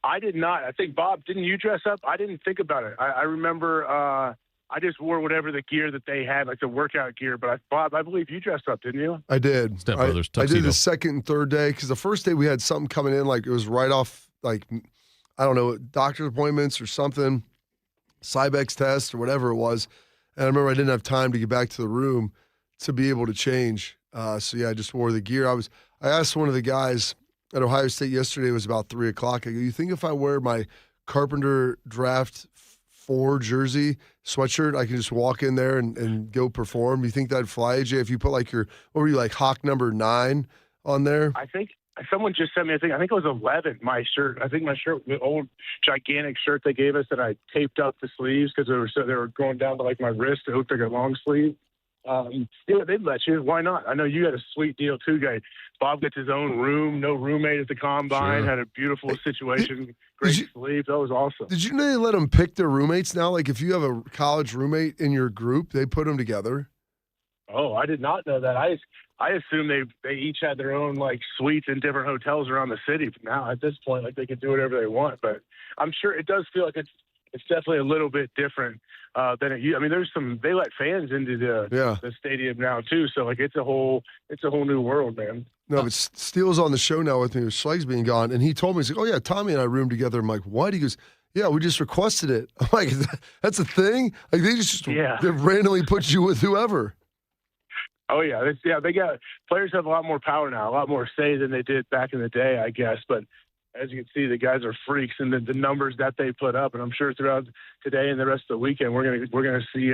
I did not. I think, Bob, didn't you dress up? I didn't think about it. I remember I just wore whatever the gear that they had, like the workout gear. But, Bob, I believe you dressed up, didn't you? I did. Step Brothers I did the second and third day because the first day we had something coming in, it was right off, I don't know, doctor's appointments or something, Cybex test or whatever it was. And I remember I didn't have time to get back to the room to be able to change. I just wore the gear. I asked one of the guys at Ohio State yesterday, it was about 3 o'clock. I go, you think if I wear my Carpenter Draft 4 jersey sweatshirt, I can just walk in there and go perform? You think that'd fly, AJ, if you put what were you, Hawk number 9 on there? I think someone just sent me a thing. I think it was 11, my shirt. I think my shirt, the old gigantic shirt they gave us that I taped up the sleeves because they were going down to my wrist. It looked like a long sleeve. They'd let you. Why not? I know you had a sweet deal too, guy. Bob gets his own room, no roommate at the Combine, had a beautiful situation, great sleep. That was awesome. Did you know they let them pick their roommates now? If you have a college roommate in your group, they put them together? Oh, I did not know that. I assume they each had their own suites in different hotels around the city. But now at this point, they can do whatever they want. But I'm sure it does feel like it's definitely a little bit different than it used. I mean, they let fans into the stadium now too. So it's a whole new world, man. No, but Steele's on the show now with me with Schleg's being gone, and he told me, he's like, oh yeah, Tommy and I roomed together. I'm like, what? He goes, yeah, we just requested it. I'm like, that's a thing? They just they randomly put you with whoever. Oh yeah, they got players have a lot more power now, a lot more say than they did back in the day, I guess. But as you can see, the guys are freaks, and the numbers that they put up, and I'm sure throughout today and the rest of the weekend, we're gonna see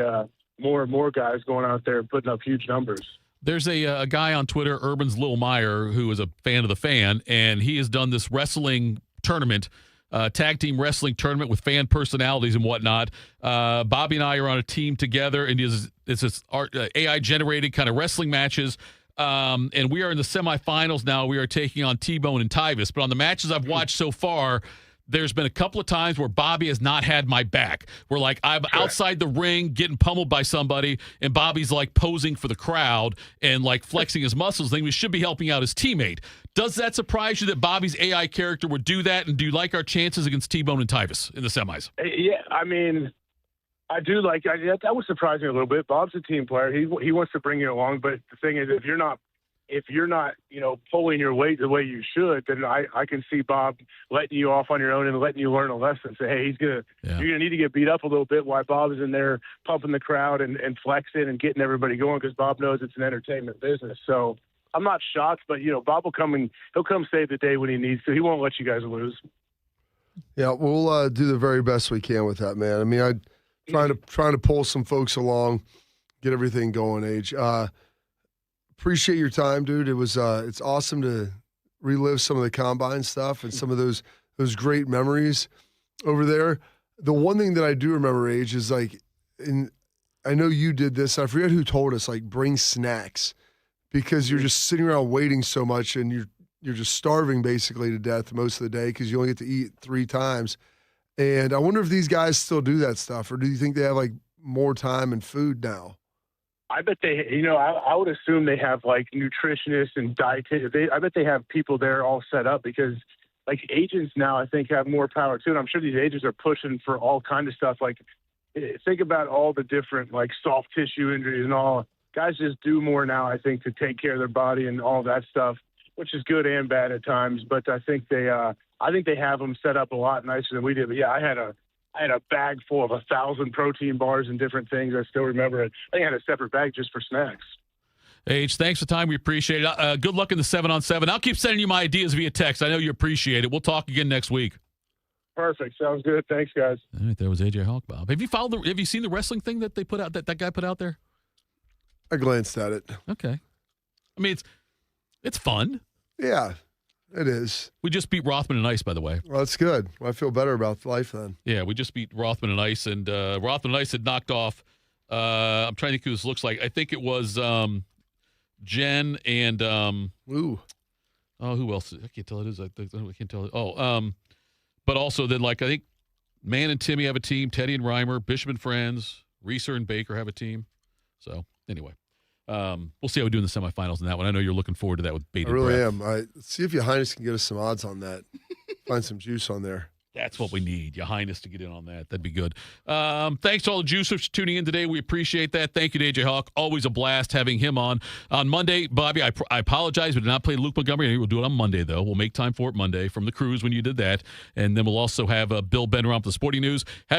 more and more guys going out there putting up huge numbers. There's a guy on Twitter, Urban's Lil Meyer, who is a fan of the fan, and he has done this wrestling tournament. Tag team wrestling tournament with fan personalities and whatnot. Bobby and I are on a team together, and it's this AI-generated kind of wrestling matches. And we are in the semifinals now. We are taking on T-Bone and Tyvis. But on the matches I've watched so far, there's been a couple of times where Bobby has not had my back. Where I'm outside the ring getting pummeled by somebody, and Bobby's posing for the crowd and flexing his muscles. Then we should be helping out his teammate. Does that surprise you that Bobby's AI character would do that? And do you like our chances against T-Bone and Tyvis in the semis? Yeah, I mean, I do like that. Was surprising a little bit. Bob's a team player. He wants to bring you along, but the thing is, if you're not pulling your weight the way you should, then I can see Bob letting you off on your own and letting you learn a lesson. Say, hey, you're gonna need to get beat up a little bit while Bob is in there pumping the crowd and flexing and getting everybody going, because Bob knows it's an entertainment business. So I'm not shocked, but Bob will he'll come save the day when he needs to. He won't let you guys lose. Yeah, we'll do the very best we can with that, man. I mean, trying to pull some folks along, get everything going, Age. Appreciate your time, dude. It was it's awesome to relive some of the Combine stuff and some of those great memories over there. The one thing that I do remember, Age, is I know you did this. I forget who told us, bring snacks, because you're just sitting around waiting so much, and you're just starving basically to death most of the day because you only get to eat 3 times. And I wonder if these guys still do that stuff, or do you think they have more time and food now? I bet they, I would assume they have nutritionists and dietitians. I bet they have people there all set up, because agents now, I think, have more power too. And I'm sure these agents are pushing for all kinds of stuff. Think about all the different soft tissue injuries and all. Guys just do more now, I think, to take care of their body and all that stuff, which is good and bad at times. But I think they I think they have them set up a lot nicer than we did. But yeah, I had a bag full of 1,000 protein bars and different things. I still remember it. I think I had a separate bag just for snacks. H, thanks for the time. We appreciate it. Good luck in the 7-on-7. I'll keep sending you my ideas via text. I know you appreciate it. We'll talk again next week. Perfect. Sounds good. Thanks, guys. All right, there was AJ Hawk, Bob. Have you seen the wrestling thing that they put out, that guy put out there? I glanced at it. Okay. I mean, it's fun. Yeah, it is. We just beat Rothman and Ice, by the way. Well, that's good. I feel better about life then. Yeah, we just beat Rothman and Ice, and Rothman and Ice had knocked off, I'm trying to think who this looks like. I think it was Jen and who else? I can't tell it is. I can't tell it. But also then, like, I think Man and Timmy have a team, Teddy and Reimer, Bishop and Friends, Reeser and Baker have a team. So anyway, we'll see how we do in the semifinals in that one. I know you're looking forward to that with bated breath. I really breath. am. See if your Highness can get us some odds on that. Find some juice on there. That's what we need, Your Highness, to get in on that. That'd be good. Thanks to all the juicers for tuning in today. We appreciate that. Thank you to AJ Hawk. Always a blast having him on. On Monday, Bobby, I apologize. We did not play Luke Montgomery. We'll do it on Monday, though. We'll make time for it Monday from the cruise when you did that. And then we'll also have Bill Benner on for the sporting news. Have a